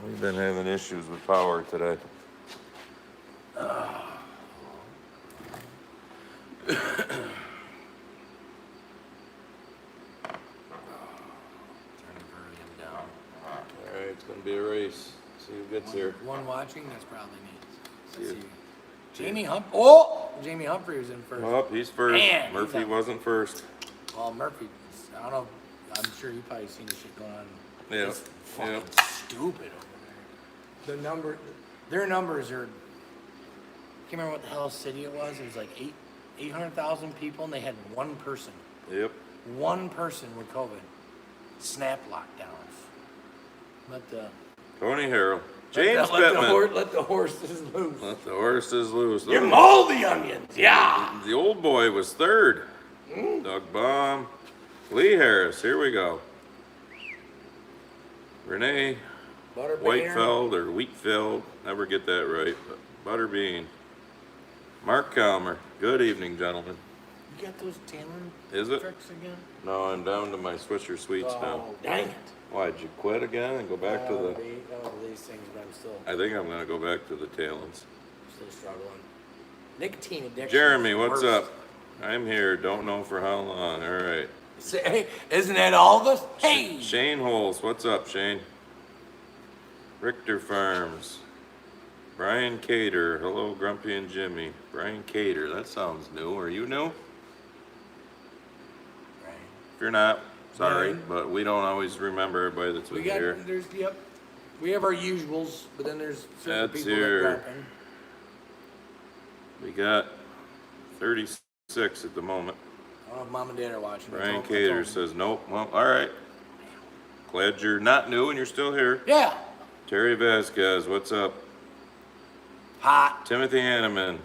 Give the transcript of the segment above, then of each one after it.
We've been having issues with power today. Alright, it's gonna be a race. See who gets here. One watching, that's probably me. Let's See see. Jamie Humphrey was in first. Oh, he's first. Man, Murphy wasn't first. Well, Murphy, I don't know. I'm sure you probably seen the shit going on. Yeah. It's fucking Yeah. stupid over there. Their numbers are. I can't remember what the hell city it was. It was like 800,000 people, and they had one person. Yep. One person with COVID. Snap lockdowns. Let the Tony Harrell. James Pittman. let the horses loose. Let the horses loose. You mold the onions, yeah. The old boy was third. Doug Baum. Lee Harris. Here we go. Renee Whitefeld or Wheatfield. Never get that right. But Butterbean. Mark Calmer. Good evening, gentlemen. You got those tailoring Is it? tricks again? No, I'm down to my Swisher Sweets now. Oh, dang it. Why, did you quit again and go back to the... these things, but I'm still I think I'm going to go back to the Talons. struggling. Nicotine addiction. Jeremy, is what's worse. up? I'm here. Don't know for how long. All right. Say, isn't that all of us? Hey! Shane Holes, what's up, Shane? Richter Farms. Brian Cater. Hello, Grumpy and Jimmy. Brian Cater. That sounds new. Are you new? Right. If you're not, sorry, Brian. but we don't always remember everybody that's We been got, here. we have our usuals, but then there's certain That's people here. that drop in. We got 36 at the moment. I don't know if Mom and Dad are watching. Brian Cater says nope. Well, all right. Glad you're not new and you're still here. Yeah. Terry Vasquez, what's up? Hot. Timothy Hanneman.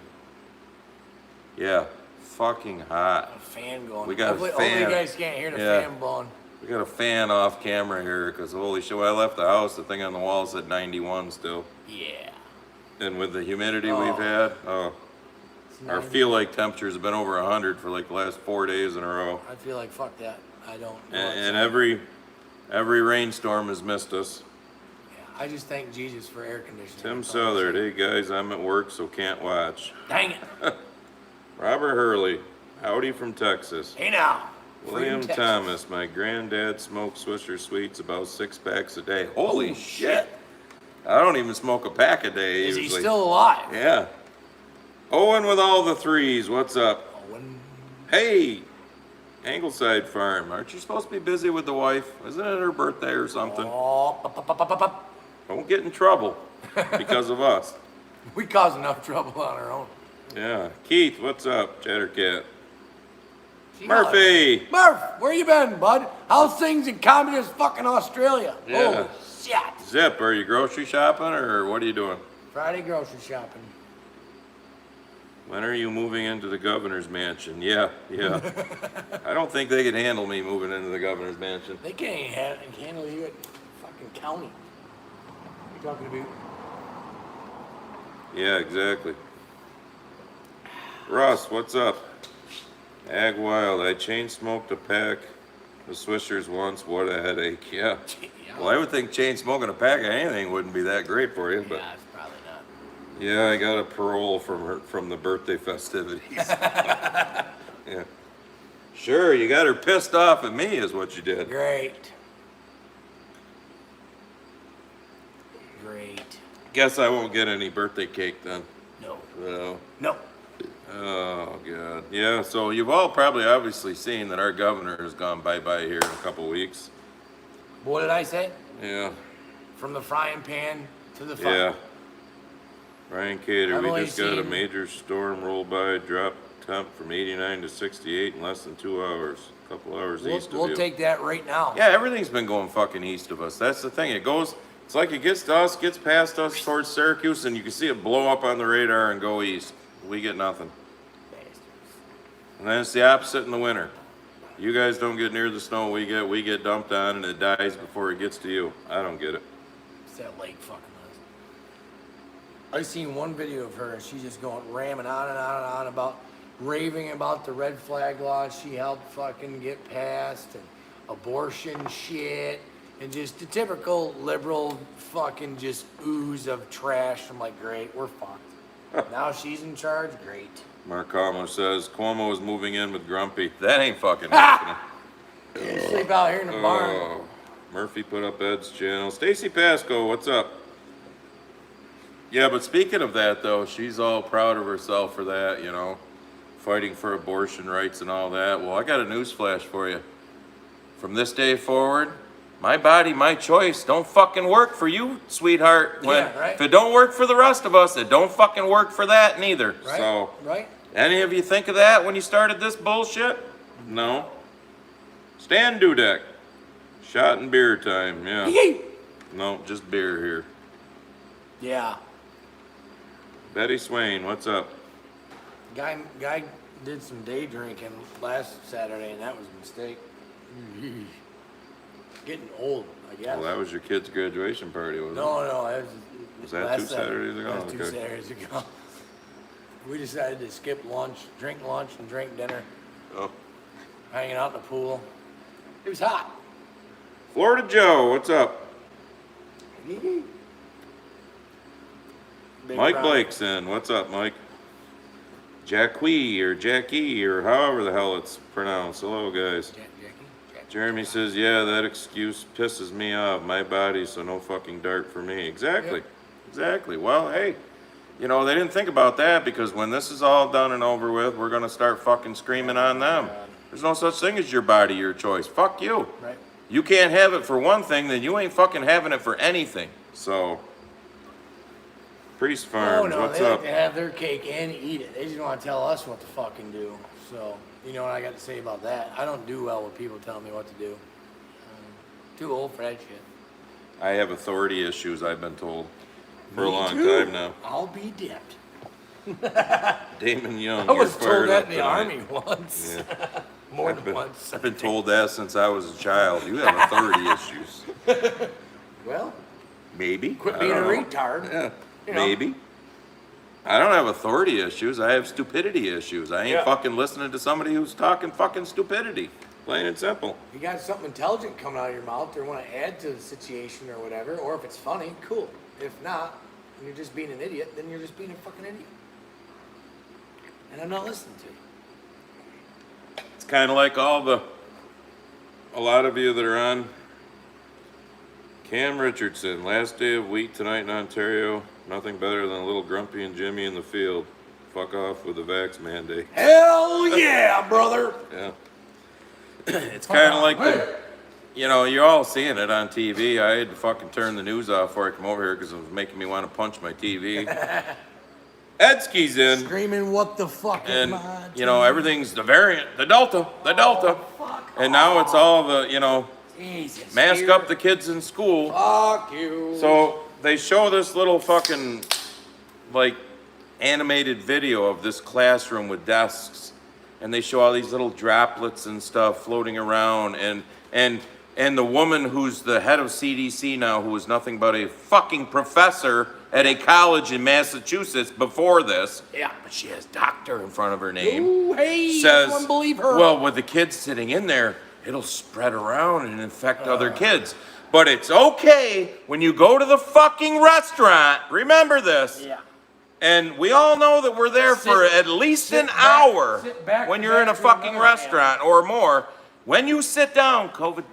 Yeah, fucking hot. A fan going. We got a Hopefully fan. you guys can't hear the Yeah. fan blowing. We got a fan off camera here because holy shit, when I left the house, the thing on the wall said 91 still. Yeah. And with the humidity Oh. we've had, It's our 90. feel like temperatures have been over 100 for like the last 4 days in a row. I feel like fuck that. I don't know. And every rainstorm has missed us. I just thank Jesus for air conditioning. Tim That's all I'm Southard, saying. hey guys, I'm at work so can't watch. Dang it. Robert Hurley, howdy from Texas. Hey now. William Freedom, Texas. Thomas, my granddad smoked Swisher Sweets about 6 packs a day. Holy shit! I don't even smoke a pack a day Is usually. he still alive? Yeah. Owen with all the threes, what's up? Owen. Hey! Angleside Farm, aren't you supposed to be busy with the wife? Isn't it her birthday or something? Oh, pop, pop, pop, pop, pop. Don't get in trouble because of us. We cause enough trouble on our own. Yeah. Keith, what's up? Chattercat. Gee, Murphy! Murph, where you been, bud? How's things in communist fucking Australia? Yeah. Oh, shit. Zip, are you grocery shopping or what are you doing? Friday grocery shopping. When are you moving into the governor's mansion? Yeah. I don't think they can handle me moving into the governor's mansion. They can't handle you at fucking county. You talking about? Yeah, exactly. Russ, what's up? Ag Wild, I chain smoked a pack of Swishers once. What a headache. Yeah. Well, I would think chain smoking a pack of anything wouldn't be that great for you, but Yeah, it's probably not. yeah, I got a parole from the birthday festivities. Yeah. Sure, you got her pissed off at me is what you did. Great. Guess I won't get any birthday cake then. No. No. No. Oh, God. Yeah, so you've all probably obviously seen that our governor has gone bye-bye here in a couple weeks. What did I say? Yeah. From the frying pan to the fire. Yeah. Ryan Cater, I've we only just got a seen- major storm roll by, drop temp from 89 to 68 in less than 2 hours. A couple hours east of We'll you. take that right now. Yeah, everything's been going fucking east of us. That's the thing. It's like it gets to us, gets past us towards Syracuse, and you can see it blow up on the radar and go east. We get nothing. And then it's the opposite in the winter. You guys don't get near the snow we get dumped on and it dies before it gets to you. I don't get it. It's that lake fucking us. I seen one video of her and she's just going ramming on and on and on about raving about the red flag laws she helped fucking get passed and abortion shit And just the typical liberal fucking just ooze of trash. I'm like, great, we're fucked. Now she's in charge, great. Mark Cuomo says Cuomo is moving in with Grumpy. That ain't fucking happening. You sleep out here in the barn. Oh, Murphy put up Ed's channel. Stacy Pasco, what's up? Yeah, but speaking of that though, she's all proud of herself for that, you know, fighting for abortion rights and all that. Well, I got a news flash for you. From this day forward, my body, my choice don't fucking work for you, sweetheart. Yeah, right. If it don't work for the rest of us, it don't fucking work for that neither. Right, So, right. any of you think of that when you started this bullshit? No. Stan Dudek. Shot and beer time, yeah. No, just beer here. Yeah. Betty Swain, what's up? Guy did some day drinking last Saturday, and that was a mistake. Getting old, I guess. Well, that was your kid's graduation party, wasn't it? No, that Was that last 2 Saturdays ago? That was 2 Saturdays ago. We decided to skip lunch, drink and drink dinner, Oh. hanging out in the pool. It was hot. Florida Joe, what's up? Big Mike round. Blake's in. What's up, Mike? Jackie or Jackie or however the hell it's pronounced. Hello, guys. Jackie. Jeremy says, yeah, that excuse pisses me off. My body, so no fucking dart for me. Exactly. Yep. Exactly. Well, hey, you know, they didn't think about that because when this is all done and over with, we're going to start fucking screaming on them. There's no such thing as your body, your choice. Fuck you. Right. You can't have it for one thing, then you ain't fucking having it for anything. So, Priest Farms, Oh no, what's they up? like to have their cake and eat it. They just want to tell us what to fucking do. So, you know what I got to say about that? I don't do well with people telling me what to do. Too old for that shit. I have authority issues, I've been told, for a Me long too. time now. I'll be dipped. Damon Young, I you're was told fired that up in the tonight. army once. Yeah. More I've than been, once. I've been told that since I was a child. You have authority issues. Well, Maybe. quit I being a don't know. retard. Yeah, You know. maybe. I don't have authority issues. I have stupidity issues. I ain't Yeah. fucking listening to somebody who's talking fucking stupidity. Plain and simple. You got something intelligent coming out of your mouth or want to add to the situation or whatever, or if it's funny, cool. If not, and you're just being an idiot, then you're just being a fucking idiot. And I'm not listening to you. It's kind of like a lot of you that are on. Cam Richardson, last day of week tonight in Ontario. Nothing better than a little Grumpy and Jimmy in the field. Fuck off with the vax mandate. Hell yeah, brother! Yeah. It's kind of like you know, you're all seeing it on TV. I had to fucking turn the news off before I come over here because it was making me want to punch my TV. Edski's in. Screaming, what the fuck is And, my you know, everything's the variant, the Delta. fuck And now it's all the, you know, Jesus. mask here. up the kids in school. Fuck you. So they show this little fucking, like, animated video of this classroom with desks. And they show all these little droplets and stuff floating around. And the woman who's the head of CDC now, who was nothing but a fucking professor at a college in Massachusetts before this. Yeah. But she has doctor in front of her name. Ooh, hey, Says, everyone believe her. well, with the kids sitting in there, it'll spread around and infect other kids. But it's okay when you go to the fucking restaurant. Remember this. Yeah. And we all know that we're there for at least an hour sit back when to you're in a back to fucking another restaurant or more. When you sit down, COVID,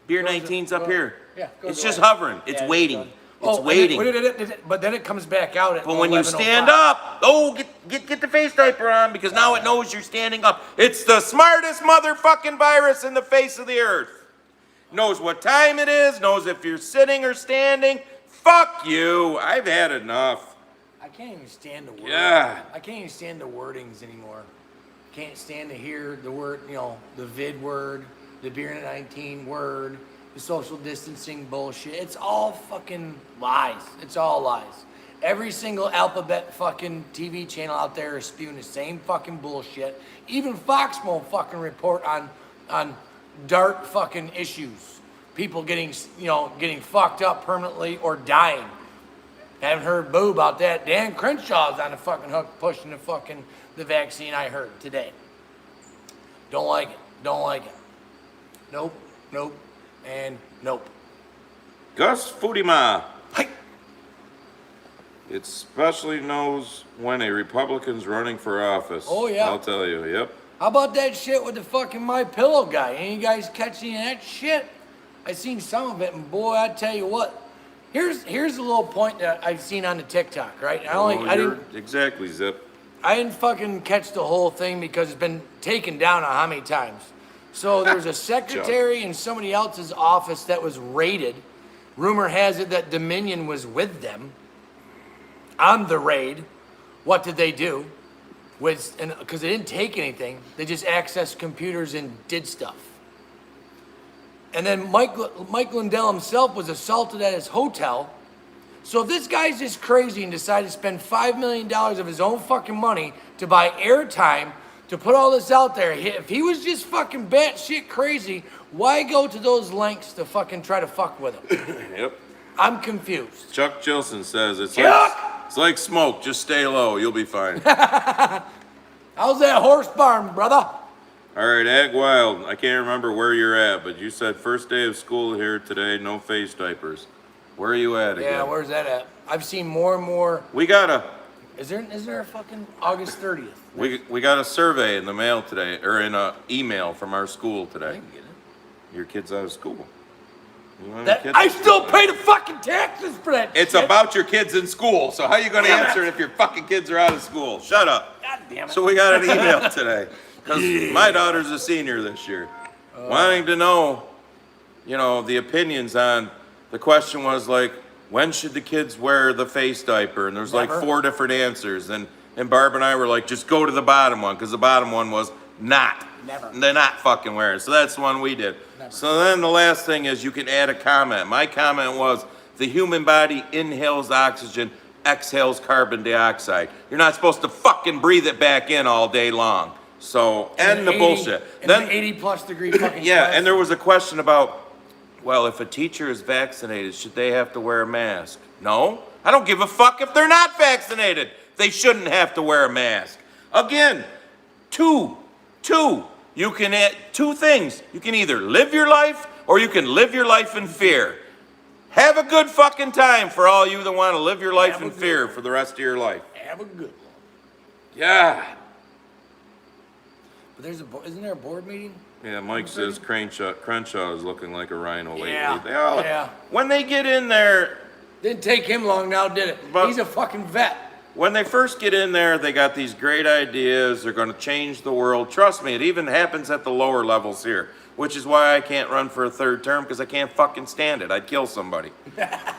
beer 19's up here. Yeah, goes It's just away. hovering. It's Yeah, waiting. done. It's and waiting. but then it comes back out at But when you 11:05. stand up, oh, get the face diaper on because now it knows you're standing up. It's the smartest motherfucking virus in the face of the earth. Knows what time it is, knows if you're sitting or standing. Fuck you. I've had enough. I can't even stand the word. Yeah. I can't even stand the wordings anymore. Can't stand to hear the word, you know, the vid word, the beer 19 word, the social distancing bullshit. It's all fucking lies. It's all lies. Every single alphabet fucking TV channel out there is spewing the same fucking bullshit. Even Fox won't fucking report on dark fucking issues. People getting, you know, getting fucked up permanently or dying. Haven't heard boo about that. Dan Crenshaw's on the fucking hook pushing the vaccine, I heard today. Don't like it. Don't like it. Nope, and nope. Gus Fudima. Hi. It especially knows when a Republican's running for office. Oh, yeah. I'll tell you, yep. How about that shit with the fucking My Pillow guy? Any guys catching that shit? I seen some of it, and boy, I tell you what. Here's a little point that I've seen on the TikTok, right? I didn't Exactly, Zip. I didn't fucking catch the whole thing because it's been taken down on how many times. So there's a secretary in somebody else's office that was raided. Rumor has it that Dominion was with them on the raid. What did they do? Because they didn't take anything, they just accessed computers and did stuff. And then Mike Lindell himself was assaulted at his hotel. So if this guy's just crazy and decided to spend $5 million of his own fucking money to buy airtime to put all this out there, if he was just fucking batshit crazy, why go to those lengths to fucking try to fuck with him? Yep. I'm confused. Chuck Chilson says it's Chuck! like smoke. Just stay low. You'll be fine. How's that horse barn, brother? All right, Ag Wild. I can't remember where you're at, but you said first day of school here today, no face diapers. Where are you at again? Yeah, where's that at? I've seen more and more. We got a Is there a fucking August 30th? we got a survey in the mail today, or in a email from our school I today. can get it. Your kid's out of school. You want That, your I kids- still pay the fucking taxes for that It's shit. about your kids in school, so how you gonna Damn it. answer it if your fucking kids are out of school? Shut up. God damn it. So we got an email today, because my daughter's a senior this year, wanting to know, the opinions on, the question was like, when should the kids wear the face diaper? And there's like Never. 4 different answers, and Barb and I were like, just go to the bottom one, because the bottom one was not. Never. They're not fucking wearing, so that's the one we did. Never. So then the last thing is you can add a comment. My comment was, the human body inhales oxygen, exhales carbon dioxide. You're not supposed to fucking breathe it back in all day long. So, end the bullshit. Then 80+ degree fucking Yeah, class. and there was a question about, well, if a teacher is vaccinated, should they have to wear a mask? No, I don't give a fuck if they're not vaccinated. They shouldn't have to wear a mask. Again, two. You can add 2 things. You can either live your life or you can live your life in fear. Have a good fucking time for all you that want to live your life in fear for the rest of your life. Have a good one. Yeah. But isn't there a board meeting? Yeah, Mike says Crenshaw is looking like a rhino lately. Yeah, They all, yeah. When they get in there, Didn't take him long now, did it? But- He's a fucking vet. when they first get in there, they got these great ideas. They're going to change the world. Trust me, it even happens at the lower levels here, which is why I can't run for a 3rd term, because I can't fucking stand it. I'd kill somebody.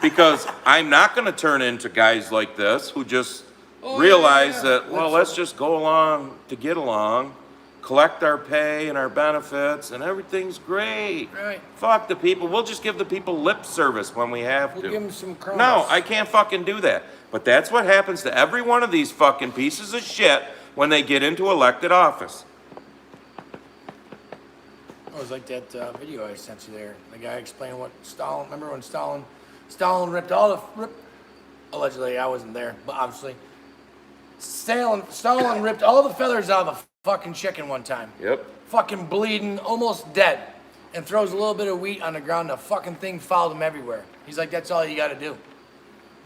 Because I'm not going to turn into guys like this who just realize that, well, let's just go along to get along, collect our pay and our benefits, and everything's great. Right. Fuck the people. We'll just give the people lip service when we have to. We'll give him some crumbs. No, I can't fucking do that. But that's what happens to every one of these fucking pieces of shit when they get into elected office. It was like that video I sent you there. The guy explaining what Stalin. Remember when Stalin ripped all the allegedly I wasn't there, but obviously Stalin ripped all the feathers out of a fucking chicken one time. Yep. Fucking bleeding, almost dead, and throws a little bit of wheat on the ground. The fucking thing followed him everywhere. He's like, that's all you got to do.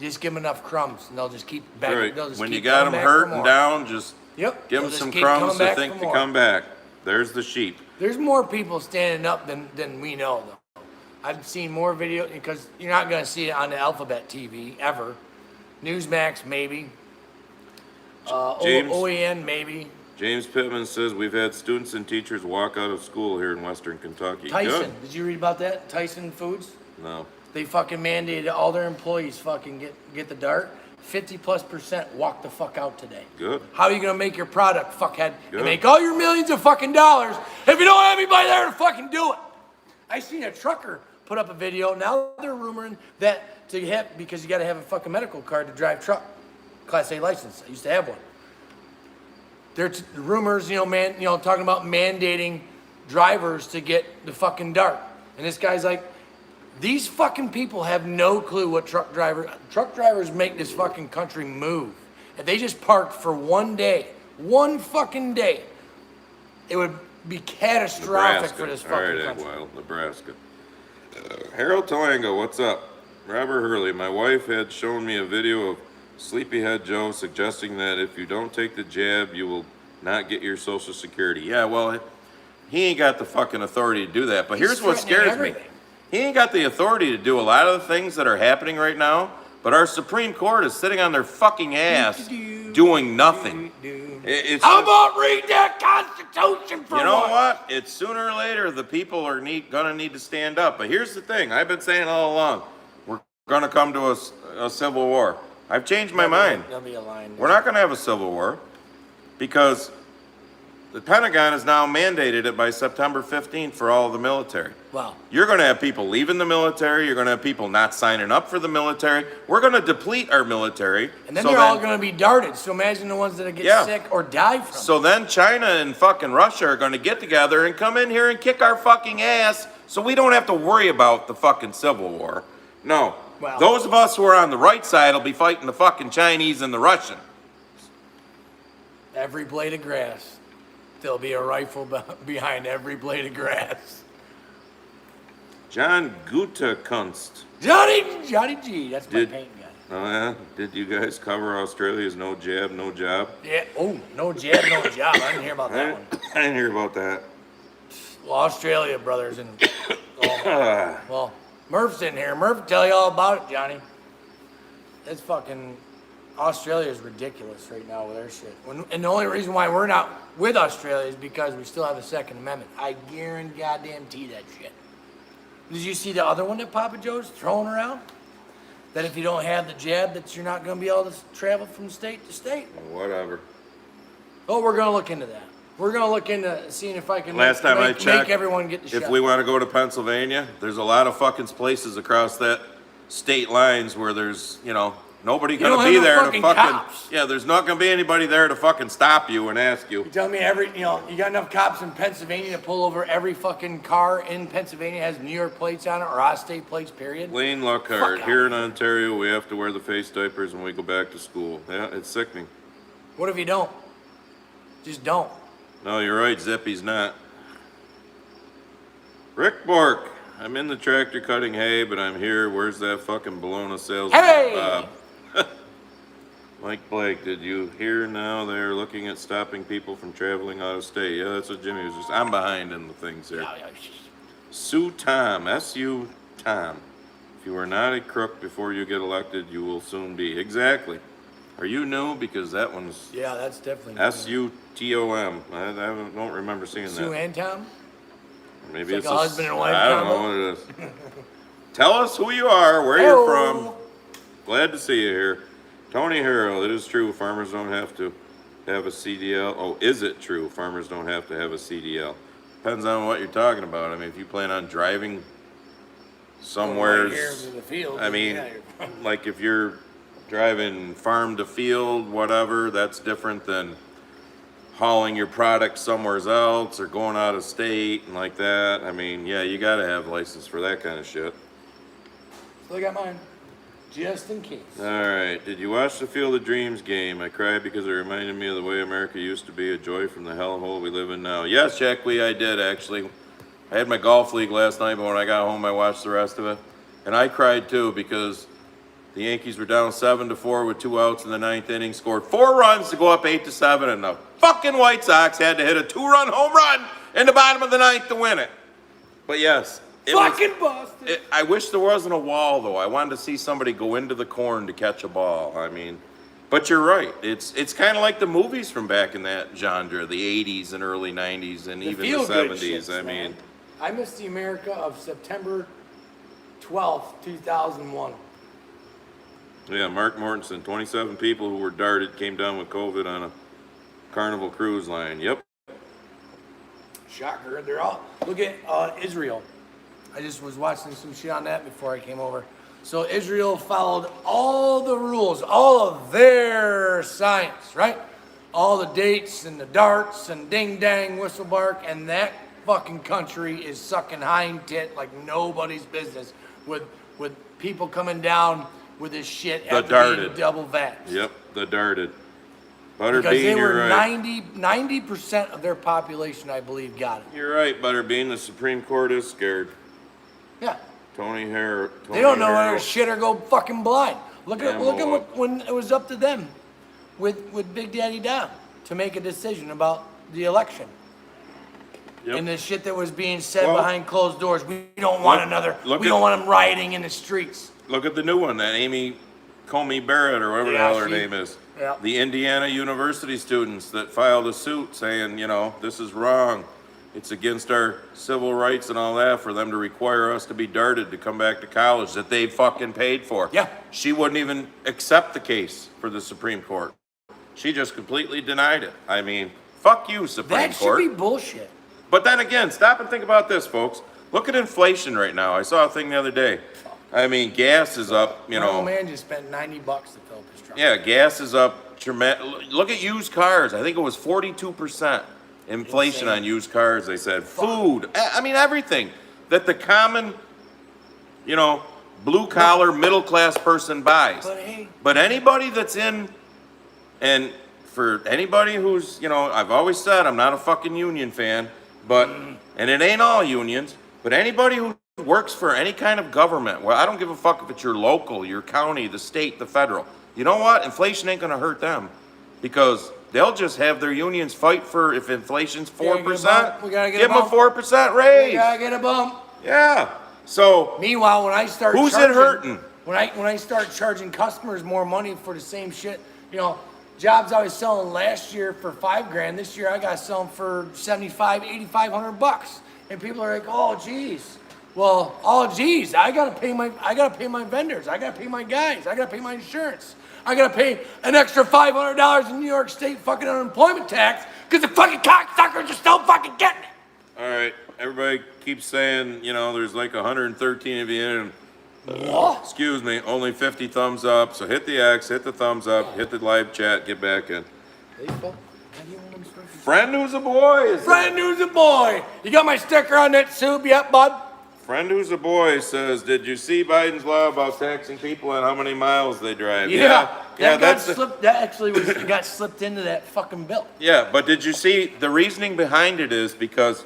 Just give them enough crumbs, and they'll just keep back. Right. They'll just When keep you got coming them back for hurt and more. down, just Yep. give They'll them just some keep crumbs coming to back think for to more. come back. There's the sheep. There's more people standing up than we know, though. I've seen more video, because you're not going to see it on the Alphabet TV, ever. Newsmax, maybe. James? OEN, maybe. James Pittman says we've had students and teachers walk out of school here in Western Kentucky. Tyson, Good. did you read about that? Tyson Foods? No. They fucking mandated all their employees fucking get the dart. 50+% walk the fuck out today. Good. How are you gonna make your product, fuckhead, Good. and make all your millions of fucking dollars if you don't have anybody there to fucking do it? I seen a trucker put up a video. Now they're rumoring that because you gotta have a fucking medical card to drive truck, Class A license. I used to have one. There's rumors, talking about mandating drivers to get the fucking dart. And this guy's like, these fucking people have no clue what truck drivers make this fucking country move. If they just parked for one fucking day, it would be catastrophic for this All right, fucking Egg country. Wild, Nebraska. Harold Talango, what's up? Robert Hurley, my wife had shown me a video of Sleepyhead Joe suggesting that if you don't take the jab, you will not get your Social Security. Yeah, well, he ain't got the fucking authority to do that. But here's what scares me. He ain't got the authority to do a lot of the things that are happening right now, but our Supreme Court is sitting on their fucking ass doing nothing. How about read that Constitution for You know what? It's sooner or later the people are gonna need to stand up. But here's the thing. I've been saying all along, we're gonna come to a civil war. I've changed my mind. We're not gonna have a civil war because the Pentagon has now mandated it by September 15th for all of the military. Wow. You're going to have people leaving the military. You're going to have people not signing up for the military. We're going to deplete our military. And then they're all going to be darted. So imagine the ones that get sick or die from it. So then China and fucking Russia are going to get together and come in here and kick our fucking ass so we don't have to worry about the fucking civil war. No. Well, those of us who are on the right side will be fighting the fucking Chinese and the Russian. Every blade of grass. There'll be a rifle behind every blade of grass. John Gutekunst. Johnny G. That's my paint guy. Oh yeah? Did you guys cover Australia's no jab, no job? Yeah. Oh, no jab, no job. I didn't hear about that one. I didn't hear about that. Well, Australia, brothers, and well, Murph's in here. Murph will tell you all about it, Johnny. It's fucking Australia is ridiculous right now with their shit. And the only reason why we're not with Australia is because we still have a Second Amendment. I guarantee that shit. Did you see the other one that Papa Joe's throwing around? That if you don't have the jab, that you're not going to be able to travel from state to state? Whatever. Oh, we're going to look into that. We're going to look into seeing if I can Last time I checked, make everyone get the shot. If we want to go to Pennsylvania, there's a lot of fucking places across that state lines where there's, nobody gonna be there to fucking cops. Yeah, there's not gonna be anybody there to fucking stop you and ask you. You tell me you got enough cops in Pennsylvania to pull over every fucking car in Pennsylvania has New York plates on it or out-of-state plates, period? Lane Lockhart, here in Ontario, we have to wear the face diapers when we go back to school. Yeah, it's sickening. What if you don't? Just don't. No, you're right, Zippy's not. Rick Bork, I'm in the tractor cutting hay, but I'm here. Where's that fucking Bologna salesman? Hey! Bob? Mike Blake, did you hear now they're looking at stopping people from traveling out of state? Yeah, that's what Jimmy was just. I'm behind in the things here. Sue Tom, S.U. Tom. If you are not a crook before you get elected, you will soon be. Exactly. Are you new? Because that one's. Yeah, that's definitely. S-U-T-O-M. I don't remember seeing that. Sue and Tom? Maybe it's like a husband and wife I don't combo. know what it is. Tell us who you are, where you're from. Glad to see you here. Tony Harrell, it is true, farmers don't have to have a CDL. Oh, is it true, farmers don't have to have a CDL? Depends on what you're talking about. I mean, if you plan on driving somewhere, like if you're driving farm to field, whatever, that's different than hauling your product somewhere else or going out of state and like that. I mean, yeah, you gotta have a license for that kind of shit. Still got mine. Just in case. All right. Did you watch the Field of Dreams game? I cried because it reminded me of the way America used to be, a joy from the hellhole we live in now. Yes, Jackie, I did actually. I had my golf league last night, but when I got home, I watched the rest of it. And I cried too because the Yankees were down 7-4 with 2 outs in the 9th inning, scored 4 runs to go up 8-7, and the fucking White Sox had to hit a 2-run home run in the bottom of the 9th to win it. But yes. Boston. I wish there wasn't a wall, though. I wanted to see somebody go into the corn to catch a ball. I mean, but you're right. It's kind of like the movies from back in that genre, the 80s and early 90s and even the 70s. I mean, I miss the America of September 12th, 2001. Yeah, Mark Mortensen, 27 people who were darted came down with COVID on a Carnival cruise line. Yep. Shocker. They're all, look at Israel. I just was watching some shit on that before I came over. So Israel followed all the rules, all of their science, right? All the dates and the darts and ding dang whistle bark, and that fucking country is sucking hind tit like nobody's business with people coming down with this shit after being double vaxxed. Yep, the darted. Butterbean, because they were you're right. 90% of their population, I believe, got it. You're right, Butterbean. The Supreme Court is scared. Yeah. They don't know whether shit or go fucking blind. Look at when it was up to them with Big Daddy Dom to make a decision about the election. Yep. And the shit that was being said behind closed doors. We don't want we don't want them rioting in the streets. Look at the new one, that Amy Comey Barrett or whatever the hell her name is. Yeah. The Indiana University students that filed a suit saying, this is wrong. It's against our civil rights and all that for them to require us to be darted to come back to college that they fucking paid for. Yeah. She wouldn't even accept the case for the Supreme Court. She just completely denied it. I mean, fuck you, Supreme Court. That should be bullshit. But then again, stop and think about this, folks. Look at inflation right now. I saw a thing the other day. I mean, gas is up, My old man just spent $90 to fill up his truck. Yeah, gas is up tremendous. Look at used cars. I think it was 42% inflation on used cars, they said. Food. I mean, everything that the common, blue-collar, middle-class person buys. But anybody that's in, and for anybody who's, I've always said I'm not a fucking union fan, but, and it ain't all unions, but anybody who works for any kind of government, well, I don't give a fuck if it's your local, your county, the state, the federal. You know what? Inflation ain't gonna hurt them because they'll just have their unions fight for, if inflation's 4%, give them a 4% raise. We gotta get a bump. Yeah. So meanwhile, when I start who's it hurting? When I start charging customers more money for the same shit, jobs I was selling last year for $5,000, this year I got to sell them for $8,500, and people are like, "Oh, geez." Well, I gotta pay my vendors, I gotta pay my guys, I gotta pay my insurance, I gotta pay an extra $500 in New York State fucking unemployment tax because the fucking cocksuckers are still fucking getting it. All right, everybody keeps saying, there's like 113 of you in. Excuse me, only 50 thumbs up. So hit the X, hit the thumbs up, hit the live chat, get back in. Friend who's a boy. Friend who's a boy. You got my sticker on that soup yet, bud? Friend who's a boy says, did you see Biden's law about taxing people and how many miles they drive? Yeah, that actually got slipped into that fucking bill. Yeah, but did you see, the reasoning behind it is because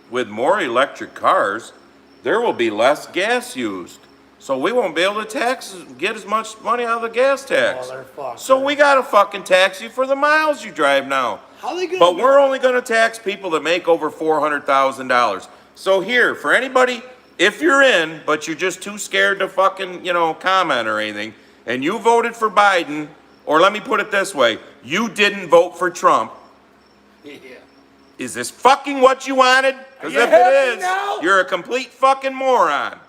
with more electric cars, there will be less gas used. So we won't be able to get as much money out of the gas tax. So we gotta fucking tax you for the miles you drive now. But we're only gonna tax people that make over $400,000. So here, for anybody, if you're in, but you're just too scared to fucking, comment or anything, and you voted for Biden, or let me put it this way, you didn't vote for Trump. Yeah. Is this fucking what you wanted? Because if it is, you're a complete fucking moron.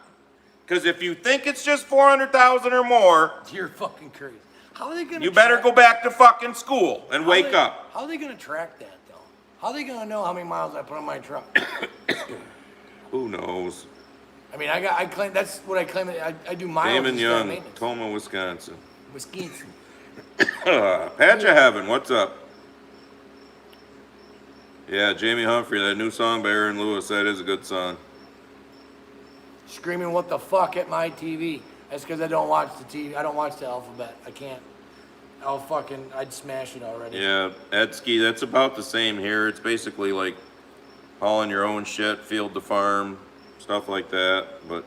Because if you think it's just 400,000 or more, you're fucking crazy. How are they gonna? You better go back to fucking school and wake up. How are they gonna track that though? How are they gonna know how many miles I put on my truck? Who knows? I mean, I claim that's what I claim. I do miles. Damon Young, Toma, Wisconsin. Wisconsin. Patch of Heaven, what's up? Yeah, Jamie Humphrey, that new song by Aaron Lewis, that is a good song. Screaming what the fuck at my TV. That's because I don't watch the TV. I don't watch the alphabet. I can't. I'd smash it already. Yeah, Edsky, that's about the same here. It's basically like hauling your own shit, field to farm, stuff like that. But,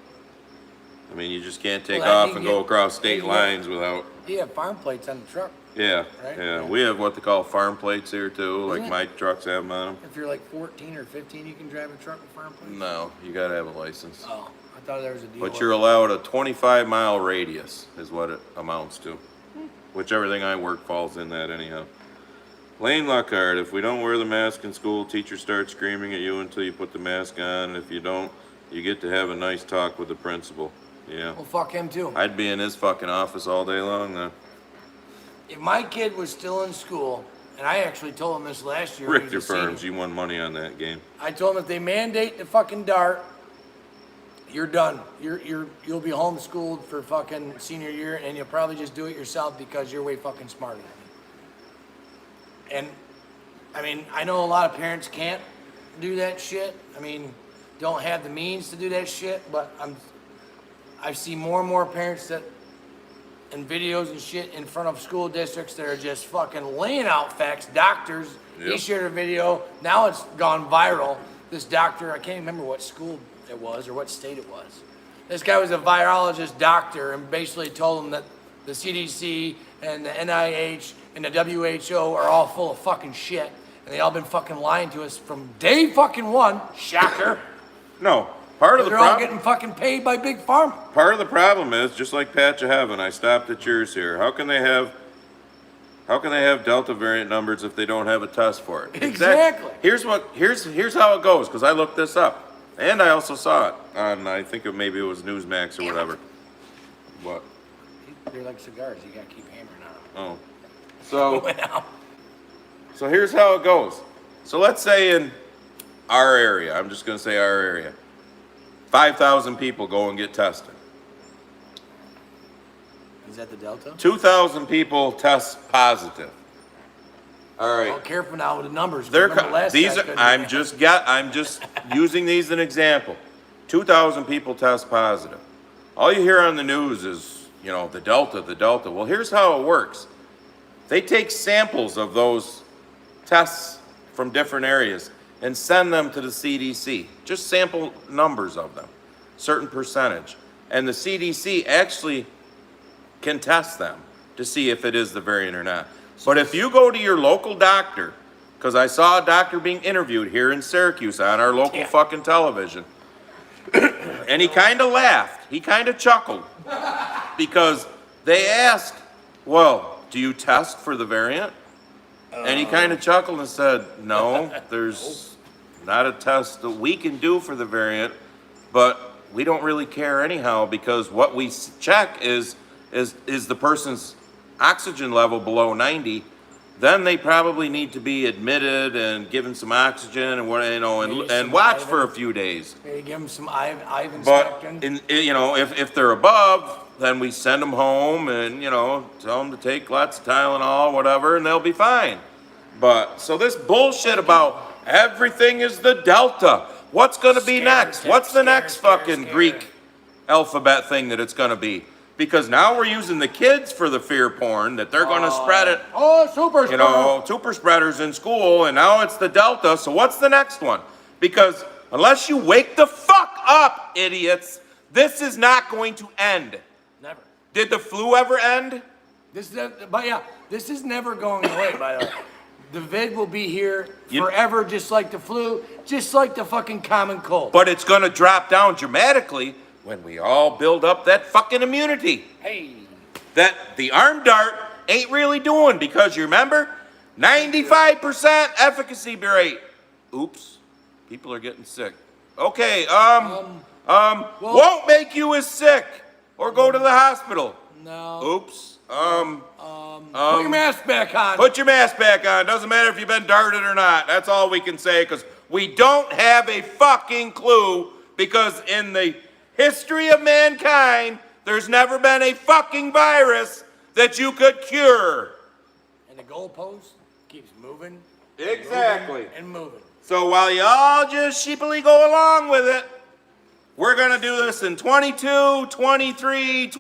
I mean, you just can't take off and go across state lines without... You have farm plates on the truck. Yeah, right? Yeah. We have what they call farm plates here, too. Like my trucks have them on them. If you're like 14 or 15, you can drive a truck with farm plates? No, you got to have a license. Oh, I thought there was a deal. But you're allowed a 25-mile radius is what it amounts to. Which everything I work falls in that anyhow. Lane Lockhart, if we don't wear the mask in school, teachers start screaming at you until you put the mask on. If you don't, you get to have a nice talk with the principal. Yeah. Well, fuck him too. I'd be in his fucking office all day long then. If my kid was still in school, and I actually told him this last year. Richter Firms, you won money on that game. I told him if they mandate the fucking dart, you're done. You'll be homeschooled for fucking senior year, and you'll probably just do it yourself because you're way fucking smarter than me. And I mean, I know a lot of parents can't do that shit. I mean, don't have the means to do that shit. But I see more and more parents that, in videos and shit in front of school districts that are just fucking laying out facts. Doctors, he shared a video. Now it's gone viral. This doctor, I can't remember what school it was or what state it was, This guy was a virologist doctor and basically told him that the CDC and the NIH and the WHO are all full of fucking shit. And they all been fucking lying to us from day fucking one. Shocker. No, part of the They're all problem. getting fucking paid by Big Pharma. Part of the problem is just like Patch of Heaven. I stopped at yours here. How can they have Delta variant numbers if they don't have a test for it? Exactly. Here's how it goes, because I looked this up, and I also saw it on, I think maybe it was Newsmax or whatever. What? They're like cigars. You gotta keep hammering on them. Oh, so here's how it goes. So let's say in our area, I'm just gonna say our area, 5,000 people go and get tested. Is that the Delta? 2,000 people test positive. All right. Well, careful now with the numbers. They're Remember last these guy are, couldn't I'm get- just using these as an example. 2,000 people test positive. All you hear on the news is, the Delta. Well, here's how it works. They take samples of those tests from different areas and send them to the CDC. Just sample numbers of them, certain percentage. And the CDC actually can test them to see if it is the variant or not. But if you go to your local doctor, because I saw a doctor being interviewed here in Syracuse on our local fucking television, and he kind of laughed. He kind of chuckled because they asked, well, do you test for the variant? And he kind of chuckled and said, no, there's not a test that we can do for the variant, but we don't really care anyhow, because what we check is the person's oxygen level below 90. Then they probably need to be admitted and given some oxygen and and watch for a few days. Maybe give them some Ivan But Spectrum. if they're above, then we send them home and tell them to take lots of Tylenol, whatever, and they'll be fine. But so this bullshit about everything is the Delta. What's going to be next? What's the next fucking Greek alphabet thing that it's going to be? Because now we're using the kids for the fear porn that they're going to spread it. Oh, super spreader. Super spreaders in school, and now it's the Delta. So what's the next one? Because unless you wake the fuck up, idiots, this is not going to end. Never. Did the flu ever end? This is never going away, by the way. The vid will be here forever, just like the flu, just like the fucking common cold. But it's going to drop down dramatically when we all build up that fucking immunity. Hey. That the arm dart ain't really doing, because you remember, 95% efficacy rate. Oops, people are getting sick. Okay, won't make you as sick or go to the hospital. No. Oops. Put your mask back on. Put your mask back on. Doesn't matter if you've been darted or not. That's all we can say, because we don't have a fucking clue, because in the history of mankind, there's never been a fucking virus that you could cure. And the goalpost keeps moving. Exactly. And moving. So while y'all just sheepily go along with it, we're going to do this in 22, 23,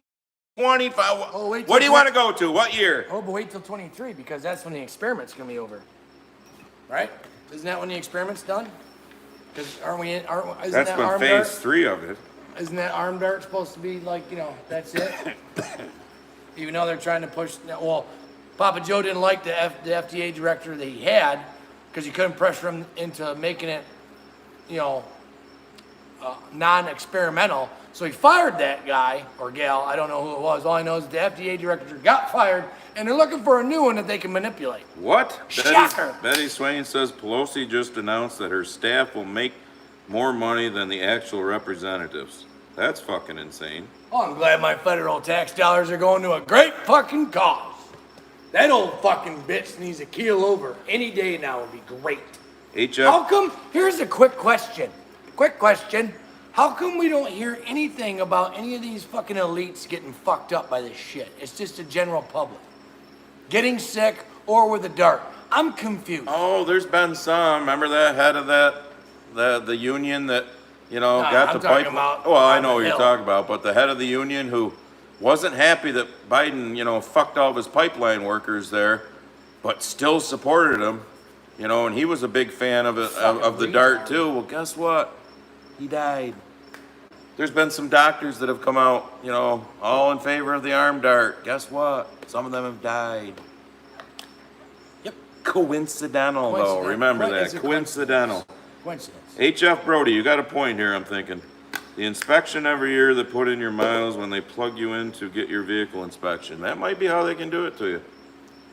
25. Oh, wait till What do you want to go to? What year? Oh, but wait till 23, because that's when the experiment's gonna be over. Right? Isn't that when the experiment's done? Because isn't That's that been arm phase dart? 3 of it. Isn't that arm dart supposed to be like, that's it? Even though they're trying to push, well, Papa Joe didn't like the FDA director that he had, because he couldn't pressure him into making it, non-experimental. So he fired that guy or gal. I don't know who it was. All I know is the FDA director got fired, and they're looking for a new one that they can manipulate. What? Shocker. Betty Swain says Pelosi just announced that her staff will make more money than the actual representatives. That's fucking insane. Oh, I'm glad my federal tax dollars are going to a great fucking cause. That old fucking bitch needs a keel over any day now would be great. How come, here's a quick question. How come we don't hear anything about any of these fucking elites getting fucked up by this shit? It's just the general public getting sick or with a dart. I'm confused. Oh, there's been some. Remember that head of the union that, got I'm the talking pipe. about Well, I on know the what you're Hill. talking about, but the head of the union who wasn't happy that Biden, fucked all of his pipeline workers there, but still supported him, and he was a big fan of it, of the dart too. Well, guess what? He died. There's been some doctors that have come out, you know, all in favor of the arm dart. Guess what? Some of them have died. Yep. Coincidental, though. Remember It's that. a Coincidental. Coincidence. H.F. Brody, you got a point here, I'm thinking. The inspection every year they put in your miles when they plug you in to get your vehicle inspection. That might be how they can do it to you.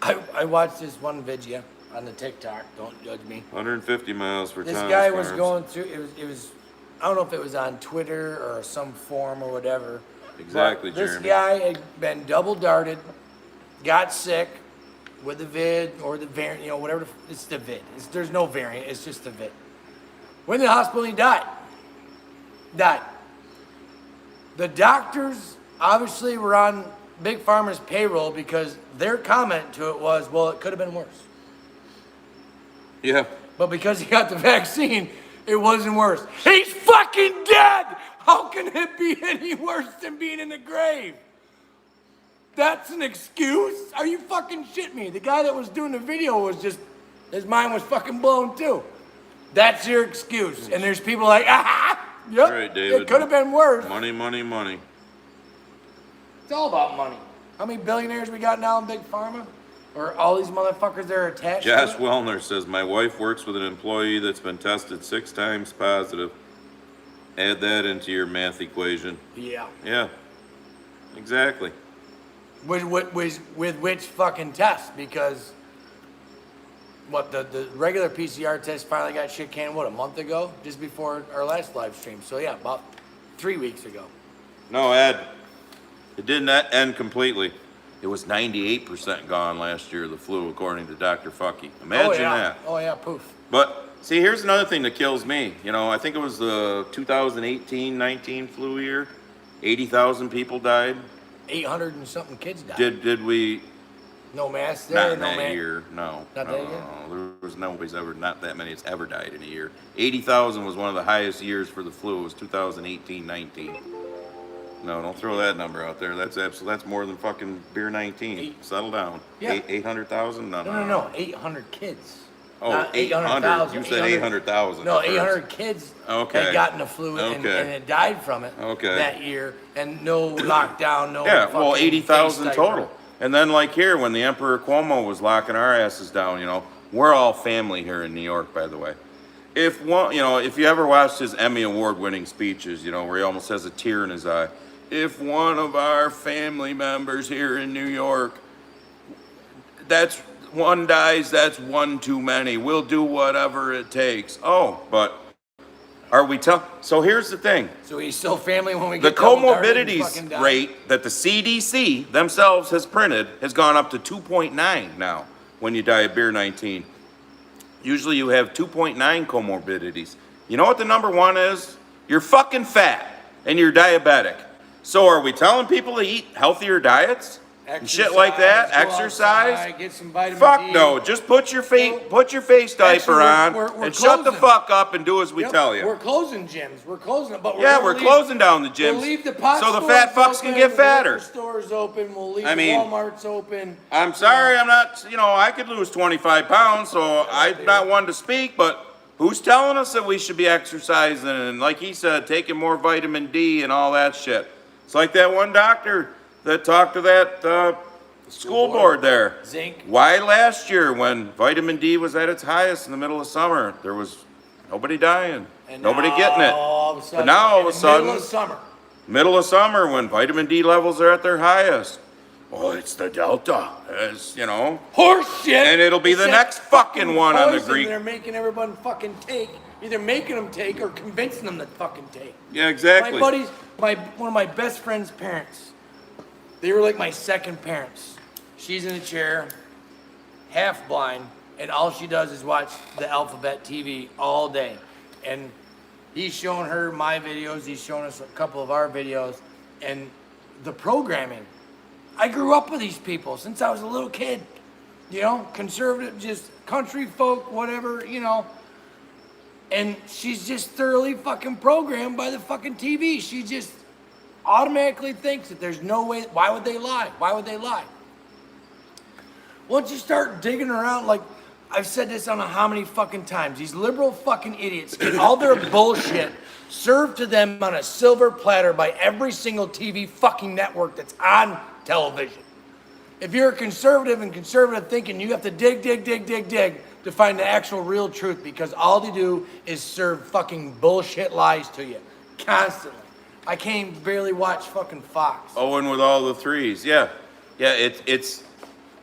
I watched this one video on the TikTok. Don't judge me. 150 miles for This Thomas guy was Farms. going through. It was. I don't know if it was on Twitter or some forum or whatever. Exactly, but this Jeremy. guy had been double darted, got sick with the vid or the variant, you know, whatever. It's the vid. There's no variant. It's just the vid. Went to the hospital and he died. Died. The doctors obviously were on Big Pharma's payroll because their comment to it was, well, it could have been worse. Yeah. But because he got the vaccine, it wasn't worse. He's fucking dead! How can it be any worse than being in the grave? That's an excuse? Are you fucking shitting me? The guy that was doing the video was just, his mind was fucking blown too. That's your excuse. And there's people like, yep, Right, David. it could have been worse. Money, money, money. It's all about money. How many billionaires we got now in Big Pharma? Or all these motherfuckers that are attached Josh to it? Wellner says, my wife works with an employee that's been tested 6 times positive. Add that into your math equation. Yeah. Yeah. Exactly. With which fucking test? Because what the regular PCR test finally got shit canned, what, a month ago? Just before our last live stream. So yeah, about 3 weeks ago. No, Ed. It did not end completely. It was 98% gone last year, the flu, according to Dr. Fucky. Imagine that. Oh yeah, poof. But see, here's another thing that kills me. You know, I think it was the 2018-19 flu year. 80,000 people died. 800 and something kids died. Did we? No mask there, Not in no that man. year. No. Not no, that no, year? no. There was nobody's ever, not that many that's ever died in a year. 80,000 was one of the highest years for the flu. It was 2018-19. No, don't throw that number out there. That's more than fucking beer 19. Settle down. Yeah. 800,000? No. 800 kids. Oh, Not 800. You said 800,000. No, 800 kids Okay. had gotten the flu and had died from it Okay. that year, and no lockdown, no. Yeah, well, fucking 80,000 face total. diaper. And then like here, when the Emperor Cuomo was locking our asses down, you know, we're all family here in New York, by the way. If you ever watched his Emmy Award-winning speeches, you know, where he almost has a tear in his eye. If one of our family members here in New York, that's one dies, that's one too many. We'll do whatever it takes. Oh, but are we so here's the thing. So he's still family when we The get double-darted and fucking comorbidities die? rate that the CDC themselves has printed has gone up to 2.9 now when you die of beer 19. Usually you have 2.9 comorbidities. You know what the number one is? You're fucking fat and you're diabetic. So are we telling people to eat healthier diets? And shit like that? Go Exercise? outside, get some vitamin Fuck D. no. Just put your face diaper on we're and shut the closing. fuck up and do as we Yep, tell you. We're closing gyms. We're closing, but Yeah, we're closing down the We'll gyms leave the pot so the stores fat fucks can open, get the fatter. liquor stores open. We'll leave I mean, Walmart's open. I'm sorry, I'm not, I could lose 25 pounds, so I'm not one to speak, but who's telling us that we should be exercising and, like he said, taking more vitamin D and all that shit? It's like that one doctor that talked to that school board there. Zinc. Why last year, when vitamin D was at its highest in the middle of summer, there was nobody dying, And nobody now, getting it. all of a sudden, But now all in of a the sudden, middle of summer. when vitamin D levels are at their highest, well, it's the Delta, Horse shit. And it'll be It's the that next fucking one on the poison Greek. They're making everyone fucking take. Either making them take or convincing them to fucking take. Yeah, exactly. My buddies, one of my best friend's parents, they were like my second parents. She's in a chair, half blind, and all she does is watch the Alphabet TV all day. And he's showing her my videos, he's showing us a couple of our videos, and the programming. I grew up with these people since I was a little kid. Conservative, just country folk, whatever, And she's just thoroughly fucking programmed by the fucking TV. She just automatically thinks that there's no way. Why would they lie? Why would they lie? Once you start digging around, like I've said this I don't know how many fucking times. These liberal fucking idiots get all their bullshit served to them on a silver platter by every single TV fucking network that's on television. If you're a conservative and conservative thinking, you have to dig to find the actual real truth, because all they do is serve fucking bullshit lies to you constantly. I can't barely watch fucking Fox. Owen with all the threes. Yeah. Yeah,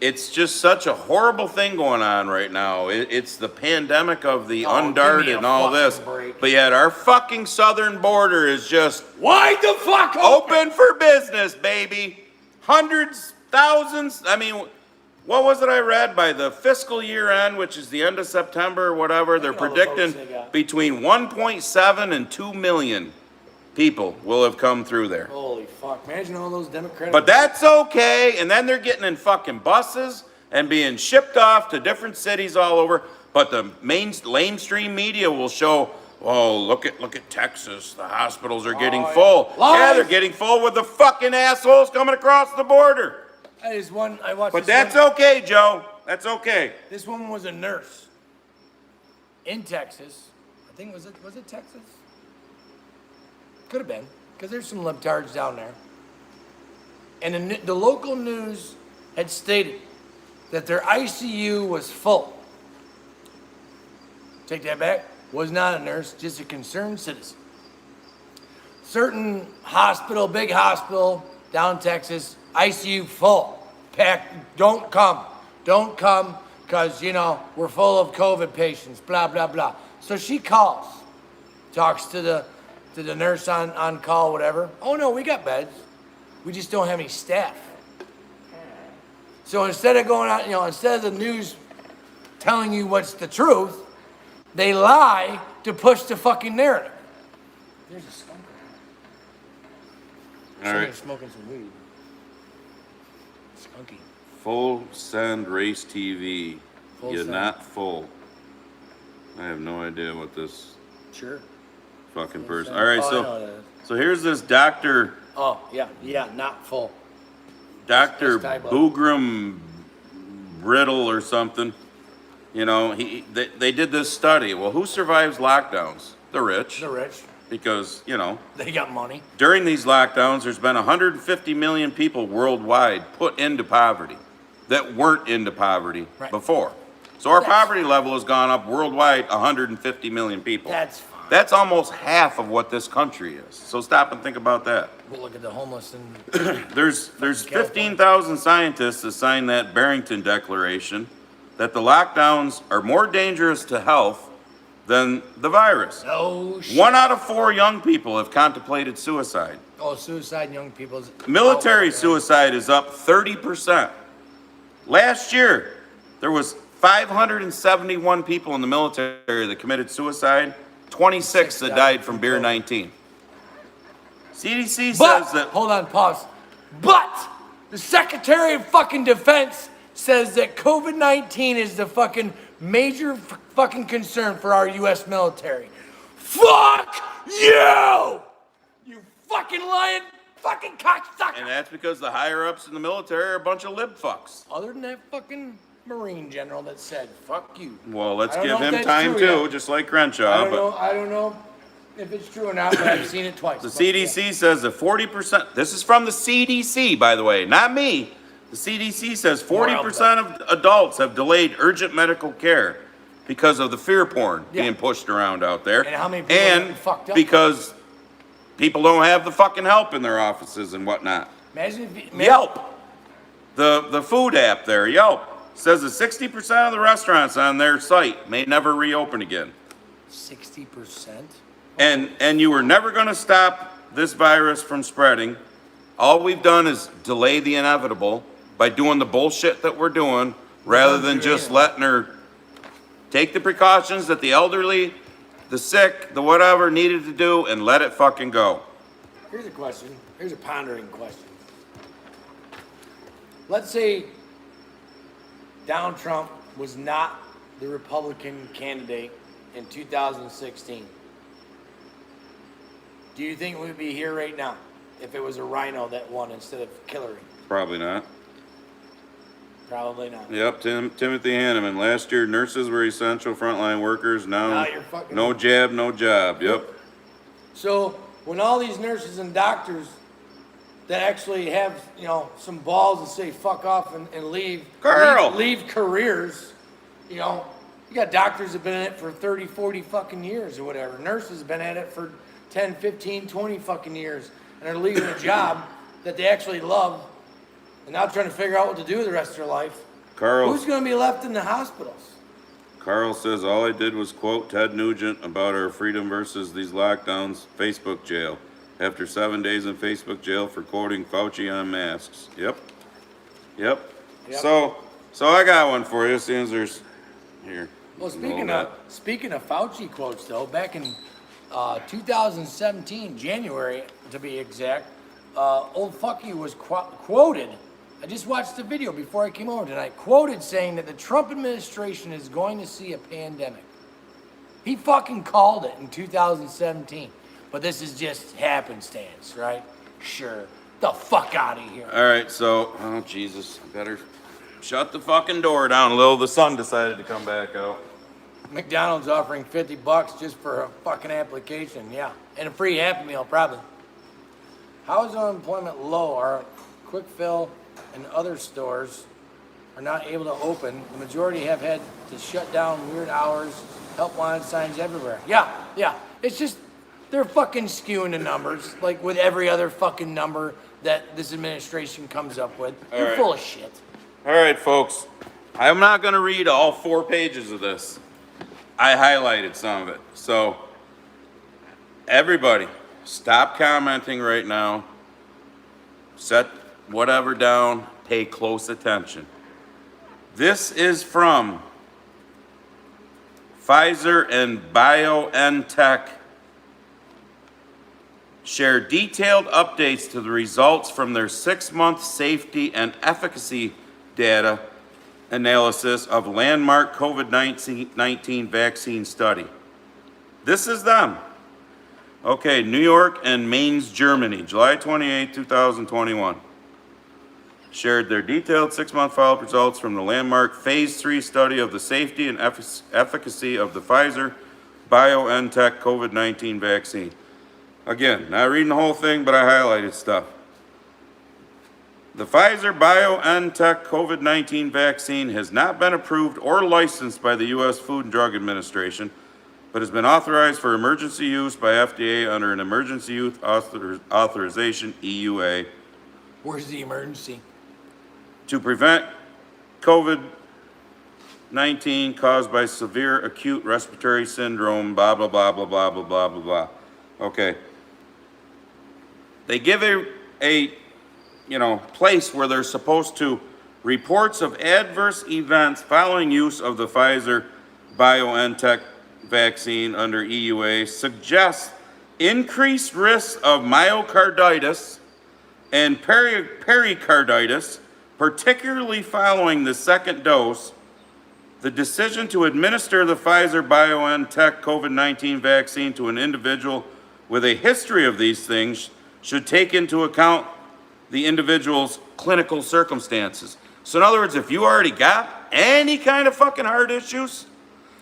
it's just such a horrible thing going on right now. It's the pandemic of the undarted and all this. Break. But yet our fucking southern border is just Wide the fuck open for business, baby. Hundreds, thousands. I mean, what was it I read? By the fiscal year end, which is the end of September or whatever, they're Look at all the votes predicting they got. between 1.7 and 2 million people will have come through there. Holy fuck. Imagine all those Democratic. But that's okay. And then they're getting in fucking buses and being shipped off to different cities all over. But the mainstream media will show, oh, look at Texas. The hospitals are getting full. Lies. Yeah, they're getting full with the fucking assholes coming across the border. I watched But this that's one. okay, Joe. That's okay. This woman was a nurse in Texas. I think was it Texas? Could have been, because there's some libtards down there. And the local news had stated that their ICU was full. Take that back. Was not a nurse, just a concerned citizen. Certain hospital, big hospital down in Texas, ICU full, packed. Don't come, because we're full of COVID patients. Blah blah blah. So she calls, talks to the nurse on call, whatever. Oh no, we got beds. We just don't have any staff. So instead of going out, instead of the news telling you what's the truth, they lie to push the fucking narrative. There's a skunk. All right. Smoking some weed. Skunky. Full send race TV. Full You're send. not full. I have no idea what this Sure. fucking person. send. All right, Oh, I know so what it is. so here's this Dr. Oh, yeah, not full. Dr. That's type of- Boogram Riddle or something. They did this study. Well, who survives lockdowns? The rich. The rich, Because, they got money. during these lockdowns, there's been 150 million people worldwide put into poverty that weren't into poverty Right. before. So our That's- poverty level has gone up worldwide 150 million people. That's fine. That's almost half of what this country is. So stop and think about that. We'll look at the homeless and There's California. 15,000 scientists that signed that Barrington Declaration that the lockdowns are more dangerous to health than the virus. no shit. 1 out of 4 young people have contemplated suicide. Oh, suicide in young people. Military suicide is up 30%. Last year, there was 571 people in the military that committed suicide, 26 that died from beer 19. CDC But, says that hold on, pause. But the Secretary of fucking Defense says that COVID-19 is the fucking major fucking concern for our U.S. military. Fuck you! You fucking lying fucking cocksucker! and that's because the higher ups in the military are a bunch of lib fucks. Other than that fucking Marine general that said, fuck you. Well, let's I don't give know if him that's time true too, yet. just like I Crenshaw. don't know if it's true or not, but I've seen it twice. The But CDC says that 40%, this is from the CDC, by the way, not me. The CDC says 40% of adults have delayed urgent medical care because of the fear porn Yeah. being pushed around out there. And how many people are And getting fucked up? because people don't have the fucking help in their offices and whatnot. Imagine if Yelp, the food app there, Yelp, says that 60% of the restaurants on their site may never reopen again. 60%? And you were never going to stop this virus from spreading. All we've done is delay the inevitable by doing the bullshit that we're doing rather than just letting her take the precautions that the elderly, the sick, the whatever needed to do and let it fucking go. Here's a question. Here's a pondering question. Let's say Donald Trump was not the Republican candidate in 2016. Do you think we'd be here right now if it was a rhino that won instead of Hillary? Probably not. Probably not. Yep, Timothy Hanneman. Last year, nurses were essential frontline workers. Now, You're fucking no jab, no job. Yep. So when all these nurses and doctors that actually have, some balls and say fuck off and leave, Carl! leave careers, you got doctors that have been in it for 30, 40 fucking years or whatever. Nurses have been at it for 10, 15, 20 fucking years and are leaving a job that they actually love and now trying to figure out what to do with the rest of their life. Who's going to be left in the hospitals? Carl says, all I did was quote Ted Nugent about our freedom versus these lockdowns, Facebook jail. After 7 days in Facebook jail for quoting Fauci on masks. Yep. So I got one for you, seeing as there's, here. Well, speaking of Fauci quotes, though, back in 2017, January to be exact, old fucky was quoted. I just watched the video before I came over tonight. Quoted saying that the Trump administration is going to see a pandemic. He fucking called it in 2017. But this is just happenstance, right? Sure. The fuck out of here. All right, so, oh, Jesus. I better shut the fucking door down a little. The sun decided to come back out. McDonald's offering $50 just for a fucking application, yeah. And a free Happy Meal, probably. How is unemployment low? Our Quick Fill and other stores are not able to open. The majority have had to shut down, weird hours, helpline signs everywhere. Yeah. It's just, they're fucking skewing the numbers, like with every other fucking number that this administration comes up with. You're full of shit. All right, folks. I'm not going to read all 4 pages of this. I highlighted some of it. So, everybody, stop commenting right now. Set whatever down. Pay close attention. This is from Pfizer and BioNTech. Share detailed updates to the results from their 6-month safety and efficacy data analysis of landmark COVID-19 vaccine study. This is them. Okay, New York and Mainz, Germany, July 28, 2021. Shared their detailed 6-month follow-up results from the landmark phase 3 study of the safety and efficacy of the Pfizer BioNTech COVID-19 vaccine. Again, not reading the whole thing, but I highlighted stuff. The Pfizer BioNTech COVID-19 vaccine has not been approved or licensed by the U.S. Food and Drug Administration, but has been authorized for emergency use by FDA under an Emergency Use Authorization, EUA. Where's the emergency? To prevent COVID-19 caused by severe acute respiratory syndrome, blah, blah, blah, blah, blah, blah, blah, blah, blah. Okay. They give a place where they're supposed to reports of adverse events following use of the Pfizer BioNTech vaccine under EUA suggest increased risk of myocarditis and pericarditis, particularly following the second dose. The decision to administer the Pfizer BioNTech COVID-19 vaccine to an individual with a history of these things should take into account the individual's clinical circumstances. So in other words, if you already got any kind of fucking heart issues,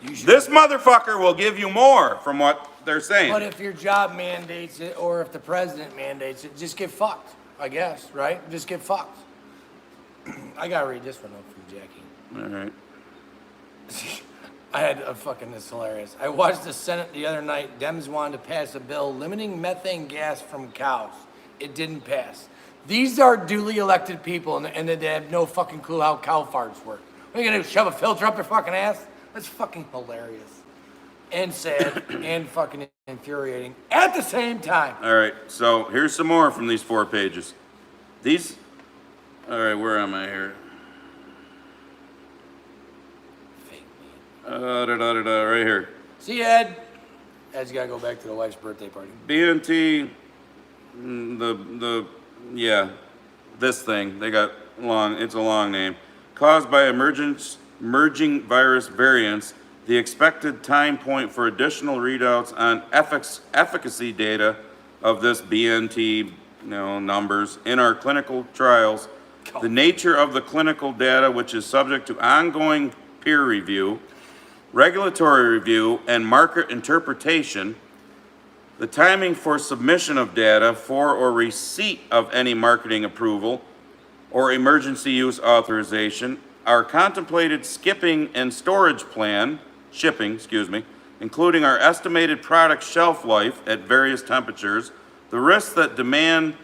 this motherfucker will give you more from what they're saying. But if your job mandates it or if the president mandates it, just get fucked, I guess, right? Just get fucked. I gotta read this one up from Jackie. All right. This is hilarious. I watched the Senate the other night. Dems wanted to pass a bill limiting methane gas from cows. It didn't pass. These are duly elected people and they have no fucking clue how cow farts work. What are you gonna do, shove a filter up their fucking ass? That's fucking hilarious. And sad and fucking infuriating at the same time. All right, so here's some more from these 4 pages. All right, where am I here? Right here. See, Ed. Ed's got to go back to the wife's birthday party. BNT, this thing, they got it's a long name. Caused by emerging virus variants, the expected time point for additional readouts on efficacy data of this BNT, numbers in our clinical trials the nature of the clinical data, which is subject to ongoing peer review, regulatory review, and market interpretation, the timing for submission of data for or receipt of any marketing approval or emergency use authorization, our contemplated shipping, including our estimated product shelf life at various temperatures, the risk that demand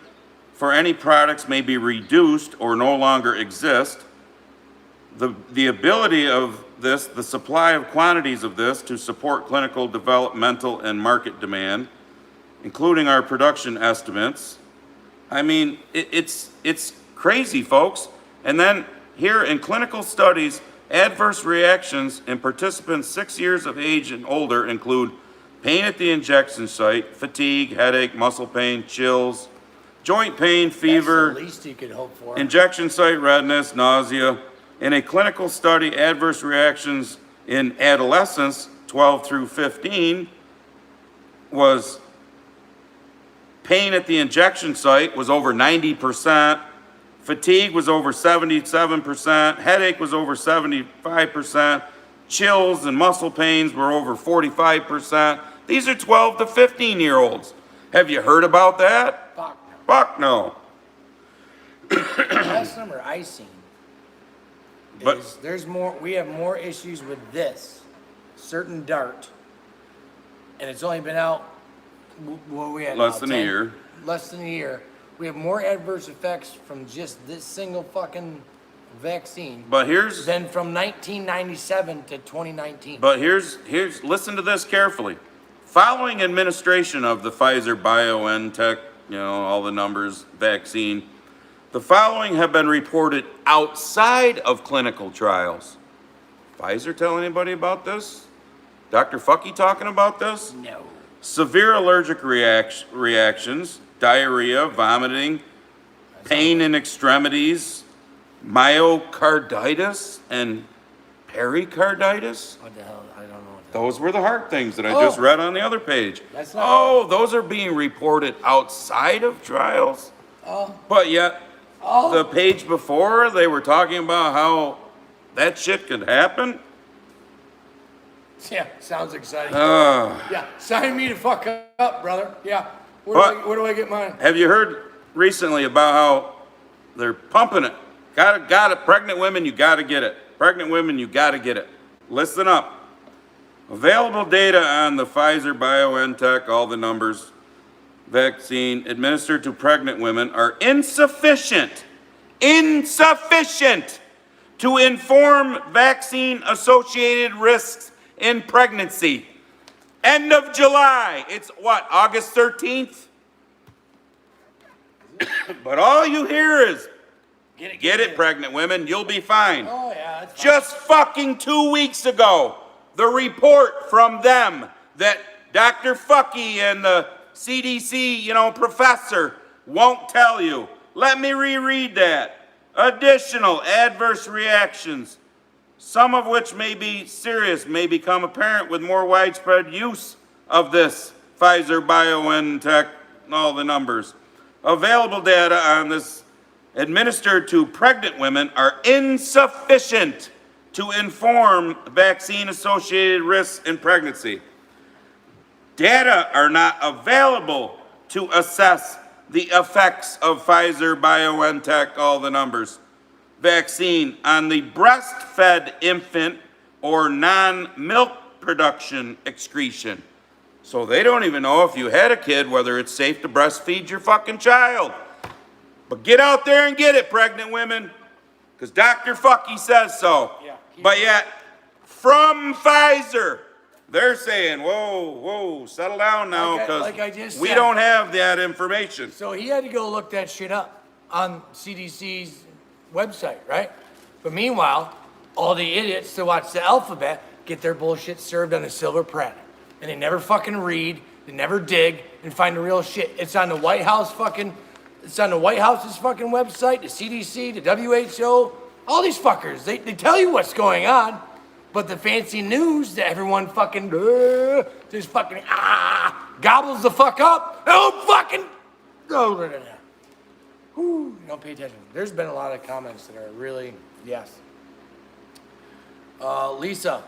for any products may be reduced or no longer exist, the ability of this, the supply of quantities of this to support clinical, developmental, and market demand, including our production estimates. I mean, it's crazy, folks. And then here in clinical studies, adverse reactions in participants 6 years of age and older include pain at the injection site, fatigue, headache, muscle pain, chills, joint pain, fever, That's the least you could hope for. injection site redness, nausea. In a clinical study, adverse reactions in adolescents 12 through 15 was pain at the injection site was over 90%, fatigue was over 77%, headache was over 75%, chills and muscle pains were over 45%. These are 12 to 15-year-olds. Have you heard about that? Fuck no. The last number I seen But- is we have more issues with this certain dart, and it's only been out, what are we at now, Less than a 10? year. Less than a year. We have more adverse effects from just this single fucking vaccine But here's than from 1997 to 2019. listen to this carefully. Following administration of the Pfizer BioNTech, all the numbers, vaccine, the following have been reported outside of clinical trials. Pfizer tell anybody about this? Dr. Fucky talking about this? No. Severe allergic reactions, diarrhea, vomiting, pain in extremities, myocarditis, and pericarditis. What the hell? I don't know what Those were the heart things that I just read on the other page. That's not- Those are being reported outside of trials. But yet, the page before, they were talking about how that shit could happen. Yeah, sounds exciting. Uh, Yeah, sign me the fuck up, brother. Yeah. But- Where do I get mine? Have you heard recently about how they're pumping it? Got it. Pregnant women, you gotta get it. Pregnant women, you gotta get it. Listen up. Available data on the Pfizer BioNTech, all the numbers, vaccine administered to pregnant women are insufficient to inform vaccine-associated risks in pregnancy. End of July. It's what, August 13th? But all you hear is, get it, pregnant women, you'll be fine. Oh, yeah, that's fine. Just fucking 2 weeks ago, the report from them that Dr. Fucky and the CDC, professor won't tell you. Let me reread that. Additional adverse reactions, some of which may be serious, may become apparent with more widespread use of this Pfizer BioNTech, all the numbers. Available data on this administered to pregnant women are insufficient to inform vaccine-associated risks in pregnancy. Data are not available to assess the effects of Pfizer BioNTech, all the numbers, vaccine on the breastfed infant or non-milk production excretion. So they don't even know if you had a kid, whether it's safe to breastfeed your fucking child. But get out there and get it, pregnant women, because Dr. Fucky says so. Yeah. But yet, from Pfizer, they're saying, whoa, settle down now, Like I because just we said. don't have that information. So he had to go look that shit up on CDC's website, right? But meanwhile, all the idiots that watch the alphabet get their bullshit served on a silver platter. And they never fucking read, they never dig and find the real shit. It's on the White House's fucking website, the CDC, the WHO, all these fuckers. They tell you what's going on, but the fancy news that everyone fucking just fucking gobbles the fuck up. Oh fucking Whew, don't pay attention. There's been a lot of comments that are really, yes. Lisa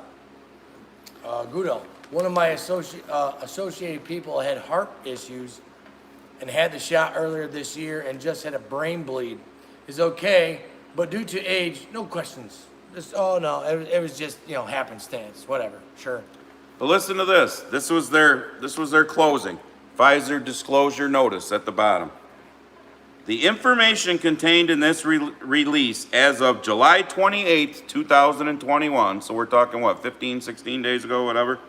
Gudo, one of my associated people had heart issues and had the shot earlier this year and just had a brain bleed. Is okay, but due to age, no questions. Just, oh no, it was just, happenstance, whatever, sure. But listen to this. This was their closing. Pfizer disclosure notice at the bottom. The information contained in this release as of July 28th, 2021, so we're talking what, 15, 16 days ago, whatever?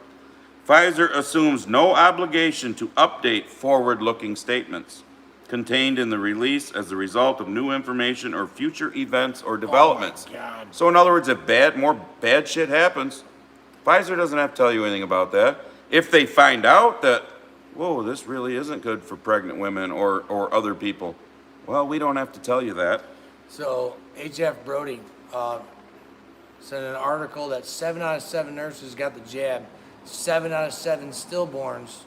Pfizer assumes no obligation to update forward-looking statements contained in the release as a result of new information or future events or developments. Oh my God. So in other words, if more bad shit happens, Pfizer doesn't have to tell you anything about that. If they find out that, whoa, this really isn't good for pregnant women or other people, well, we don't have to tell you that. So H.F. Brody sent an article that 7 out of 7 nurses got the jab. 7 out of 7 stillborns.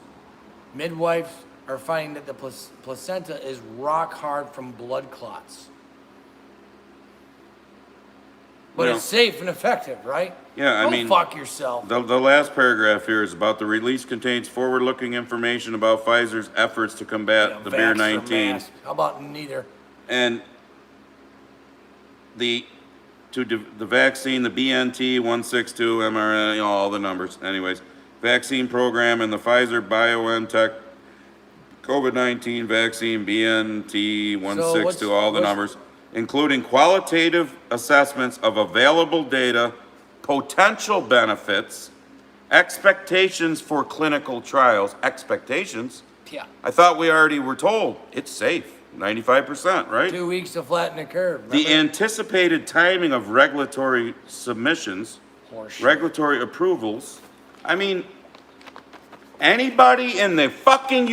Midwives are finding that the placenta is rock hard from blood clots. But it's safe and effective, right? Yeah, I mean, fuck yourself. The last paragraph here is about the release contains forward-looking information about Pfizer's efforts to combat the beer 19. How about neither? And the vaccine, the BNT 162 mRNA, all the numbers. Anyways, vaccine program and the Pfizer BioNTech COVID-19 vaccine BNT 162, all the numbers, including qualitative assessments of available data, potential benefits, expectations for clinical trials. Expectations? Yeah. I thought we already were told it's safe, 95%, right? 2 weeks to flatten the curve. Remember? The anticipated timing of regulatory submissions, regulatory approvals. I mean, anybody in the fucking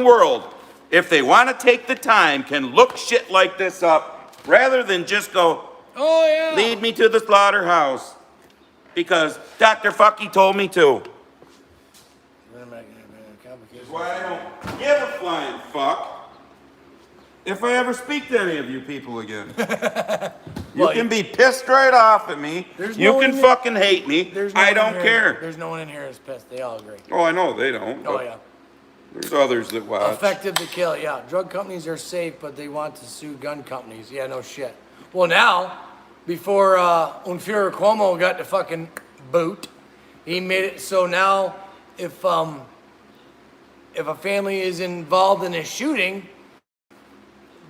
world, if they want to take the time, can look shit like this up rather than just go, oh yeah, lead me to the slaughterhouse because Dr. Fucky told me to. That's why I don't give a flying fuck if I ever speak to any of you people again. You can be pissed right off at me. You can fucking hate me. I don't care. There's no one in here that's pissed. They all agree. Oh, I know they don't. Oh yeah. There's others that watch. Effective to kill, yeah. Drug companies are safe, but they want to sue gun companies. Yeah, no shit. Well, now, before Unführer Cuomo got the fucking boot, he made it so now if a family is involved in a shooting,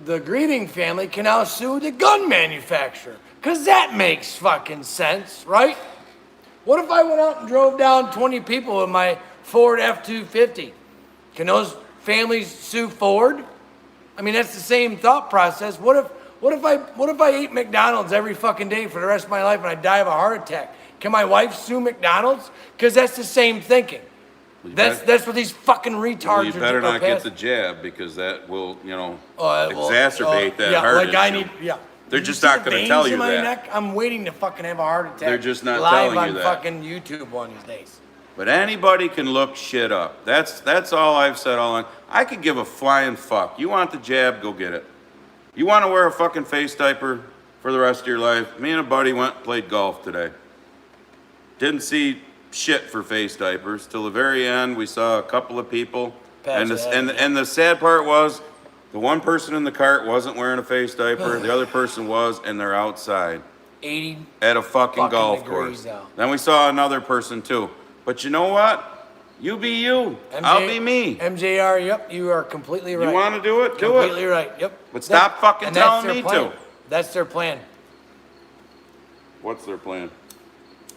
the grieving family can now sue the gun manufacturer. Because that makes fucking sense, right? What if I went out and drove down 20 people with my Ford F-250? Can those families sue Ford? I mean, that's the same thought process. What if I ate McDonald's every fucking day for the rest of my life and I die of a heart attack? Can my wife sue McDonald's? Because that's the same thinking. That's what these fucking retards are doing. You better not get the jab because that will, exacerbate that heart issue. They're just not going to tell you that. Neck? I'm waiting to fucking have a heart attack. They're just not telling you that. Live on fucking YouTube one of these days. But anybody can look shit up. That's all I've said all along. I could give a flying fuck. You want the jab, go get it. You want to wear a fucking face diaper for the rest of your life? Me and a buddy went and played golf today. Didn't see shit for face diapers till the very end. We saw a couple of people, and the sad part was the one person in the cart wasn't wearing a face diaper. The other person was, and they're outside 80 at a fucking golf course. Then we saw another person too. But you know what? You be you. I'll be me. MJR, yep, you are completely right. You want to do it? Do it. Completely right, yep. But stop fucking telling me to. That's their plan. What's their plan?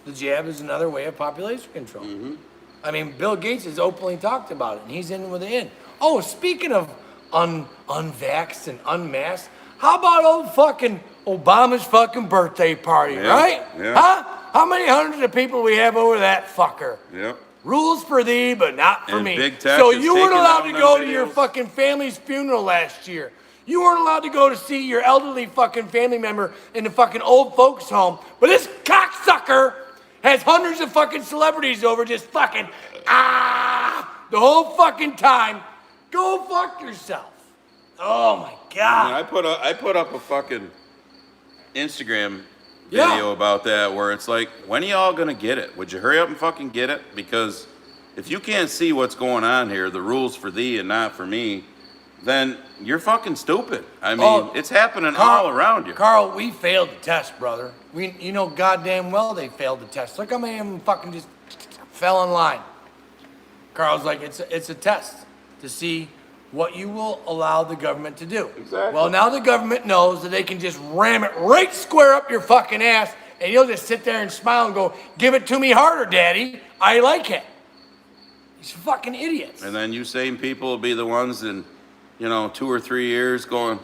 The jab is another way of population control. Mm-hmm. I mean, Bill Gates has openly talked about it, and he's in with it in. Oh, speaking of unvaxxed and unmasked, how about old fucking Obama's fucking birthday party, right? Yeah. Huh? How many hundreds of people we have over that fucker? Yep. Rules for thee, but not for me. Big Tech So you weren't allowed to go to videos. your fucking family's funeral last year. You weren't allowed to go to see your elderly fucking family member in the fucking old folks home. But this cocksucker has hundreds of fucking celebrities over just fucking, the whole fucking time. Go fuck yourself. Oh my God. I mean, I put up a fucking Instagram video about that where it's like, when are y'all gonna get it? Would you hurry up and fucking get it? Because if you can't see what's going on here, the rules for thee and not for me, then you're fucking stupid. I mean, it's happening all around you. Carl, we failed the test, brother. You know goddamn well they failed the test. Look how many of them fucking just fell in line. Carl's like, it's a test to see what you will allow the government to do. Exactly. Well, now the government knows that they can just ram it right square up your fucking ass, and you'll just sit there and smile and go, give it to me harder, daddy. I like it. These fucking idiots. And then you same people will be the ones in, 2 or 3 years going,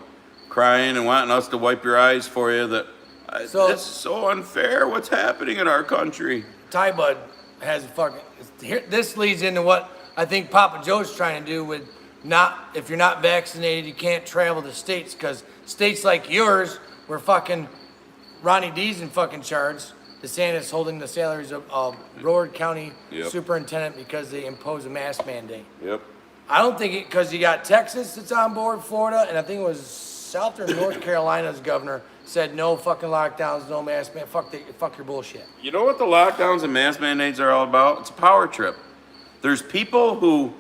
crying and wanting us to wipe your eyes for you that it's so unfair what's happening in our country. Ty Bud has a fucking, this leads into what I think Papa Joe's trying to do with if you're not vaccinated, you can't travel to states, because states like yours, where fucking Ronnie D's in fucking charge, DeSantis holding the salaries of Broward County superintendent because they impose a mask mandate. Yep. I don't think because you got Texas that's on board, Florida, and I think it was South or North Carolina's governor said no fucking lockdowns, no mask man, fuck your bullshit. You know what the lockdowns and mask mandates are all about? It's a power trip. There's people who,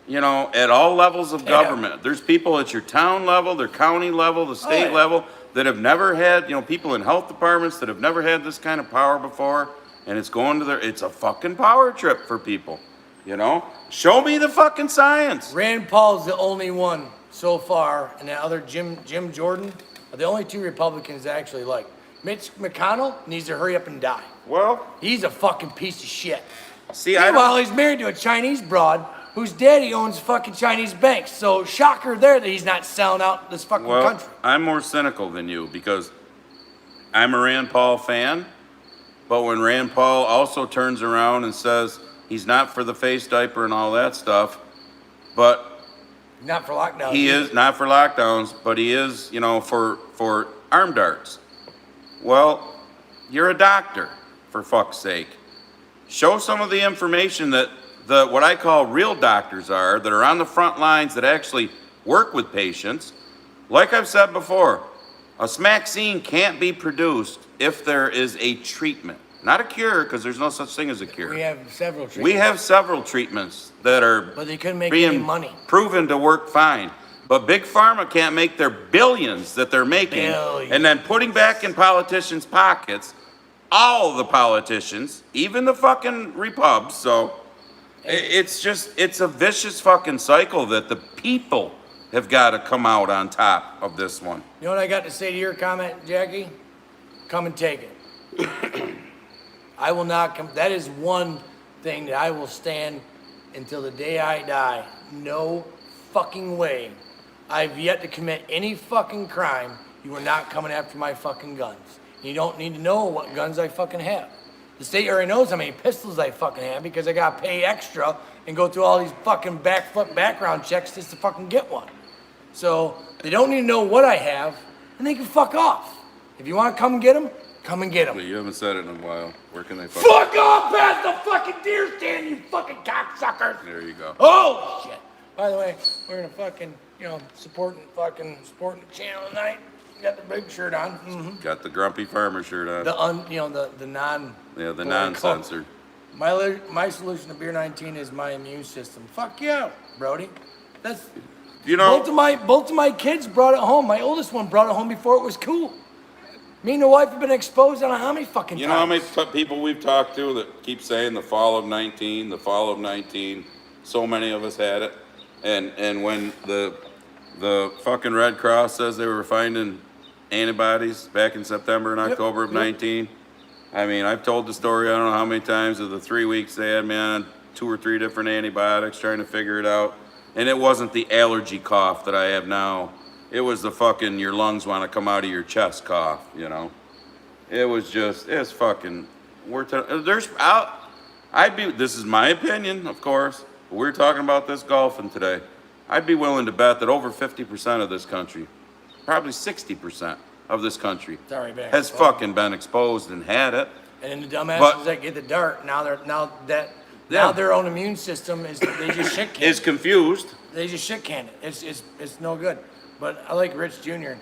at all levels of government, there's people at your town level, their county level, the state level, that have never had, people in health departments that have never had this kind of power before, and it's going to it's a fucking power trip for people, Show me the fucking science. Rand Paul's the only one so far, and that other Jim Jordan are the only two Republicans that actually like. Mitch McConnell needs to hurry up and die. Well, he's a fucking piece of shit. See, meanwhile, he's married to a Chinese broad whose daddy owns fucking Chinese banks. So shocker there that he's not selling out this fucking country. I'm more cynical than you because I'm a Rand Paul fan, but when Rand Paul also turns around and says he's not for the face diaper and all that stuff, but not for lockdowns. He is not for lockdowns, but he is, for arm darts. Well, you're a doctor, for fuck's sake. Show some of the information that what I call real doctors are, that are on the front lines, that actually work with patients. Like I've said before, a smaxine can't be produced if there is a treatment. Not a cure, because there's no such thing as a cure. We have several treatments. We have several treatments that are but they couldn't make any money. Proven to work fine. But Big Pharma can't make their billions that they're making and then putting back in politicians' pockets, all the politicians, even the fucking repubs. So it's a vicious fucking cycle that the people have got to come out on top of this one. You know what I got to say to your comment, Jackie? Come and take it. I will not come. That is one thing that I will stand until the day I die. No fucking way. I've yet to commit any fucking crime. You are not coming after my fucking guns. You don't need to know what guns I fucking have. The state already knows how many pistols I fucking have because I gotta pay extra and go through all these fucking backflip background checks just to fucking get one. So they don't need to know what I have, and they can fuck off. If you want to come and get them, come and get them. But you haven't said it in a while. Where can they fuck off past the fucking deer stand, you fucking cocksuckers? There you go. Oh shit! By the way, we're gonna fucking supporting the channel tonight. Got the big shirt on. Mm-hmm. Got the grumpy farmer shirt on. The non. Yeah, the non-censored. My solution to beer 19 is my immune system. Fuck yeah, Brody. That's both of my kids brought it home. My oldest one brought it home before it was cool. Me and the wife have been exposed on how many fucking times. You know how many people we've talked to that keep saying the fall of 19, the fall of 19. So many of us had it, and when the fucking Red Cross says they were finding antibodies back in September and October of 19. I mean, I've told the story, I don't know how many times, of the 3 weeks they had me on 2 or 3 different antibiotics trying to figure it out. And it wasn't the allergy cough that I have now. It was the fucking your lungs want to come out of your chest cough, It was just, it's fucking, this is my opinion, of course, but we're talking about this golfing today. I'd be willing to bet that over 50% of this country, probably 60% of this country, has fucking been exposed and had it. And then the dumbasses that get the dart, now their own immune system is, they just shit can it. Is confused. They just shit can it. It's no good. But I like Rich Jr.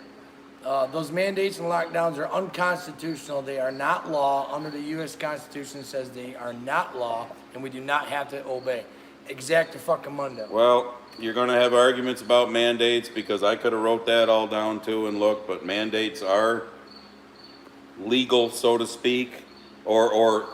Those mandates and lockdowns are unconstitutional. They are not law. Under the U.S. Constitution says they are not law, and we do not have to obey. Exact to fucking Mundo. Well, you're gonna have arguments about mandates because I could have wrote that all down too and look, but mandates are legal, so to speak, or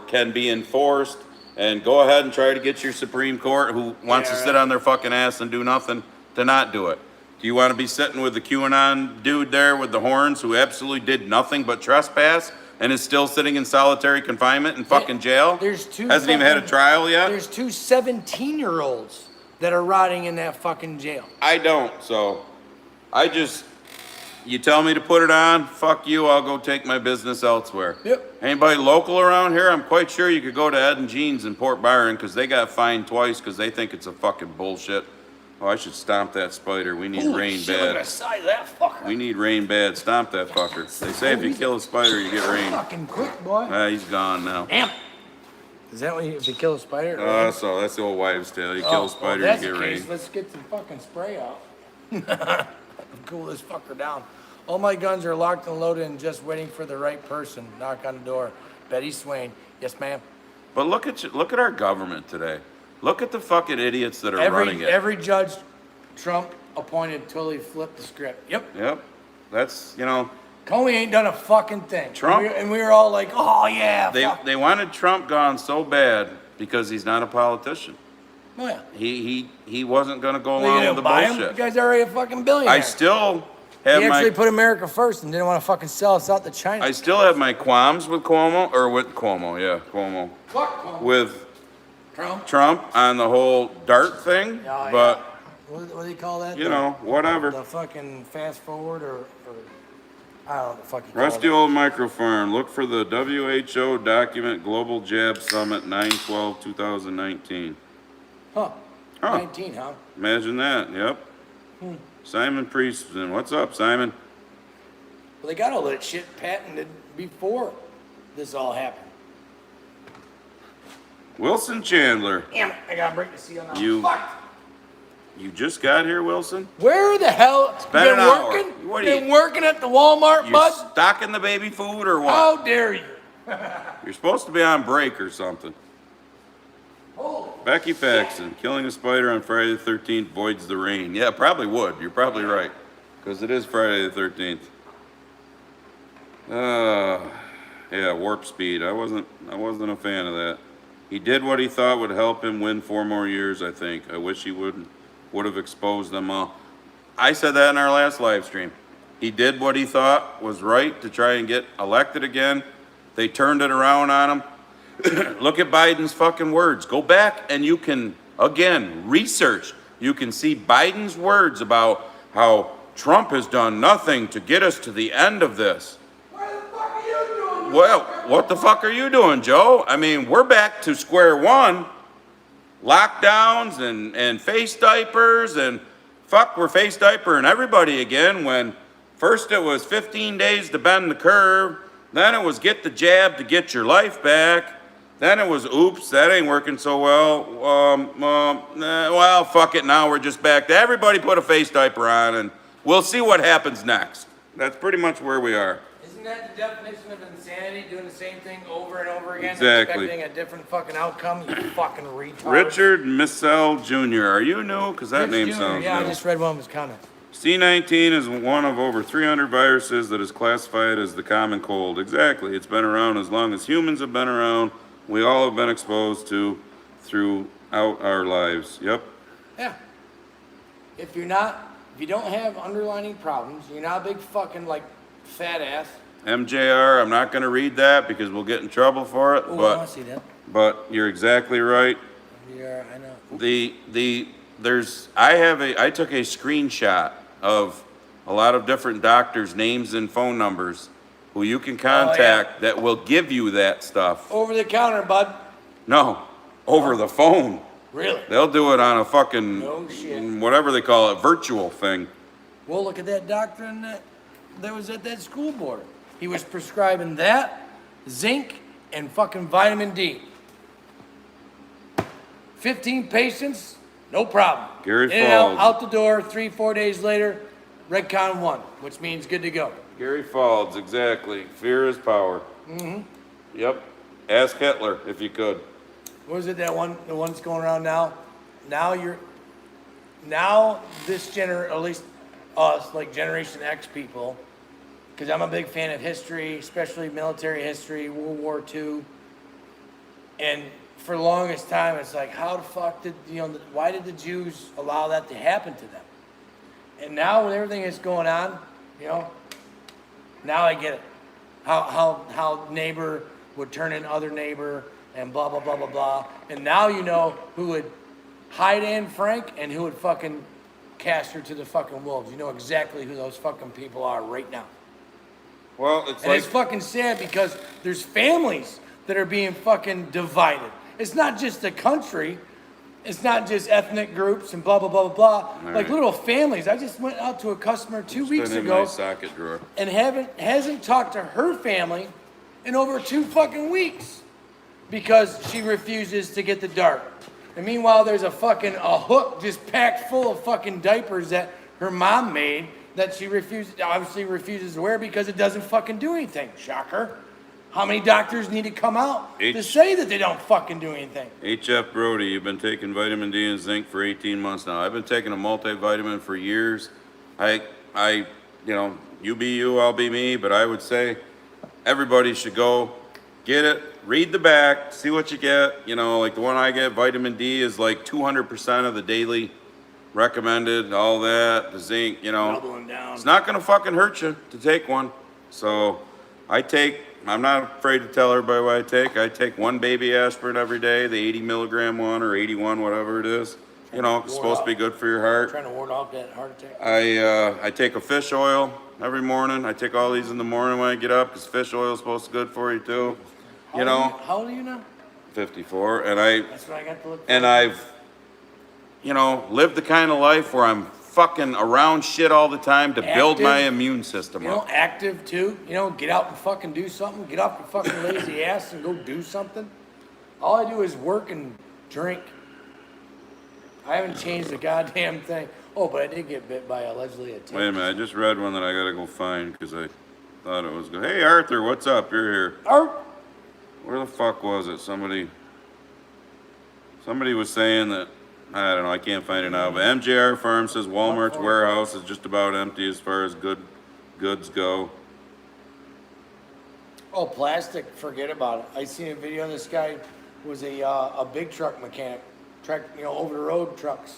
can be enforced. And go ahead and try to get your Supreme Court, who wants to sit on their fucking ass and do nothing, to not do it. Do you want to be sitting with the QAnon dude there with the horns who absolutely did nothing but trespass and is still sitting in solitary confinement in fucking jail? There's two Hasn't even had a trial yet? There's two 17-year-olds that are rotting in that fucking jail. I don't, so you tell me to put it on, fuck you, I'll go take my business elsewhere. Yep. Anybody local around here? I'm quite sure you could go to Ed and Jean's in Port Byron because they got fined twice because they think it's a fucking bullshit. Oh, I should stomp that spider. We need rain Shit, look at the bad. size of that fucker. We need rain bad. Stomp that fucker. They say if you kill a spider, you get rain. Fucking quick, boy. He's gone now. Damn. Is that when if you kill a spider? So that's the old wives' tale. You kill a spider, that's you get the case, rain. let's get some fucking spray out. Cool this fucker down. All my guns are locked and loaded and just waiting for the right person. Knock on the door. Betty Swain. Yes, ma'am. But look at our government today. Look at the fucking idiots that are running it. Every judge Trump appointed totally flipped the script. Yep. Yep. That's, Comey ain't done a fucking thing. Trump- And we were all like, oh yeah. they wanted Trump gone so bad because he's not a politician. Oh yeah. He wasn't going to go You along didn't with the buy him? bullshit. You guys are already a fucking billionaire. I still have He actually my put America first and didn't want to fucking sell us out to China. I still have my qualms with Cuomo, Cuomo. Fuck Cuomo. With Trump. Trump on the whole DART thing, Oh, but What do they call that? whatever. The fucking fast forward or I don't know the fucking. Rusty old microfarm. Look for the WHO document Global Jab Summit 9/12/2019. Huh. Huh. 19, huh? Imagine that. Yep. Simon Priestman. What's up, Simon? Well, they got all that shit patented before this all happened. Wilson Chandler. Damn it! I gotta break the seal now. You- Fuck. You just got here, Wilson? Where the hell? been an hour. working? What are Been you- working at the Walmart, You bud? stocking the baby food or what? How dare you? You're supposed to be on break or something. Oh. Becky Faxon, killing a spider on Friday the 13th voids the rain. Yeah, probably would. You're probably right. Because it is Friday the 13th. Yeah, warp speed. I wasn't a fan of that. He did what he thought would help him win 4 more years, I think. I wish he would have exposed them all. I said that in our last live stream. He did what he thought was right to try and get elected again. They turned it around on him. Look at Biden's fucking words. Go back and you can, again, research. You can see Biden's words about how Trump has done nothing to get us to the end of this. What the fuck are you doing? Well, what the fuck are you doing, Joe? I mean, we're back to square one. Lockdowns and face diapers and fuck, we're face diapering everybody again when first it was 15 days to bend the curve. Then it was get the jab to get your life back. Then it was, oops, that ain't working so well. Well, fuck it, now we're just back to everybody put a face diaper on and we'll see what happens next. That's pretty much where we are. Isn't that the definition of insanity? Doing the same thing over and over again, Exactly. expecting a different fucking outcome? You fucking retard. Richard Missell Jr., are you new? Because that name Jr., sounds yeah, new. I just read one of his comments. C19 is one of over 300 viruses that is classified as the common cold. Exactly. It's been around as long as humans have been around. We all have been exposed to throughout our lives. Yep. Yeah. If you don't have underlying problems, you're not a big fucking like fat ass. MJR, I'm not going to read that because we'll get in trouble for it. Oh, I want to see that. But you're exactly right. Yeah, I know. I took a screenshot of a lot of different doctors' names and phone numbers who you can contact that will give you that stuff. Over the counter, bud. No, over the phone. Really? They'll do it on a fucking, No shit. whatever they call it, virtual thing. Well, look at that doctor that was at that school board. He was prescribing that, zinc, and fucking vitamin D. 15 patients, no problem. Gary In and out, Falls. out the door, 3-4 days later, Redcon 1, which means good to go. Gary Faulds, exactly. Fear is power. Mm-hmm. Yep. Ask Hitler if you could. What was it, the one that's going around now? Now this at least us, like Generation X people, because I'm a big fan of history, especially military history, World War II. And for the longest time, it's like, how the fuck why did the Jews allow that to happen to them? And now with everything that's going on, now I get it. How neighbor would turn in other neighbor and blah, blah, blah, blah, blah. And now you know who would hide Anne Frank and who would fucking cast her to the fucking wolves. You know exactly who those fucking people are right now. Well, it's fucking sad because there's families that are being fucking divided. It's not just the country. It's not just ethnic groups and blah, blah, blah, blah, blah. Like little families. I just went out to a customer 2 weeks in ago my socket drawer. and hasn't talked to her family in over 2 fucking weeks because she refuses to get the dart. And meanwhile, there's a hook just packed full of fucking diapers that her mom made that she obviously refuses to wear because it doesn't fucking do anything. Shocker. How many doctors need to come out to say that they don't fucking do anything? H.F. Brody, you've been taking vitamin D and zinc for 18 months now. I've been taking a multivitamin for years. You be you, I'll be me, but I would say everybody should go get it, read the back, see what you get. Like the one I get, vitamin D is like 200% of the daily recommended, all that, the zinc, Doubling down. It's not gonna fucking hurt you to take one. So I'm not afraid to tell everybody what I take. I take one baby aspirin every day, the 80 milligram one or 81, whatever it is. It's supposed to be good for your heart. Trying to ward off that heart attack. I take a fish oil every morning. I take all these in the morning when I get up because fish oil is supposed to be good for you too. How old are you now? 54, and That's what I got to look for. and I've lived the kind of life where I'm fucking around shit all the time to build my immune system up. Active too. Get out and fucking do something. Get off your fucking lazy ass and go do something. All I do is work and drink. I haven't changed a goddamn thing. Oh, but I did get bit by allegedly a tick. Wait a minute, I just read one that I gotta go find because I thought it was good. Hey Arthur, what's up? You're here. Where the fuck was it? Somebody was saying that, I don't know, I can't find it now, but MJR Farm says Walmart's warehouse is just about empty as far as goods go. Oh, plastic, forget about it. I seen a video of this guy was a big truck mechanic, over the road trucks,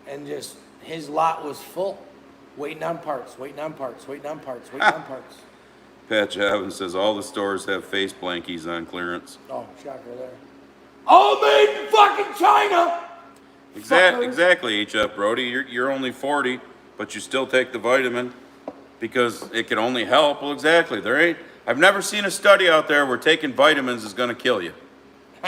and just his lot was full, waiting on parts. Pat Javin says all the stores have face blankies on clearance. Oh, shocker there. All made in fucking China! Exactly, H.F. Brody. You're only 40, but you still take the vitamin because it can only help. Well, exactly. I've never seen a study out there where taking vitamins is going to kill you.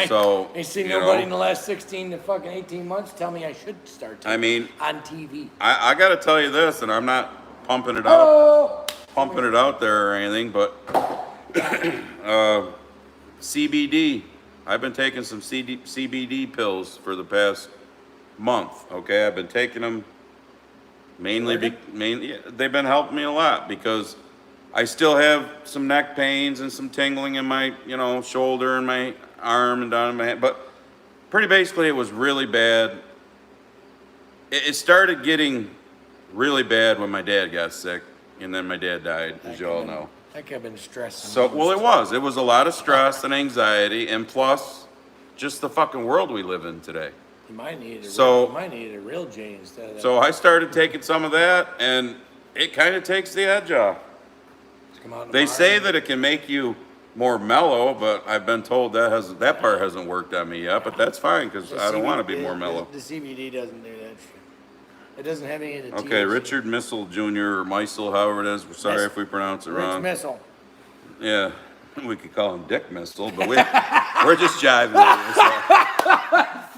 So, I ain't seen nobody in the last 16 to fucking 18 months tell me I should start taking on TV. I got to tell you this, and I'm not pumping it out there or anything, but CBD. I've been taking some CBD pills for the past month. Okay, I've been taking them mainly. They've been helping me a lot because I still have some neck pains and some tingling in my shoulder and my arm and down in my head. But pretty basically, it was really bad. It started getting really bad when my dad got sick, and then my dad died, as you all know. I think I've been stressing. So, well, it was a lot of stress and anxiety, and plus, just the fucking world we live in today. You might need a real J instead of that. So I started taking some of that, and it kind of takes the edge off. They say that it can make you more mellow, but I've been told that part hasn't worked on me yet. But that's fine because I don't want to be more mellow. The CBD doesn't do that shit. It doesn't have any of the Okay, THC. Richard Missile Jr. or Meisel, however it is. We're sorry if we pronounce it wrong. Missile. Yeah, we could call him Dick Missile, but we're just jiving over so.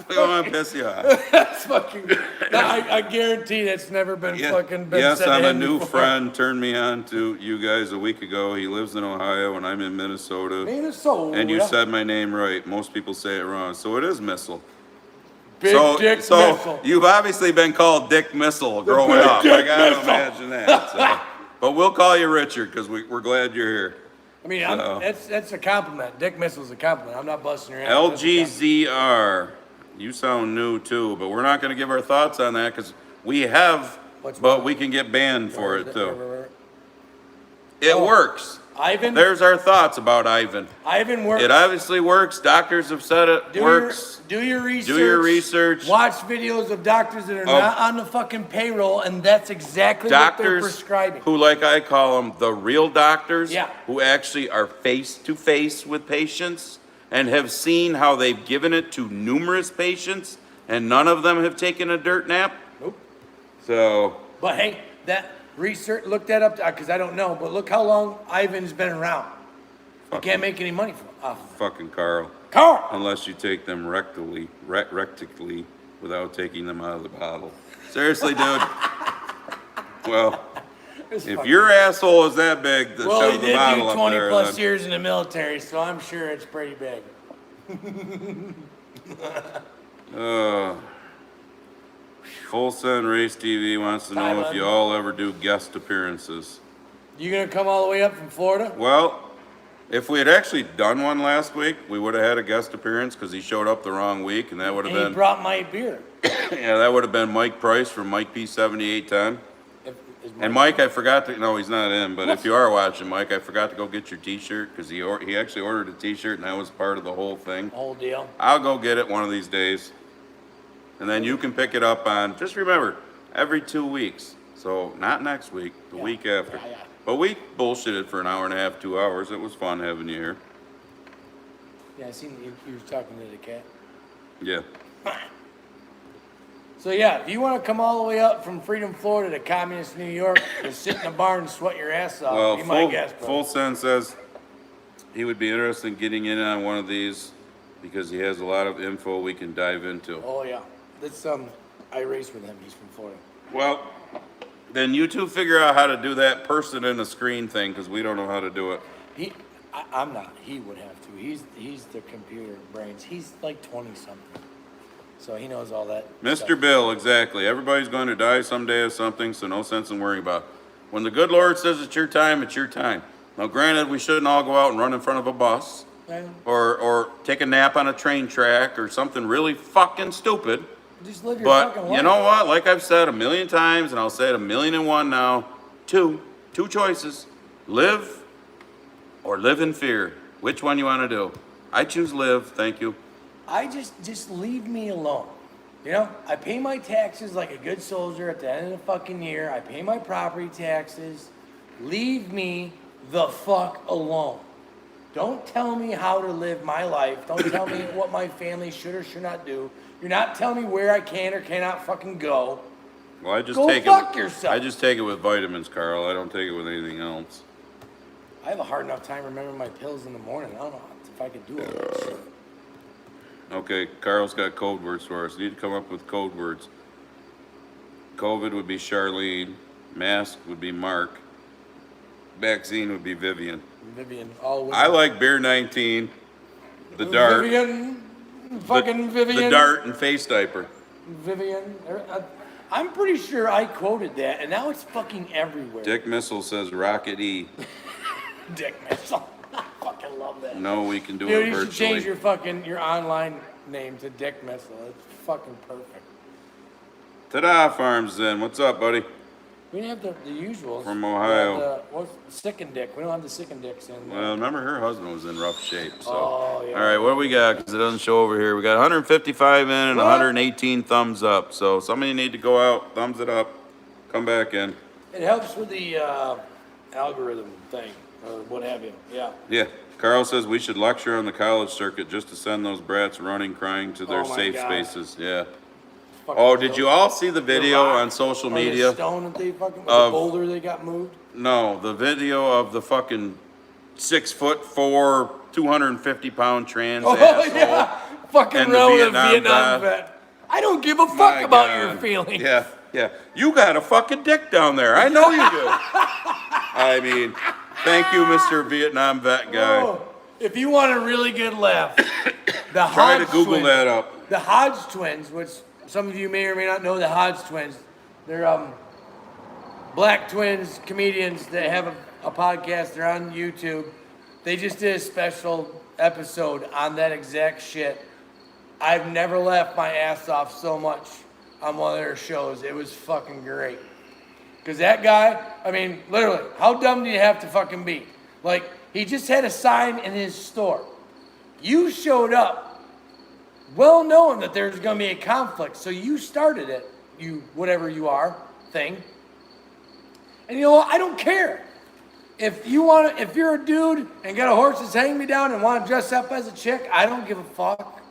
We don't want to piss you off. That's fucking. I guarantee that's never been fucking been Yes, said I'm to a him new before. friend. Turned me on to you guys a week ago. He lives in Ohio, and I'm in Minnesota. Minnesota. And you said my name right. Most people say it wrong, so it is Missile. Big dick missile. You've obviously been called Dick Missile growing big up. I dick gotta missile. imagine that. So. But we'll call you Richard because we're glad you're here. I mean, So. that's a compliment. Dick Missile's a compliment. I'm not busting your ass. LGZR, you sound new too, but we're not going to give our thoughts on that because we have, but we can get banned for it too. It works. Ivan? There's our thoughts about Ivan. Ivan works. It obviously works. Doctors have said it works. Do your research. Do your research. Watch videos of doctors that are not on the fucking payroll, and that's exactly what they're prescribing. Who, like I call them, the real doctors, Yeah. who actually are face to face with patients and have seen how they've given it to numerous patients, and none of them have taken a dirt nap. Nope. So. But hey, that research, look that up, because I don't know, but look how long Ivan's been around. You can't make any money off of it. Fucking Carl. Carl! Unless you take them rectally without taking them out of the bottle. Seriously, dude. Well, if your asshole is that big to Well, he shove the did bottle do up 20 there, plus then years in the military, so I'm sure it's pretty big. Full Send Race TV wants to know if you all ever do guest appearances. You gonna come all the way up from Florida? Well, if we had actually done one last week, we would have had a guest appearance because he showed up the wrong week, and that would have And he been brought my beer. yeah, that would have been Mike Price from Mike P 7810. And Mike, I forgot to, no, he's not in, but if you are watching, Mike, I forgot to go get your t-shirt because he actually ordered a t-shirt and that was part of the whole thing. Whole deal. I'll go get it one of these days. And then you can pick it up on, just remember, every 2 weeks. So not next week, the week after. Yeah. But we bullshitted for an hour and a half, 2 hours. It was fun having you here. Yeah, I seen you were talking to the cat. Yeah. So yeah, if you want to come all the way up from Freedom, Florida to communist New York to sit in a bar and sweat your ass off, Well, be my guest, bro. Full Send says he would be interested in getting in on one of these because he has a lot of info we can dive into. Oh yeah, that's I raced with him. He's from Florida. Well, then you two figure out how to do that person in the screen thing because we don't know how to do it. I'm not. He would have to. He's the computer brains. He's like 20 something, so he knows all that. Mr. stuff. Bill, exactly. Everybody's going to die someday of something, so no sense in worrying about it. When the good Lord says it's your time, it's your time. Now, granted, we shouldn't all go out and run in front of a bus Yeah. or take a nap on a train track or something really fucking stupid. Just live your fucking But life. you know what? Like I've said a million times, and I'll say it 1,000,001 now, two choices. Live or live in fear. Which one you want to do? I choose live, thank you. I just leave me alone. You know, I pay my taxes like a good soldier at the end of the fucking year. I pay my property taxes. Leave me the fuck alone. Don't tell me how to live my life. Don't tell me what my family should or should not do. You're not telling me where I can or cannot fucking go. Well, I just Go take fuck it. yourself. I just take it with vitamins, Carl. I don't take it with anything else. I have a hard enough time remembering my pills in the morning. I don't know if I could do all that shit. Okay, Carl's got code words for us. Need to come up with code words. COVID would be Charlene. Mask would be Mark. Vaccine would be Vivian. Vivian, all I like Beer 19. The Dart. Vivian, fucking Vivian. The Dart and Face Diaper. Vivian. I'm pretty sure I quoted that, and now it's fucking everywhere. Dick Missile says Rocket E. Dick Missile. I fucking love that. No, we can do Dude, it you virtually. should change your online name to Dick Missile. It's fucking perfect. Ta-da, Farms then. What's up, buddy? We didn't have the usuals. From Ohio. What's Sick and Dick? We don't have the Sick and Dicks in. Well, remember her husband was in rough shape, so. Oh, yeah. All right, what do we got? Because it doesn't show over here. We got 155 in and 118 thumbs up. So somebody need to go out, thumbs it up, come back in. It helps with the algorithm thing, or what have you. Yeah. Yeah. Carl says we should lecture on the college circuit just to send those brats running, crying to their Oh my safe God. spaces. Yeah. Fucking Oh, did you all see the video rock on social or the media? stone that they fucking, or the of- boulder they got moved. No, the video of the fucking 6'4", 250-pound trans Oh asshole. yeah, fucking and the run with a Vietnam Vietnam vet. vet. I don't give a My fuck about God. your feelings. Yeah, yeah. You got a fucking dick down there. I know you do. I mean, thank you, Mr. Vietnam vet guy. Oh, if you want a really good laugh, Try to Google that up. The Hodge twins, which some of you may or may not know the Hodge twins. They're black twins, comedians that have a podcast. They're on YouTube. They just did a special episode on that exact shit. I've never laughed my ass off so much on one of their shows. It was fucking great. Because that guy, I mean, literally, how dumb do you have to fucking be? Like, he just had a sign in his store. You showed up well knowing that there's going to be a conflict. So you started it, you whatever you are thing. And you know what? I don't care. If you're a dude and got a horse that's hanging me down and want to dress up as a chick, I don't give a fuck.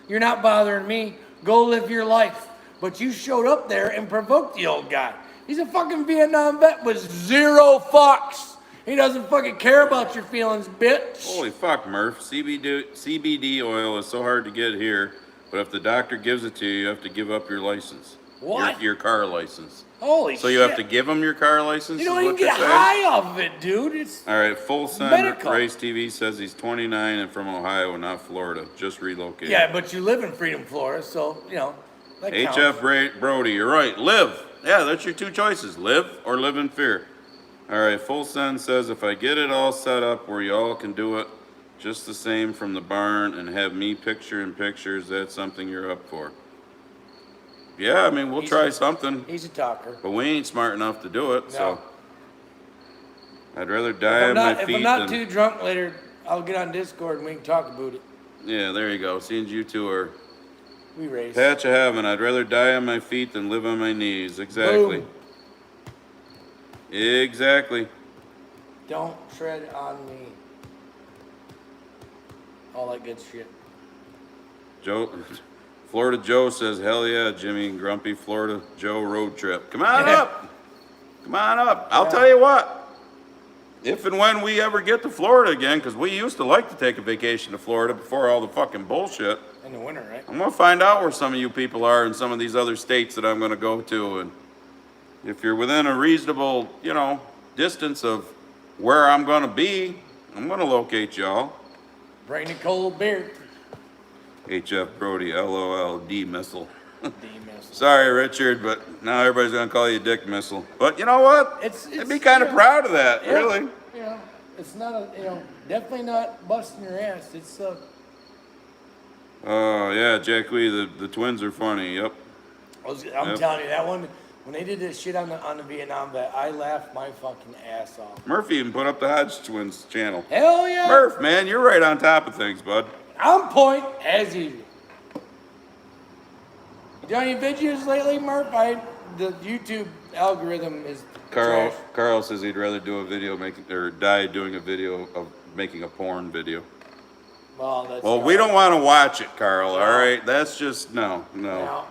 You're not bothering me. Go live your life. But you showed up there and provoked the old guy. He's a fucking Vietnam vet with zero fucks. He doesn't fucking care about your feelings, bitch. Holy fuck, Murph. CBD oil is so hard to get here, but if the doctor gives it to you, you have to give up your license. What? Your car license. Holy shit. So you have to give them your car license? You don't even get high off of it, dude. It's all right, Full Sun medical. Race TV says he's 29 and from Ohio, not Florida. Just relocated. Yeah, but you live in Freedom, Florida, so, you know, that counts. HF Brody, you're right. Live. Yeah, that's your two choices. Live or live in fear. All right, Full Sun says, if I get it all set up where y'all can do it just the same from the barn and have me picture in pictures, that's something you're up for. Yeah, I mean, we'll try something. He's a talker. But we ain't smart enough to do it, No. so. I'd rather die on my feet If I'm not too drunk later, I'll get on Discord and we can talk about it. Yeah, there you go. Seeing you two are We race. patch of heaven. I'd rather die on my feet than live on my knees. Exactly. Boom. Exactly. Don't tread on me. All that good shit. Florida Joe says, hell yeah, Jimmy and Grumpy, Florida Joe road trip. Come on up. Come on up. I'll tell you what. If and when we ever get to Florida again, because we used to like to take a vacation to Florida before all the fucking bullshit. In the winter, right? I'm going to find out where some of you people are in some of these other states that I'm going to go to. And if you're within a reasonable, distance of where I'm going to be, I'm going to locate y'all. Bring the cold beer. HF Brody, LOL, D missile. D-missile. Sorry, Richard, but now everybody's going to call you Dick Missile. But you know what? I'd be kind of yeah. proud of that, Yeah. really. It's not definitely not busting your ass. It's Oh, yeah, Jack Wee, the twins are funny, yep. I'm telling you, that one, when they did this shit on the Vietnam vet, I laughed my fucking ass off. Murphy even put up the Hodge Twins channel. Hell yeah. Murph, man, you're right on top of things, bud. On point as usual. You done any videos lately, Murph? The YouTube algorithm is trash. Carl says he'd rather do a video die doing a video of making a porn video. Well, we don't want to watch it, Carl, all right? That's just, no. Now,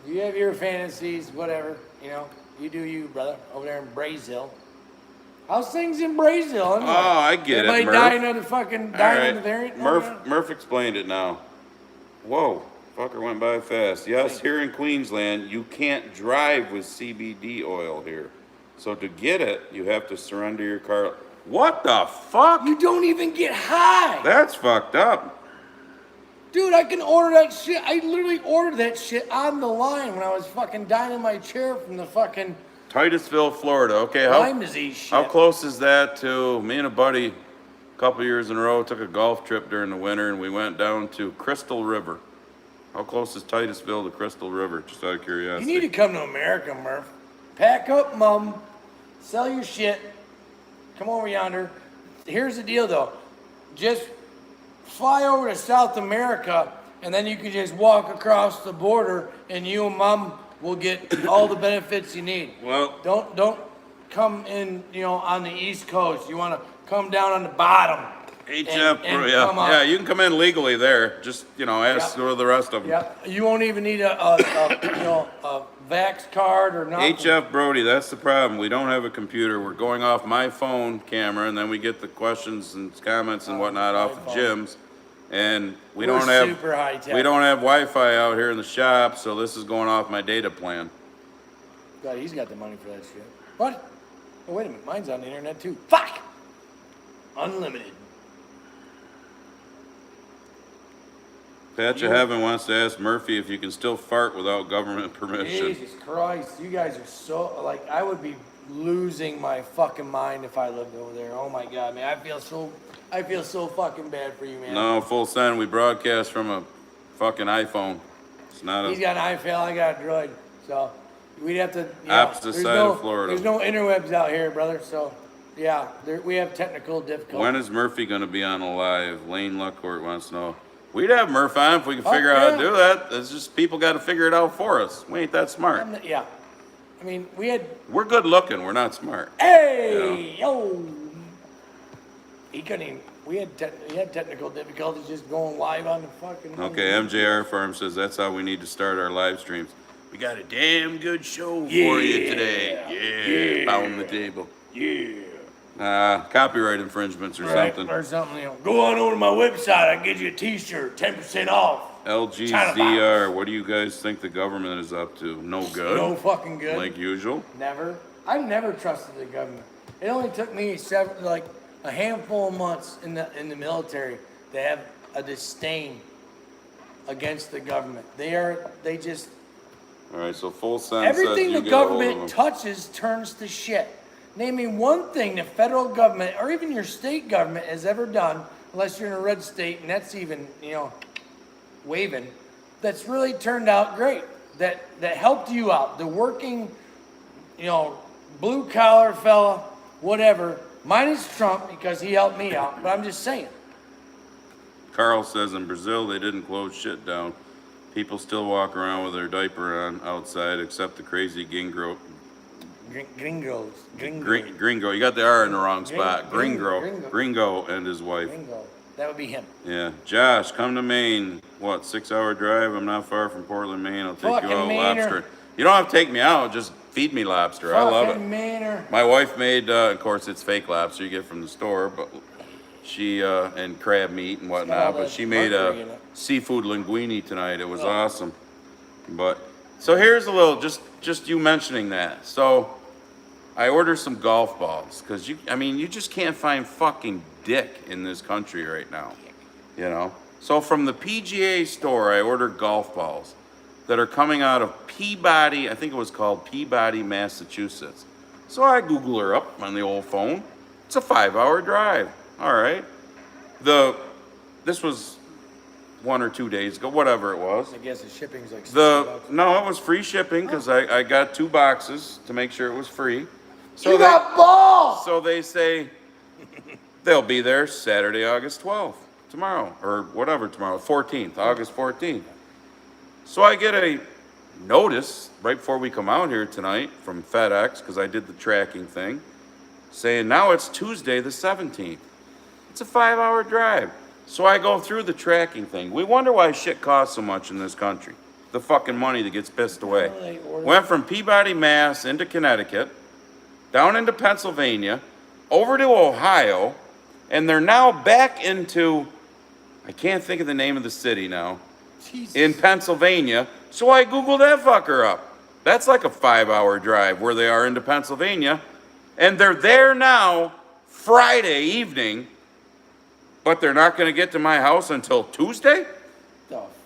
you have your fantasies, whatever, you do you, brother, over there in Brazil. How's things in Brazil? Anyway? Oh, I get it, Everybody Murph. dying of the fucking, dying of the variant? Murph explained it now. Whoa, fucker went by fast. Yes, here in Queensland, you can't drive with CBD oil here. So to get it, you have to surrender your car. What the fuck? You don't even get high. That's fucked up. Dude, I can order that shit. I literally ordered that shit on the line when I was fucking dying in my chair from the fucking Titusville, Florida. Okay, Lyme disease shit. how close is that to me and a buddy a couple years in a row took a golf trip during the winter and we went down to Crystal River. How close is Titusville to Crystal River? Just out of curiosity. You need to come to America, Murph. Pack up, mum. Sell your shit. Come over yonder. Here's the deal, though. Just fly over to South America, and then you can just walk across the border, and you and mom will get all the benefits you need. Well, Don't come in, on the East Coast. You want to come down on the bottom. HF, and yeah, come up. yeah, you can come in legally there. Just ask the rest of them. Yep. You won't even need a Vax card or nothing. HF Brody, that's the problem. We don't have a computer. We're going off my phone camera, and then we get the questions and comments and whatnot off of Jim's. And we We're don't have super high tech. we don't have Wi-Fi out here in the shop, so this is going off my data plan. God, he's got the money for that shit. What? Oh, wait a minute. Mine's on the internet too. Fuck! Unlimited. Patch of Heaven wants to ask Murphy if you can still fart without government permission. Jesus Christ, you guys are so, like, I would be losing my fucking mind if I lived over there. Oh my God, man, I feel so fucking bad for you, man. No, full send. We broadcast from a fucking iPhone. It's not a He's got an iPhone, I got a Droid, so we'd have to. opposite side of Florida. There's no interwebs out here, brother. So, yeah, we have technical difficulties. When is Murphy going to be on a live? Lane Luckcourt wants to know. We'd have Murph on if we can figure out how to do that. It's just people got to figure it out for us. We ain't that smart. Yeah, I mean, We're good looking. We're not smart. Hey, yo. He couldn't even. He had technical difficulties just going live on the fucking. Okay, MJR Farm says that's how we need to start our live streams. We got a damn good show for you today. Yeah, pound the table. Yeah. Copyright infringements or something. Or something. Go on over to my website. I'll get you a T-shirt, 10% off. LGZR, what do you guys think the government is up to? No good? No fucking good. Like usual? Never. I never trusted the government. It only took me a handful of months in the military to have a disdain against the government. They just. All right, so full send Everything says the you get a hold of government them. touches turns to shit. Name me one thing the federal government or even your state government has ever done, unless you're in a red state, and that's even, waving, that's really turned out great. That helped you out. The working, blue collar fella, whatever, minus Trump because he helped me out, but I'm just saying. Carl says in Brazil they didn't close shit down. People still walk around with their diaper on outside, except the crazy gringo. Gringo. You got the R in the wrong spot. Gringo and his wife. Gringo. That would be him. Yeah. Josh, come to Maine. What, 6-hour drive? I'm not far from Portland, Maine. I'll take you out lobster. You don't have to take me out. Just feed me lobster. I love it. Mainer. My wife made, of course, it's fake lobster you get from the store, but she, and crab meat and whatnot, but she made a seafood linguine tonight. It was awesome. But, so here's a little, just you mentioning that. So, I ordered some golf balls, because you just can't find fucking dick in this country right now, So from the PGA store, I ordered golf balls that are coming out of Peabody, I think it was called Peabody, Massachusetts. So I Google her up on the old phone. It's a 5-hour drive. All right. This was 1 or 2 days ago, whatever it was. I guess the shipping's like $60. No, it was free shipping because I got 2 boxes to make sure it was free. So you got balls! So they say they'll be there Saturday, August 12th, tomorrow, or whatever tomorrow, 14th, August 14th. So I get a notice right before we come out here tonight from FedEx, because I did the tracking thing, saying now it's Tuesday the 17th. It's a 5-hour drive. So I go through the tracking thing. We wonder why shit costs so much in this country. The fucking money that gets pissed away. Went from Peabody, Mass. into Connecticut, down into Pennsylvania, over to Ohio, and they're now back into, I can't think of the name of the city now, Jesus. in Pennsylvania. So I Googled that fucker up. That's like a 5-hour drive where they are into Pennsylvania. And they're there now Friday evening, but they're not going to get to my house until Tuesday?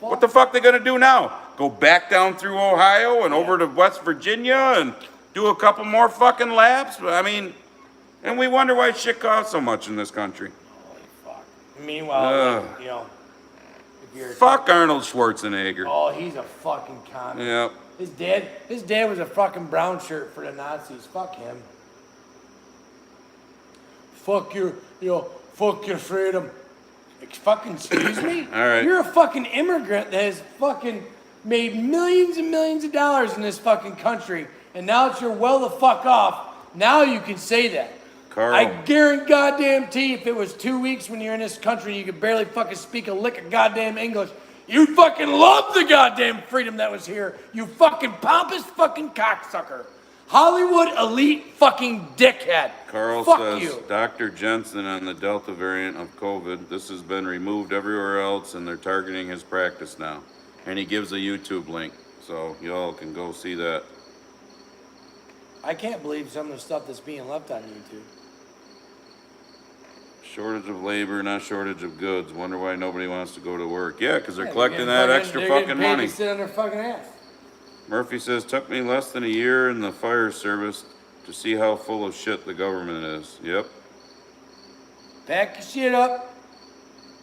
What the fuck they going to do now? Go back down through Ohio and over to West Virginia and do a couple more fucking laps? And we wonder why shit costs so much in this country. Holy fuck. Meanwhile, if you're fuck Arnold Schwarzenegger. Oh, he's a fucking comic. Yep. His dad was a fucking brown shirt for the Nazis. Fuck him. Fuck your freedom. Fucking excuse me? All right. You're a fucking immigrant that has fucking made millions and millions of dollars in this fucking country, and now that you're well the fuck off, now you can say that. Carl. I guarantee if it was 2 weeks when you're in this country, you could barely fucking speak a lick of goddamn English, you'd fucking love the goddamn freedom that was here. You fucking pompous fucking cocksucker. Hollywood elite fucking dickhead. Carl Fuck says, you. Dr. Jensen on the Delta variant of COVID. This has been removed everywhere else, and they're targeting his practice now. And he gives a YouTube link, so y'all can go see that. I can't believe some of the stuff that's being left on YouTube. Shortage of labor, not shortage of goods. Wonder why nobody wants to go to work. Yeah, because they're Yeah, collecting they're that getting extra they're getting fucking paid money. to sit on their fucking ass. Murphy says, took me less than a year in the fire service to see how full of shit the government is. Yep. Pack your shit up.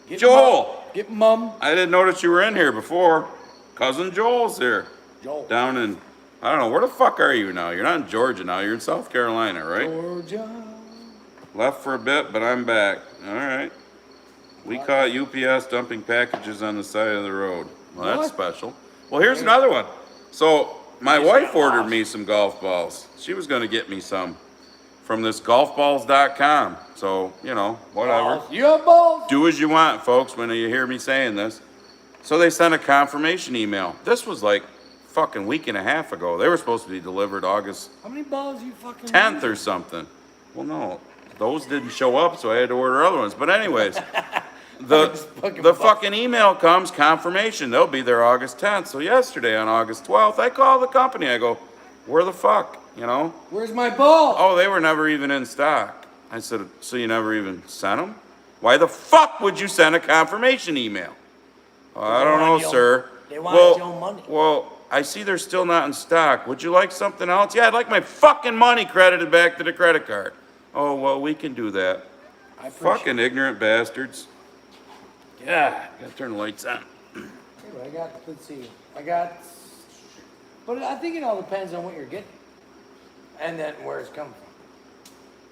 Get Joel! Get mum. I didn't notice you were in here before. Cousin Joel's here. Joel. Down in, I don't know, where the fuck are you now? You're not in Georgia now. You're in South Carolina, right? Georgia. Left for a bit, but I'm back. All right. We caught UPS dumping packages on the side of the road. Well, that's What? special. Well, here's another one. So, my just wife got ordered lost. me some golf balls. She was going to get me some from this golfballs.com. So, you know, whatever. Balls. You have balls? Do as you want, folks, when you hear me saying this. So they sent a confirmation email. This was like fucking week and a half ago. They were supposed to be delivered August How many balls you fucking 10th or something. Well, no, those didn't show up, so I had to order other ones. But anyways, the fucking email comes, confirmation. They'll be there August 10th. So yesterday on August 12th, I called the company. I go, where the fuck, you know? Where's my ball? Oh, they were never even in stock. I said, so you never even sent them? Why the fuck would you send a confirmation email? I don't know, sir. They want your money. Well, I see they're still not in stock. Would you like something else? Yeah, I'd like my fucking money credited back to the credit card. Oh, well, we can do that. Fucking ignorant bastards. Yeah, gotta turn the lights on. Let's see. But I think it all depends on what you're getting. And then where it's coming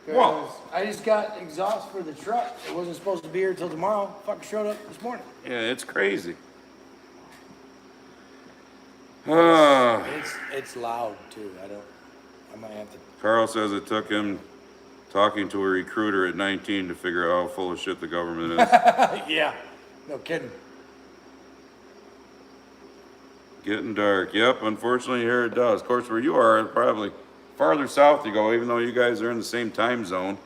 from. Well, I just got exhaust for the truck. It wasn't supposed to be here till tomorrow. Fucking showed up this morning. yeah, it's crazy. It's loud too. I might have to. Carl says it took him talking to a recruiter at 19 to figure out how full of shit the government is. Yeah. No kidding. Getting dark. Yep, unfortunately here it does. Of course, where you are, probably farther south you go, even though you guys are in the same time zone,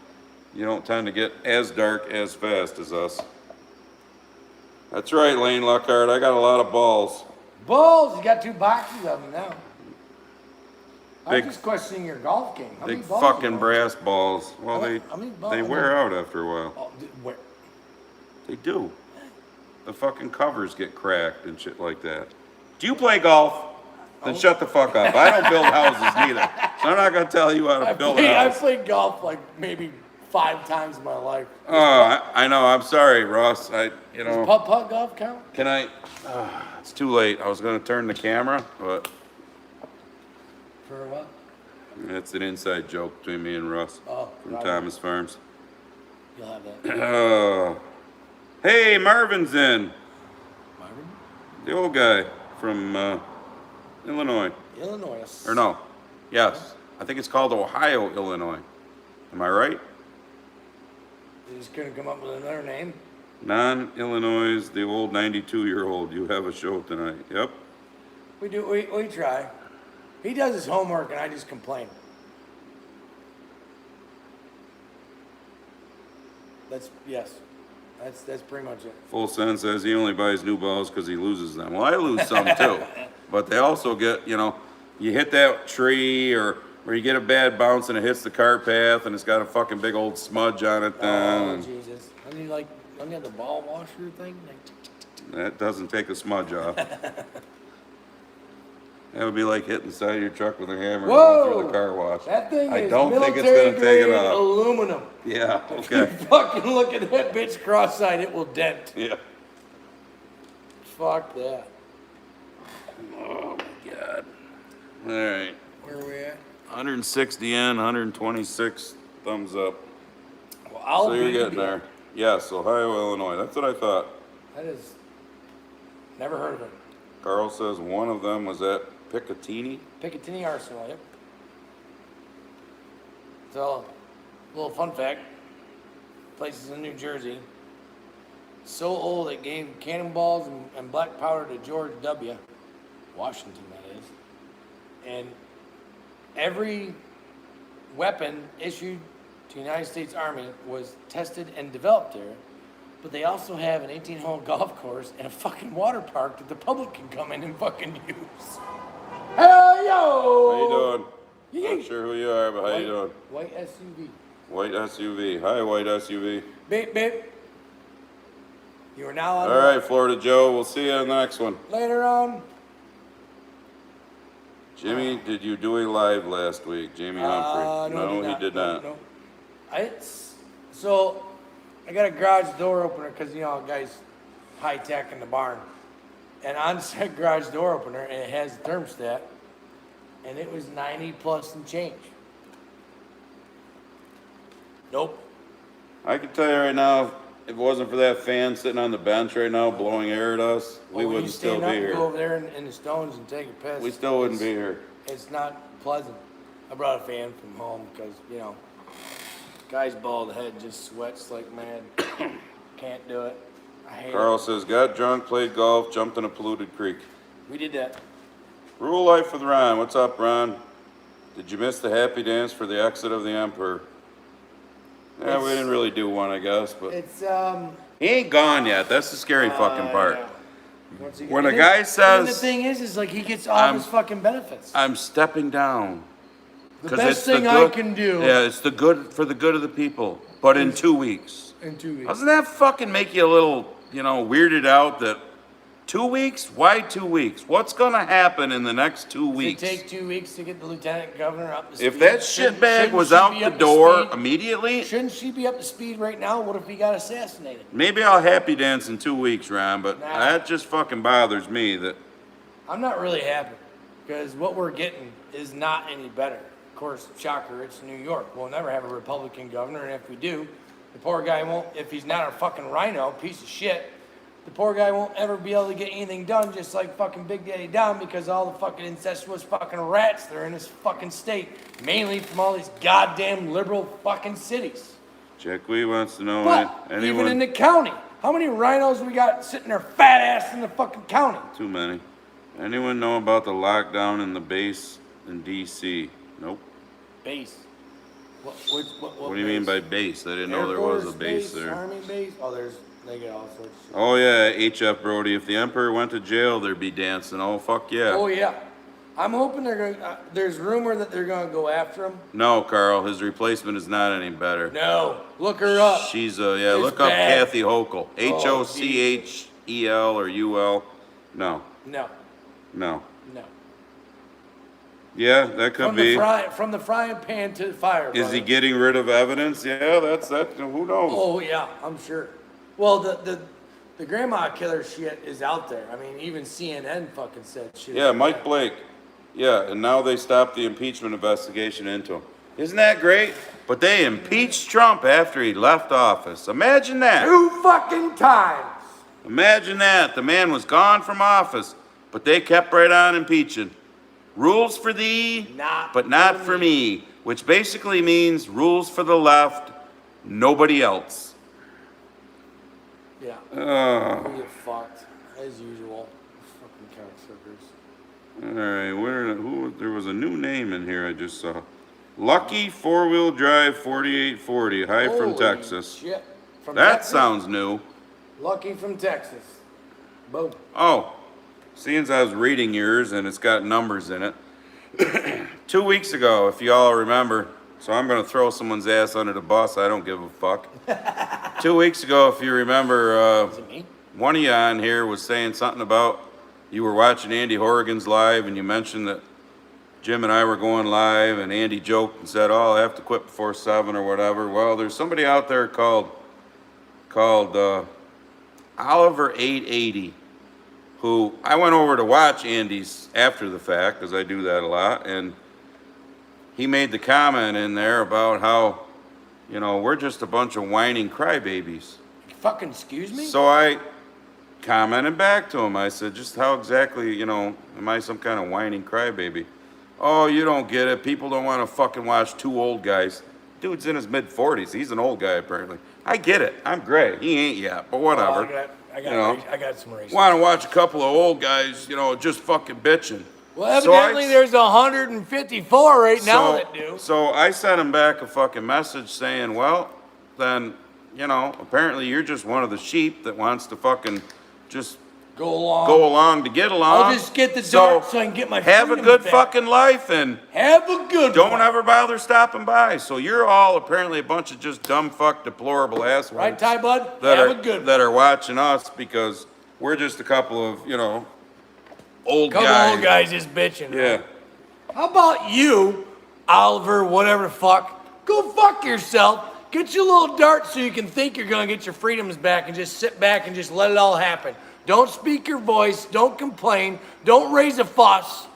you don't tend to get as dark as fast as us. That's right, Lane Lockhart. I got a lot of balls. Balls! You got 2 boxes of them now. Big- I'm just questioning your golf game. How Big many balls fucking you brass balls. Well, How many balls? they wear out after a while. Oh, where? They do. The fucking covers get cracked and shit like that. Do you play golf? Then shut the fuck up. I don't build houses neither. So I'm not gonna tell you how to build a I've house. played golf like maybe 5 times in my life. Oh, I know. I'm sorry, Ross. Does putt golf count? Can I? It's too late. I was gonna turn the camera, but For what? it's an inside joke between me and Russ from Robert. Thomas Farms. You'll have that. Hey, Marvin's in. Marvin? The old guy from Illinois. Illinois. Or no. Yes. I think it's called Ohio, Illinois. Am I right? You just couldn't come up with another name? Non-Illinois, the old 92-year-old. You have a show tonight. Yep. We do. We try. He does his homework and I just complain. Yes. That's pretty much it. Full Send says he only buys new balls because he loses them. Well, I lose some too. But they also get, you hit that tree or you get a bad bounce and it hits the cart path and it's got a fucking big old smudge on it then. Oh, Jesus. I mean, don't you have the ball washer thing? That doesn't take a smudge off. That would be like hitting the side of your truck with a hammer going through the car wash. That thing I is don't think it's military gonna take it grade off. aluminum. Yeah, If you okay. fucking look at that bitch cross-eyed, it will dent. Yeah. Fuck that. Oh my God. All right. Where are we at? 160 in, 126 thumbs up. Well, So you're getting there. Yes, Ohio, Illinois. That's what I thought. That is. Never heard of it. Carl says one of them was at Picatinny. Picatinny Arsenal, yep. So, little fun fact. Place is in New Jersey. So old it gave cannonballs and black powder to George W. Washington, that is. And every weapon issued to the United States Army was tested and developed there. But they also have an 18-hole golf course and a fucking water park that the public can come in and fucking use. Hell yo! How you doing? Yeet. Not sure who you are, but how you doing? White SUV. White SUV. Hi, white SUV. Beep, beep. You are now on. All right, Florida Joe. We'll see you on the next one. Later on. Jimmy, did you do a live last week? Jamie Humphrey. No, he did not. No. So, I got a garage door opener because, you know, guys, high tech in the barn. And on said garage door opener, and it has the thermostat, and it was 90 plus and change. Nope. I can tell you right now, if it wasn't for that fan sitting on the bench right now blowing air at us, we When you wouldn't still stand be up and here. Go over there in the stones and take a piss. We still wouldn't be here. It's not pleasant. I brought a fan from home because, you know, guy's bald head just sweats like mad. Can't do it. I hate Carl it. says, got drunk, played golf, jumped in a polluted creek. We did that. Rural life with Ron. What's up, Ron? Did you miss the happy dance for the exit of the Emperor? Yeah, we didn't really do one, I guess, but It's, he ain't gone yet. That's the scary fucking part. yeah. Once he- When a and guy then- says, and the thing is like he gets all I'm- his fucking benefits. I'm stepping down. The 'Cause best it's the thing I good- can do Yeah, it's the good for the good of the people. But in 2 weeks. in 2 weeks. Doesn't that fucking make you a little, weirded out that 2 weeks? Why 2 weeks? What's gonna happen in the next 2 Does it weeks? take 2 weeks to get the lieutenant governor up to speed? If that Shouldn't- shitbag shouldn't was she out be the up to door speed? immediately, Shouldn't she be up to speed right now? What if he got assassinated? maybe I'll happy dance in 2 weeks, Ron, but Nah. that just fucking bothers me that I'm not really happy because what we're getting is not any better. Of course, shocker, it's New York. We'll never have a Republican governor, and if we do, the poor guy won't, if he's not a fucking rhino, piece of shit, the poor guy won't ever be able to get anything done just like fucking Big Daddy Dom because all the fucking incestuous fucking rats that are in this fucking state, mainly from all these goddamn liberal fucking cities. Jack Wee wants to know But anyone. even in the county, how many rhinos we got sitting their fat ass in the fucking county? Too many. Anyone know about the lockdown in the base in DC? Nope. Base. What do you mean by base? I didn't know there was a base there. Army base. Oh, they get all sorts of shit. Oh yeah, H.F. Brody. If the Emperor went to jail, there'd be dancing. Oh fuck yeah. Oh yeah. I'm hoping they're going. There's rumor that they're going to go after him. No, Carl. His replacement is not any better. No, look her up. She's It's look up bad. Kathy Hochul. Hochel or UL. No, No, no. no. Yeah, that could be. From the frying pan to the fire. Is he brother. getting rid of evidence? Yeah, that's that. Who knows? Oh yeah, I'm sure. Well, the grandma killer shit is out there. I mean, even CNN fucking said shit. Yeah, Mike Blake. Yeah, and now they stopped the impeachment investigation into him. Isn't that great? But they impeached Trump after he left office. Imagine that. 2 fucking times. Imagine that. The man was gone from office, but they kept right on impeaching. Rules for thee, but not for me. Which basically means rules for the left, nobody else. Yeah. We get fucked as usual. Fucking cocksuckers. All right, there was a new name in here I just saw. Lucky 4-wheel drive 4840. Hi from Holy Texas. Shit. From That Texas? sounds new. Lucky from Texas. Boom. Oh, seeing as I was reading yours and it's got numbers in it. 2 weeks ago, if you all remember, so I'm going to throw someone's ass under the bus. I don't give a fuck. 2 weeks ago, if you remember, Is it me? one of you on here was saying something about you were watching Andy Horrigan's live and you mentioned that Jim and I were going live and Andy joked and said, oh, I have to quit before 7 or whatever. Well, there's somebody out there called Oliver 880 who I went over to watch Andy's after the fact because I do that a lot, and he made the comment in there about how, we're just a bunch of whining crybabies. Fucking excuse me? So I commented back to him. I said, just how exactly, am I some kind of whining crybaby? Oh, you don't get it. People don't want to fucking watch 2 old guys. Dude's in his mid-40s. He's an old guy, apparently. I get it. I'm gray. He ain't yet, but whatever. I got some racism. Want to watch a couple of old guys, just fucking bitching. Well, So I- evidently there's 154 right now that do. So I sent him back a fucking message saying, well, then, apparently you're just one of the sheep that wants to fucking just go along to get along. I'll just get the dirt so I can get my have a freedoms good back. fucking life and Have a good don't one. ever bother stopping by. So you're all apparently a bunch of just dumb fuck deplorable assholes. Right, Ty Bud? That Have are a good that are watching us because we're just a couple of, old Couple guys. old guys just bitching. Yeah. Right? How about you, Oliver, whatever the fuck? Go fuck yourself. Get your little dart so you can think you're gonna get your freedoms back and just sit back and just let it all happen. Don't speak your voice. Don't complain. Don't raise a fuss.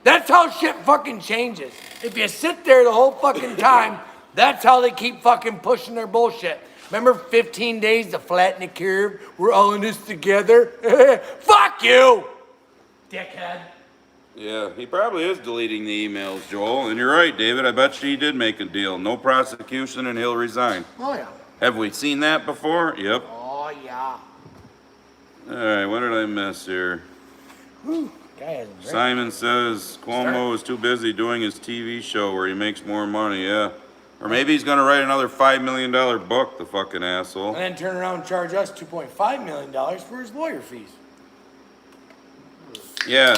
That's how shit fucking changes. If you sit there the whole fucking time, that's how they keep fucking pushing their bullshit. Remember 15 days to flatten the curve? We're all in this together? Fuck you! Dickhead. Yeah, he probably is deleting the emails, Joel. And you're right, David. I bet you he did make a deal. No prosecution and he'll resign. Oh, yeah. Have we seen that before? Yep. Oh, yeah. All right, what did I miss here? Whew. Guy has a drink. Simon says Cuomo is too busy doing his TV show where he makes more money. Yeah. Or maybe he's going to write another $5 million book, the fucking asshole. And then turn around and charge us $2.5 million for his lawyer fees. Yeah.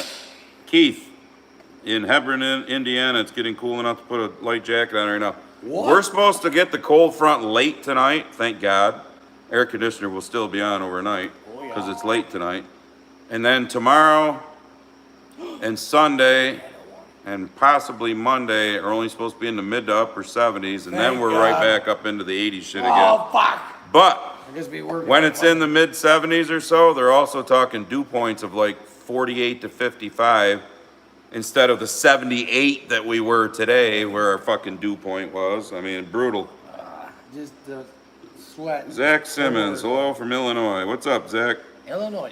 Keith, in Hebron, Indiana, it's getting cool enough to put a light jacket on right now. What? We're supposed to get the cold front late tonight, thank God. Air conditioner will still be on overnight because it's late tonight. And then tomorrow and Sunday and possibly Monday are only supposed to be in the mid to upper 70s, and then Thank we're right God. back up into the 80s shit again. Oh, fuck. But I guess we work when it's in the mid 70s or so, they're also talking dew points of like 48 to 55 instead of the 78 that we were today, where our fucking dew point was. I mean, brutal. Just the sweat. Zach Simmons, hello from Illinois. What's up, Zach? Illinois.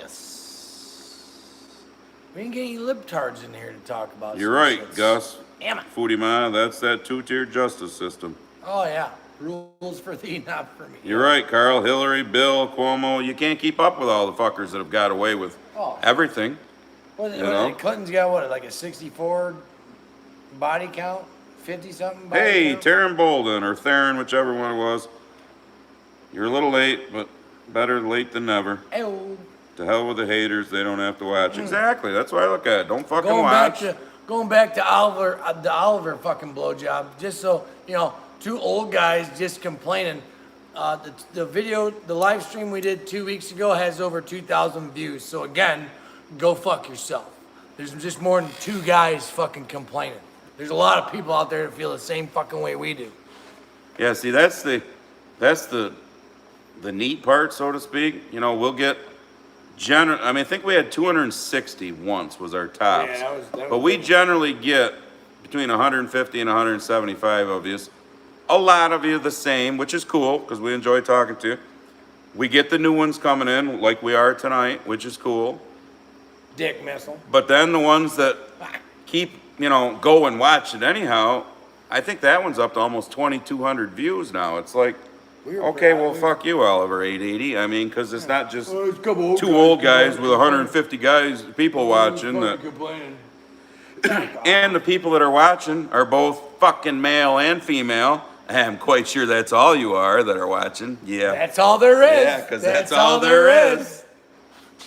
We didn't get any libtards in here to talk about. You're some right, shits. Gus. Damn it. Foodie Ma, that's that two-tier justice system. Oh, yeah. Rules for thee, not for me. You're right, Carl. Hillary, Bill, Cuomo. You can't keep up with all the fuckers that have got away with everything. Clinton's got what, like a 64 body count? 50-something body Hey, count? Taryn Bolden, or Theron, whichever one it was. You're a little late, but better late than never. Ew. To hell with the haters, they don't have to watch. Exactly, that's what I look at. Don't fucking Going watch. going back to Oliver, the Oliver fucking blowjob, just so, two old guys just complaining. The video, the live stream we did 2 weeks ago has over 2,000 views. So again, go fuck yourself. There's just more than two guys fucking complaining. There's a lot of people out there that feel the same fucking way we do. Yeah, see, that's the neat part, so to speak. We'll get I think we had 260 once was our tops. Yeah, that was but we generally get between 150 and 175 of you. A lot of you the same, which is cool because we enjoy talking to you. We get the new ones coming in like we are tonight, which is cool. Dick missile. But then the ones that keep, go and watch it anyhow, I think that one's up to almost 2,200 views now. It's like, okay, well, fuck you, Oliver 880. I mean, because it's not just two old guys with 150 people watching. And the people that are watching are both fucking male and female. I'm quite sure that's all you are that are watching. Yeah. That's all there is. Yeah, because that's all there is.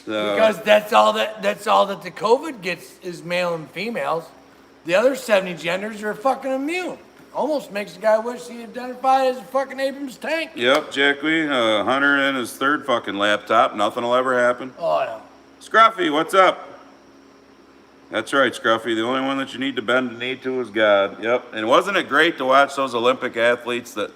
So. Because that's all that the COVID gets is male and females. The other 70 genders are fucking immune. Almost makes the guy wish he identified as a fucking Abrams tank. Yep, Jackie, Hunter and his third fucking laptop. Nothing will ever happen. Oh, no. Scruffy, what's up? That's right, Scruffy. The only one that you need to bend the knee to is God. Yep. And wasn't it great to watch those Olympic athletes that...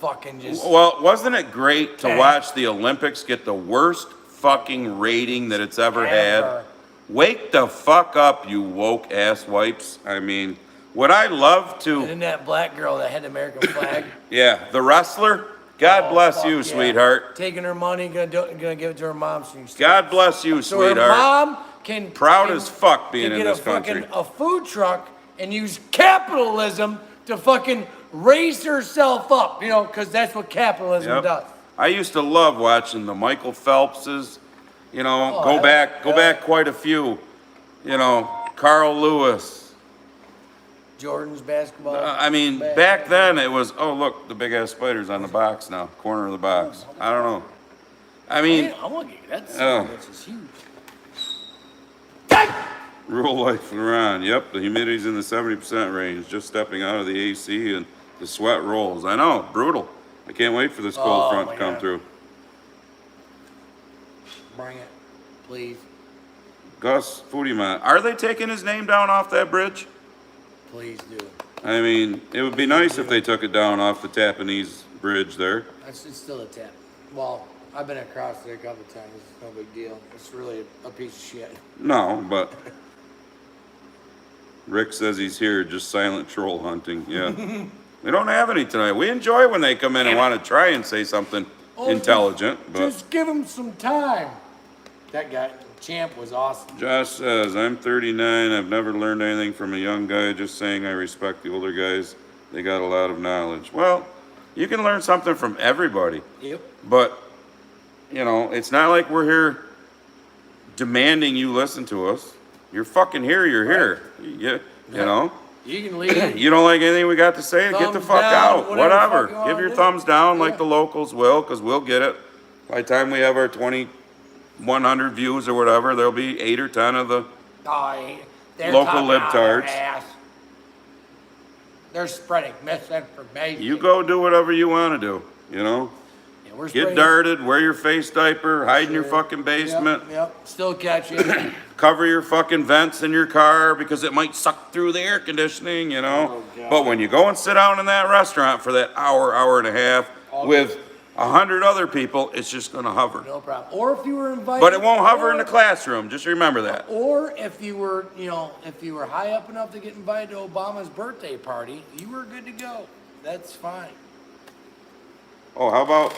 Fucking just... Well, wasn't it great to watch the Olympics get the worst fucking rating that it's ever had? Wake the fuck up, you woke ass wipes. I mean, would I love to... And then that black girl that had the American flag. Yeah, the wrestler. God bless you, sweetheart. Taking her money, gonna give it to her mom. So God bless you, so sweetheart. her mom can... Proud as fuck being in this country. A food truck and use capitalism to fucking raise herself up, because that's what capitalism does. I used to love watching the Michael Phelpses, go back quite a few, Carl Lewis. Jordan's basketball. I mean, back then it was, oh, look, the big ass spider's on the box now, corner of the box. I don't know. I mean, I want to get that's is huge. Rural life around. Yep, the humidity's in the 70% range. Just stepping out of the AC and the sweat rolls. I know, brutal. I can't wait for this cold Oh, front my to come God. through. Bring it, please, Gus Foodieman. Are they taking his name down off that bridge? please do. I mean, it would be nice if they took it down off the Tapanese Bridge there. It's still a tap. Well, I've been across there a couple times. It's no big deal. It's really a piece of shit. No, but Rick says he's here, just silent troll hunting. Yeah. We don't have any tonight. We enjoy when they come in and want to try and say something intelligent, but Just give him some time. That guy, Champ, was awesome. Josh says, I'm 39. I've never learned anything from a young guy, just saying I respect the older guys. They got a lot of knowledge. Well, you can learn something from everybody, Yep. but, you know, it's not like we're here demanding you listen to us. You're fucking here, you're here. You know? You can leave. You don't like anything we got to say? Get the Thumbs fuck down, out. whatever the fuck Whatever. you wanna Give your do. thumbs down like Yeah. the locals will, because we'll get it. By the time we have our 2,100 views or whatever, there'll be 8 or 10 of the They're Local talking out their libtards. ass. They're spreading misinformation. You go do whatever you want to do, you know? Yeah, we're Get spreading- darted, wear your face diaper, hide in your fucking basement, Yep. Still catching. cover your fucking vents in your car because it might suck through the air conditioning, you know? Oh, God. But when you go and sit down in that restaurant for that hour, hour and a half with 100 other people, it's just gonna hover. No problem. Or if you were invited. But it won't hover in the classroom, just remember that. Or if you were, if you were high up enough to get invited to Obama's birthday party, you were good to go. That's fine. Oh, how about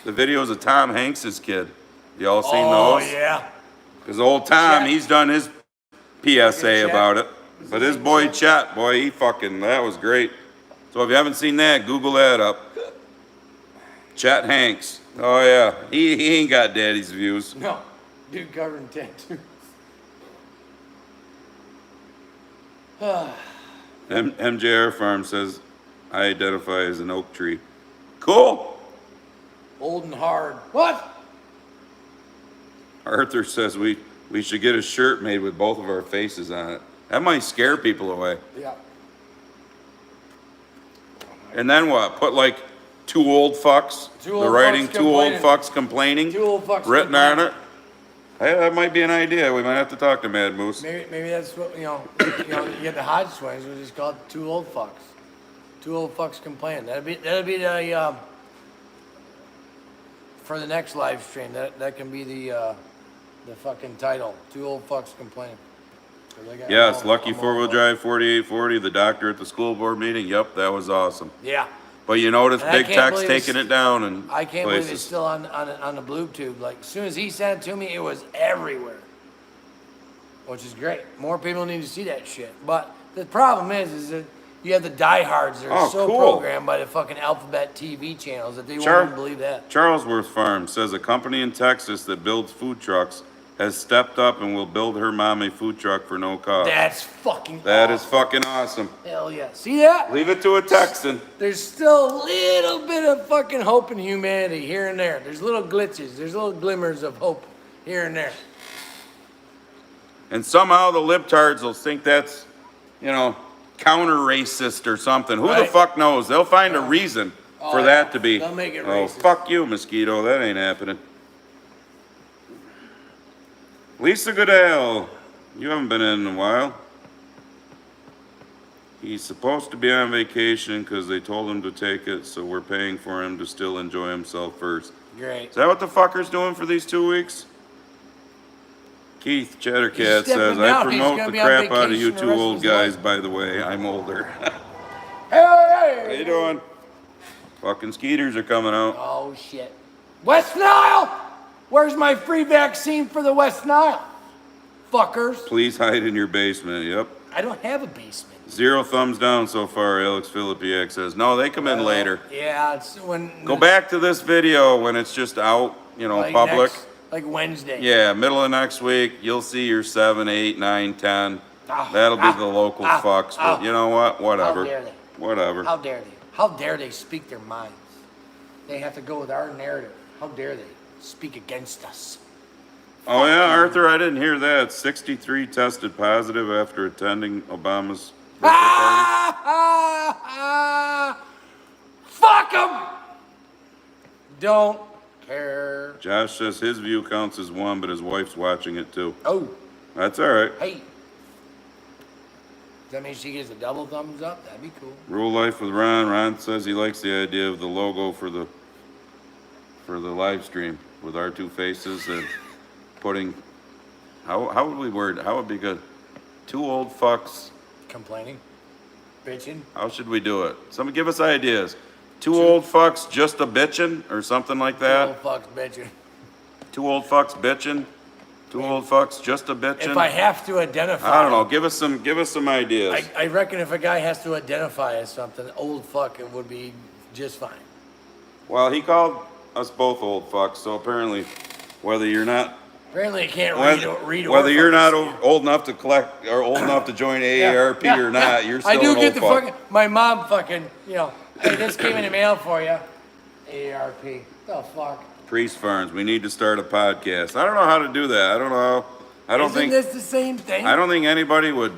the videos of Tom Hanks's kid? Y'all seen Oh, those? yeah. Because old Tom, Chet. he's done his PSA Chet. about it. But his boy Chet, boy, that was great. So if you haven't seen that, Google that up. Chet Hanks. Oh yeah, he ain't got daddy's views. No. Dude covered in tattoos. MJR Farm says, I identify as an oak tree. Cool. Old and hard. What? Arthur says we should get a shirt made with both of our faces on it. That might scare people away. Yeah. And then what? Put like two old fucks. Two The old writing, fucks two old complaining. fucks complaining. Two old fucks written on complaining. it. Hey, that might be an idea. We might have to talk to Mad Moose. Maybe that's what, you get the Hodge swings, we just call it two old fucks. Two old fucks complaining. That'd be the, for the next live stream, that can be the fucking title. Two old fucks complaining. 'Cause I got- Yes, I'm lucky all- four-wheel drive 4840. The doctor at the school board meeting. Yep, that was awesome. Yeah. But you notice And I Big can't Tech's believe taking it's- it down and I can't believe it's places. still on the blue tube. Like, as soon as he sent it to me, it was everywhere. Which is great. More people need to see that shit. But the problem is that you have the diehards that are Oh, so cool. programmed by the fucking alphabet TV channels that they won't even believe that. Charlesworth Farm says a company in Texas that builds food trucks has stepped up and will build her mom a food truck for no cost. That's fucking That is awesome. fucking awesome. Hell yeah. See that? Leave it to a Texan. There's still a little bit of fucking hope in humanity here and there. There's little glitches. There's little glimmers of hope here and there. And somehow the libtards will think that's, counter racist or something. Who the Right. fuck knows? They'll find a reason for yeah. that to be. They'll make it Oh, racist. fuck you, mosquito. That ain't happening. Lisa Goodell, you haven't been in a while. He's supposed to be on vacation because they told him to take it, so we're paying for him to still enjoy himself first. Great. Is that what the fucker's doing for these 2 weeks? Keith Cheddarcat He's stepping says, I down. He's promote gonna the be on crap out of vacation you the two rest of old his guys, life. by the way. I'm older. Hey! How you doing? Fucking skeeters are coming out. Oh shit. West Nile! Where's my free vaccine for the West Nile? Fuckers. Please hide in your basement. Yep. I don't have a basement. 0 thumbs down so far, Alex Philippiak says. No, they come in later. Yeah, it's when Go back to this video when it's just out, like public. like Wednesday. Yeah, middle of next week, you'll see your 7, 8, 9, 10. Ah, That'll be ah, the local ah, fucks, but ah. you know what? Whatever. dare they? Whatever. How dare they? How dare they speak their minds? They have to go with our narrative. How dare they speak against us? Oh yeah, Arthur, I didn't hear that. 63 tested positive after attending Obama's birthday party. Fuck them. Don't care. Josh says his view counts as one, but his wife's watching it too. Oh, That's all right. hey. Does that mean she gets a double thumbs up? That'd be cool. Rule life with Ron. Ron says he likes the idea of the logo for the live stream with our two faces and putting. How would we word? How would be good? Two old fucks. Complaining, bitching. How should we do it? Somebody give us ideas. Two old fucks just a bitchin' or something like that. Old fucks bitching. Two old fucks bitchin'. Two old fucks just a bitchin'. If I have to identify, I don't know. Give us some ideas. I reckon if a guy has to identify as something, old fuck, it would be just fine. Well, he called us both old fucks, so apparently, whether you're not Apparently, you can't read. whether you're not fucking old enough to collect or old enough to join AARP or not, you're still I do an get old the fuck. fucking. My mom fucking. Hey, this came in the mail for you. AARP. The fuck. Priest Farms. We need to start a podcast. I don't know how to do that. I don't know. I don't Isn't think this the same thing? I don't think anybody would,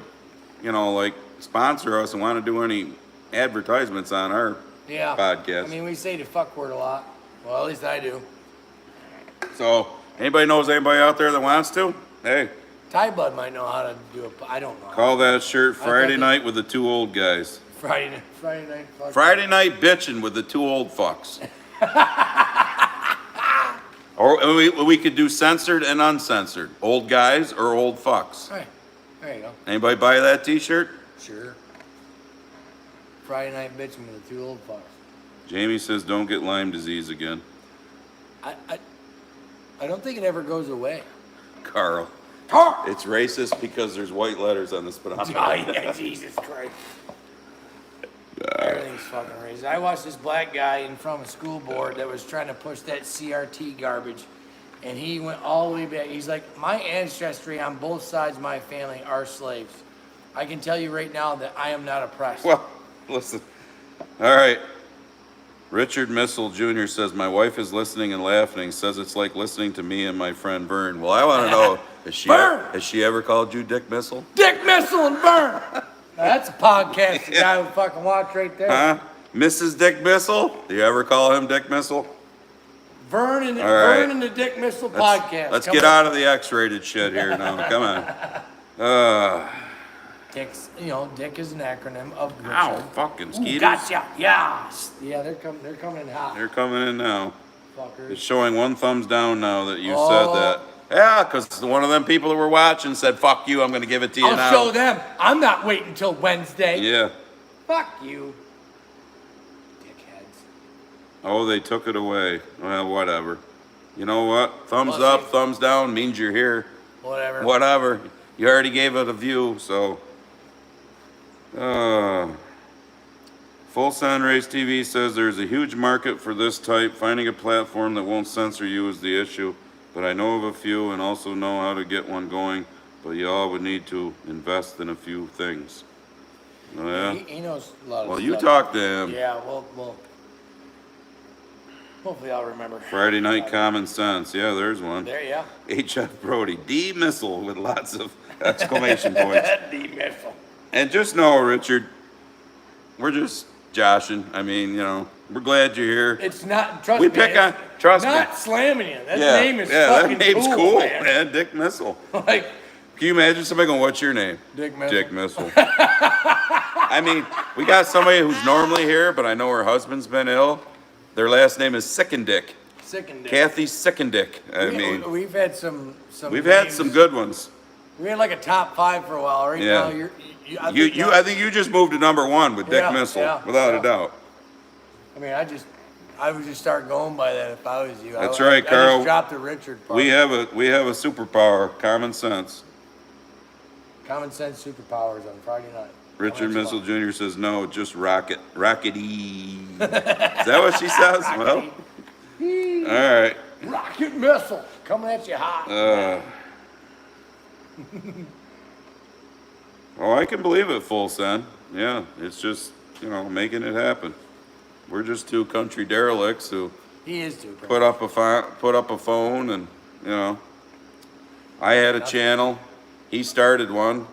like sponsor us and want to do any advertisements on our podcast. I mean, we say the fuck word a lot. Well, at least I do. So, anybody knows anybody out there that wants to? Hey, Ty Bud might know how to do it. I don't know. call that shirt Friday think- night with the two old guys. Friday night. Fuck. Friday night bitching with the two old fucks. Or we could do censored and uncensored. Old guys or old fucks. Hey, there you go. Anybody buy that t-shirt? Sure. Friday night bitching with the two old fucks. Jamie says don't get Lyme disease again. I don't think it ever goes away. Carl. It's racist because there's white letters on the speedometer. Oh, yeah, Jesus Christ. Everything's fucking racist. I watched this black guy in front of a school board that was trying to push that CRT garbage, and he went all the way back. He's like, my ancestry on both sides of my family are slaves. I can tell you right now that I am not oppressed. Well, listen. All right. Richard Missile Jr. says, my wife is listening and laughing, says it's like listening to me and my friend Vern. Well, I want to know, has she ever called you Dick Missile? Dick Missile and Vern! Now, that's a podcast the guy would fucking watch right there. Huh? Mrs. Dick Missile? Do you ever call him Dick Missile? Vern and, All right. Vern and the Dick Missile podcast. Let's Come get on. out of the X-rated shit here now. Come on. Dick's, Dick is an acronym of Richard. Ow, fucking Ooh, skeeters. gotcha. Yes. Yeah, they're coming in hot. They're coming in now. Fuckers. It's showing one thumbs down now that you said that. Yeah, because one of them people that were watching said, fuck you, I'm going to give it to you now. I'll show them. I'm not waiting until Wednesday. Yeah. Fuck you. Dickheads. Oh, they took it away. Well, whatever. You know what? Thumbs Pussy. up, thumbs down means you're here. Whatever. Whatever. You already gave it a view, so. Full Sound Race TV says there's a huge market for this type. Finding a platform that won't censor you is the issue. But I know of a few and also know how to get one going. But y'all would need to invest in a few things. Oh, yeah? He knows a lot of Well, stuff. you talk to him. Yeah, well, hopefully I'll remember. Friday Night Common Sense. Yeah, there's one. There, yeah. H.F. Brody. D-Missile with lots of exclamation points. The missile. And just know, Richard, we're just joshing. I mean, we're glad you're here. It's not, trust We me. pick it's on, trust me. not slamming you. That Yeah, name is yeah, fucking that name's cool, man. man. Dick Missile. Like, Can you imagine somebody going, what's your name? Dick Missile. Dick Missile. I mean, we got somebody who's normally here, but I know her husband's been ill. Their last name is Sickendick. Sickendick. Kathy Sickendick. We've had some we've had names. some good ones. We had like a top 5 for a while. Right Yeah. now, I think you just moved to number 1 with Dick Yeah, Missile, yeah, without yeah. a doubt. I mean, I would just start going by that if I was you. That's I right, Carl. just dropped the Richard part. We have a superpower, common sense. Common sense superpowers on Friday night. Richard Oh, that's Missile fun. Jr. says no, just rockety. Is that what she says? Well, all right. Rocket missile coming at you hot. Oh, I can believe it, Full Send. Yeah, it's just making it happen. We're just two country derelicts who He is too. put up a phone and I had a channel. He started one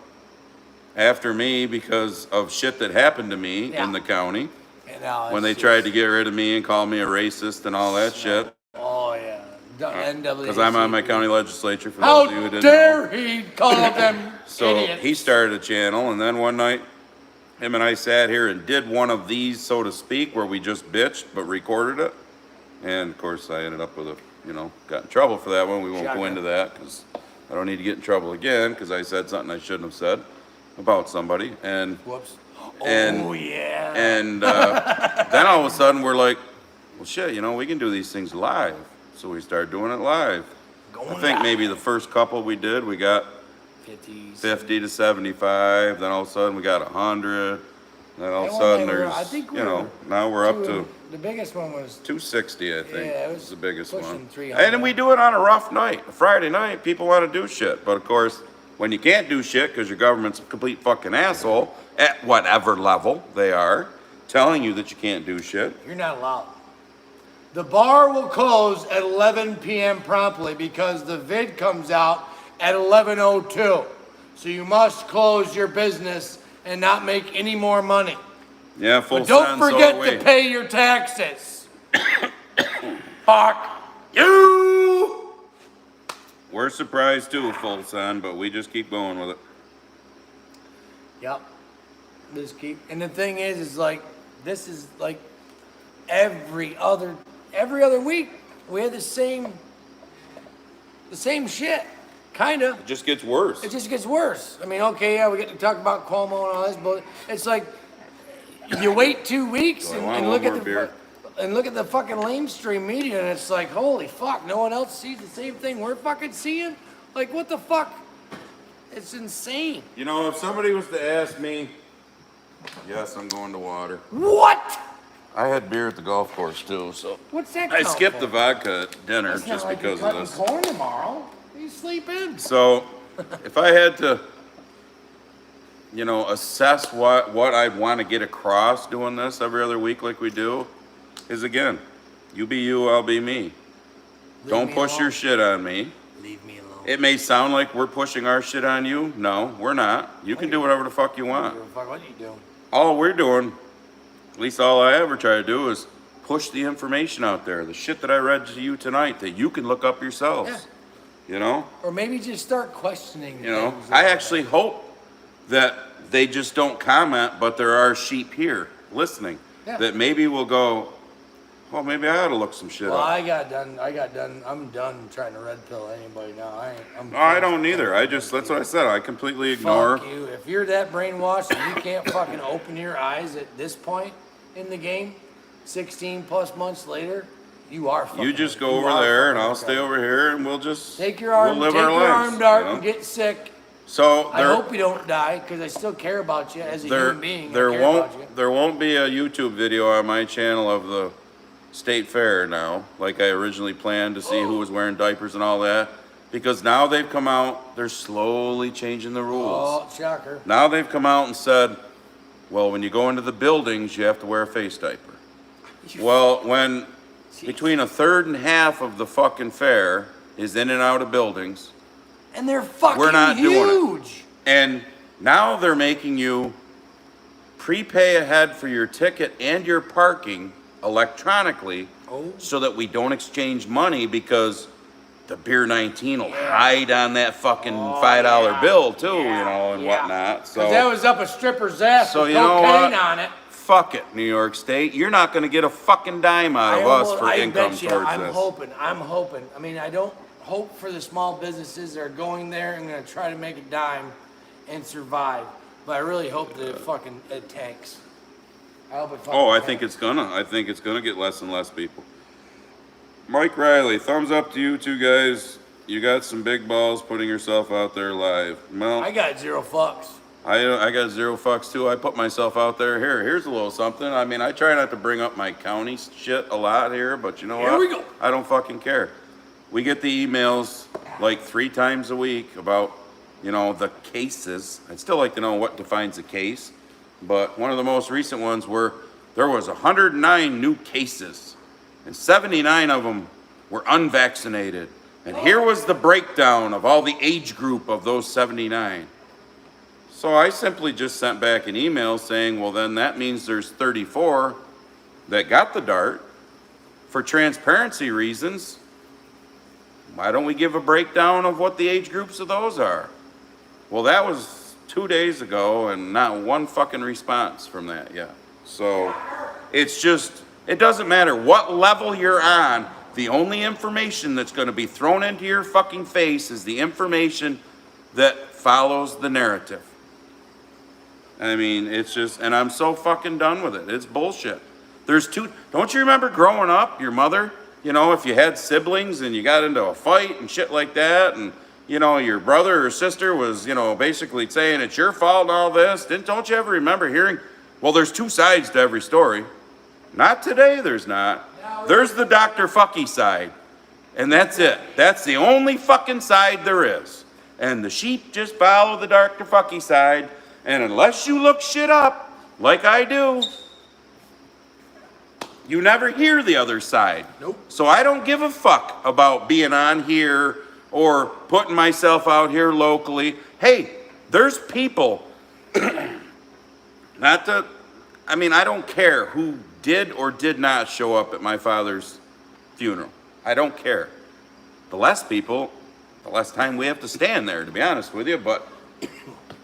after me because of shit that happened to me Yeah. in the county And now when they it's tried just- to get rid of me and call me a racist and all that shit. Oh yeah. Because I'm on my county legislature, for How those of you who didn't dare know. he call them So idiots? he started a channel, and then one night, him and I sat here and did one of these, so to speak, where we just bitched but recorded it. And of course, I ended up with got in trouble for that one. We won't go Shocker. into that because I don't need to get in trouble again because I said something I shouldn't have said about somebody. And Whoops. and- Oh yeah. and then all of a sudden we're like, well, shit, we can do these things live. So we started doing it live. I think maybe the first couple we did, we got 50 to 75. Then all of a sudden we got 100. Then all of a sudden there's, I think now we're up to the biggest one was 260, I think. Yeah, it is the biggest pushing one. 300. And then we do it on a rough night, a Friday night. People want to do shit, but of course, when you can't do shit because your government's a complete fucking asshole at whatever level they are, telling you that you can't do shit. you're not allowed. The bar will close at 11 p.m. promptly because the vid comes out at 11:02. So you must close your business and not make any more money. Yeah, full But don't send, so forget are to we. pay your taxes. Fuck you! We're surprised too, full send, but we just keep going with it. Yep. Just keep. And the thing is like, this is like every other week we have the same shit, kinda. It just gets worse. It just gets worse. I mean, okay, yeah, we get to talk about Cuomo and all this, but it's like you wait 2 weeks Do I and, want and one look at more the beer? and look at the fucking mainstream media, and it's like, holy fuck, no one else sees the same thing we're fucking seeing. Like, what the fuck? It's insane. If somebody was to ask me, yes, I'm going to water. What? I had beer at the golf course too, so What's that? I count skipped for? the vodka at dinner It's not just like because you're of cutting this. corn tomorrow. You sleep in. So, if I had to, assess what I'd want to get across doing this every other week like we do, is again, you be you, I'll be me. Don't me push your alone. shit on me. Leave me alone. It may sound like we're pushing our shit on you. No, we're not. You can do whatever the fuck you want. Fuck, what you doing? All we're doing, at least all I ever try to do, is push the information out there. The shit that I read to you tonight that you can look up yourselves. Or maybe just start questioning. things I that- actually hope that they just don't comment, but there are sheep here listening Yeah. that maybe will go, well, maybe I ought to look some shit Well, up. I got done. I'm done trying to red pill anybody now. No, I don't either. That's what I said. I completely ignore. Fuck you. If you're that brainwashed and you can't fucking open your eyes at this point in the game, 16 plus months later, you are fucking. You just go you over are there and fucking I'll stay retarded. over here and we'll just Take your arm, we'll live take our your lives. arm dart and get sick. So I hope you don't die because I still care about you as a human being. I care about you. there won't be a YouTube video on my channel of the state fair now, like I originally planned to see who was wearing diapers and all that, because now they've come out, they're slowly changing the rules. Oh, shocker. Now they've come out and said, well, when you go into the buildings, you have to wear a face diaper. Well, when between a third and half of the fucking fair is in and out of buildings, And they're fucking we're not doing it. huge. And now they're making you prepay ahead for your ticket and your parking electronically so that we don't exchange money because the Beer 19 will hide on that fucking $5 bill too, and whatnot. So Because that was up a stripper's ass So with you know cocaine what? on it. fuck it, New York State. You're not going to get a fucking dime out of us for I income bet you, towards I'm this. hoping. I mean, I don't hope for the small businesses that are going there and going to try to make a dime and survive. But I really hope that it tanks. I hope it fucking Oh, I tanks. think it's gonna. I think it's gonna get less and less people. Mike Riley, thumbs up to you two guys. You got some big balls putting yourself out there live. Well, I got 0 fucks. I got 0 fucks too. I put myself out there. Here's a little something. I mean, I try not to bring up my county shit a lot here, but you know Here what? we go. I don't fucking care. We get the emails like 3 times a week about, the cases. I'd still like to know what defines a case, but one of the most recent ones were there was 109 new cases, and 79 of them were unvaccinated. And here was the breakdown of all the age group of those 79. So I simply just sent back an email saying, well, then that means there's 34 that got the dart. For transparency reasons, why don't we give a breakdown of what the age groups of those are? Well, that was 2 days ago and not one fucking response from that yet. So it's just, it doesn't matter what level you're on. The only information that's going to be thrown into your fucking face is the information that follows the narrative. I mean, it's just, and I'm so fucking done with it. It's bullshit. Don't you remember growing up, your mother, you know, if you had siblings and you got into a fight and shit like that, and, you know, your brother or sister was, you know, basically saying it's your fault and all this, don't you ever remember hearing, well, there's two sides to every story. Not today, there's not. There's the Dr. Fucky side, and that's it. That's the only fucking side there is. And the sheep just follow the Dr. Fucky side, and unless you look shit up, like I do, you never hear the other side. Nope. So I don't give a fuck about being on here or putting myself out here locally. Hey, there's people, I don't care who did or did not show up at my father's funeral. I don't care. The less people, the less time we have to stand there, to be honest with you. But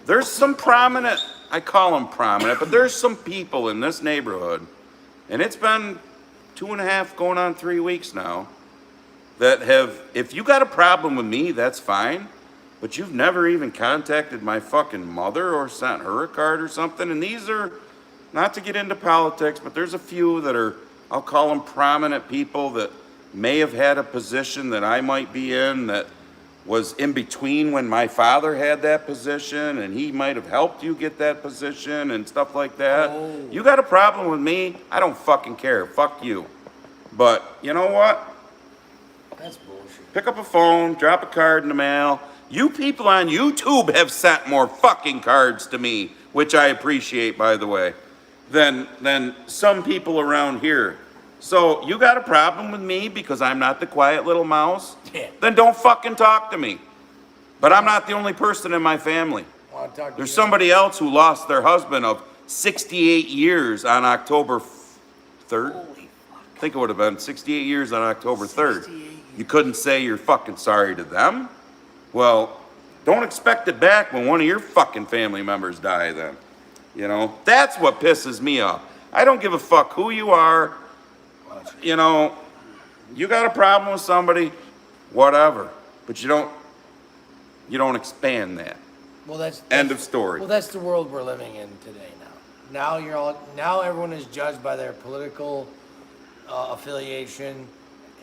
there's some prominent, I call them prominent, but there's some people in this neighborhood, and it's been 2.5 going on 3 weeks now, that have, if you got a problem with me, that's fine, but you've never even contacted my fucking mother or sent her a card or something. And these are, not to get into politics, but there's a few that are, I'll call them prominent people that may have had a position that I might be in that was in between when my father had that position, and he might have helped you get that position and stuff like that. Oh. You got a problem with me? I don't fucking care. Fuck you. But you know what? That's bullshit. Pick up a phone, drop a card in the mail. You people on YouTube have sent more fucking cards to me, which I appreciate, by the way, than some people around here. So you got a problem with me because I'm not the quiet little mouse? Yeah. Then don't fucking talk to me. But I'm not the only person in my family. Wanna talk to There's you? somebody else who lost their husband of 68 years on October 3rd. Holy fuck. I think it would have been 68 years on October 3rd. 68 years. You couldn't say you're fucking sorry to them? Well, don't expect it back when one of your fucking family members die then. You know, that's what pisses me off. I don't give a fuck who you are. You know, you got a problem with somebody, whatever. But you don't expand that. Well, that's End of story. Well, that's the world we're living in today now. Now everyone is judged by their political affiliation,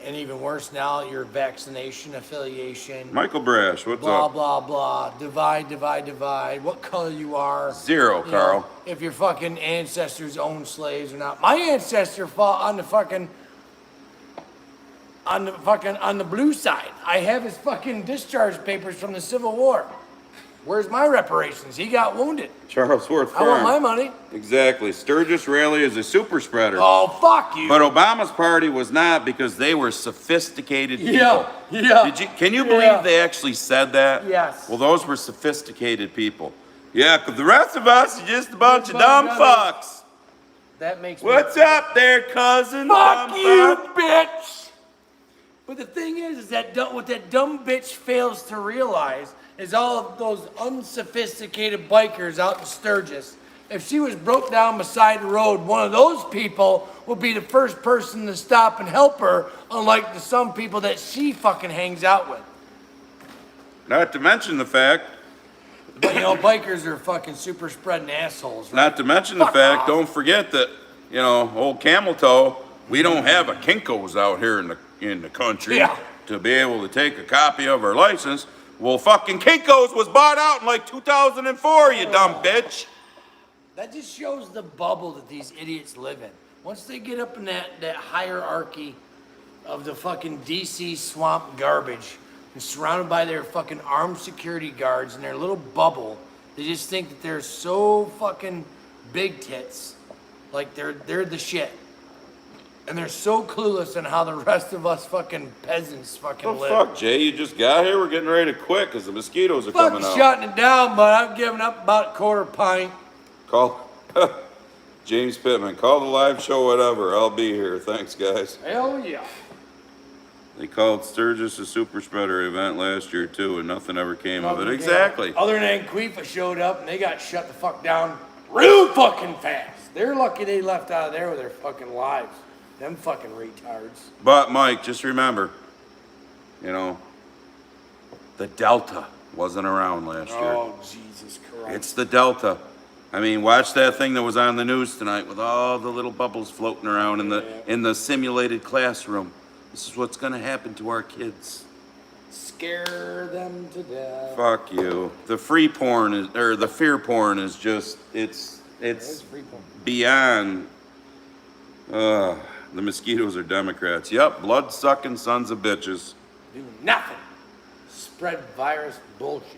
and even worse now, your vaccination affiliation. Michael Brash, what's blah, up? blah, blah. Divide, divide, divide. What color you are. Zero, You Carl. know, if your fucking ancestors owned slaves or not. My ancestor fought on the blue side. I have his fucking discharge papers from the Civil War. Where's my reparations? He got wounded. Charles Worth I want my Farm. money. Exactly. Sturgis Rally is a super spreader. Oh, fuck you. But Obama's party was not, because they were sophisticated people. Yeah. Can you believe Yeah. they actually said that? Yes. Well, those were sophisticated people. Yeah, 'cause the rest of us are just a bunch of Bunch dumb of fucks. That makes me... What's up there, cousin? Fuck dumb you, fuck? bitch! But the thing is that what that dumb bitch fails to realize is all of those unsophisticated bikers out in Sturgis. If she was broke down beside the road, one of those people would be the first person to stop and help her, unlike the some people that she fucking hangs out with. Not to mention the fact, But you know, bikers are fucking super spreading assholes, right? not to mention the Fuck fact, off. don't forget that, you know, old Camel Toe, we don't have a Kinko's out here in the country Yeah. to be able to take a copy of our license. Well, fucking Kinko's was bought out in like 2004, you dumb bitch. That just shows the bubble that these idiots live in. Once they get up in that hierarchy of the fucking DC swamp garbage and surrounded by their fucking armed security guards in their little bubble, they just think that they're so fucking big tits. Like they're the shit. And they're so clueless on how the rest of us fucking peasants fucking The live. fuck, Jay? You just got here. We're getting ready to quit because the mosquitoes are Fucking coming out. shutting it down, but I'm giving up about a quarter pint. Call James Pittman. Call the live show, whatever. I'll be here. Thanks, guys. Hell yeah. They called Sturgis a super spreader event last year too, and nothing ever came of it. Nothing Exactly. came. Other than Queefa showed up and they got shut the fuck down real fucking fast. They're lucky they left out of there with their fucking lives. Them fucking retards. But Mike, just remember, you know, the Delta wasn't around last year. Oh, Jesus Christ. It's the Delta. I mean, watch that thing that was on the news tonight with all the little bubbles floating around in the simulated classroom. This is what's gonna happen to our kids. Scare them to death. Fuck you. The free porn is, or the fear porn is just, it's Free porn. beyond. The mosquitoes are Democrats. Yep, blood-sucking sons of bitches. Do nothing. Spread virus bullshit.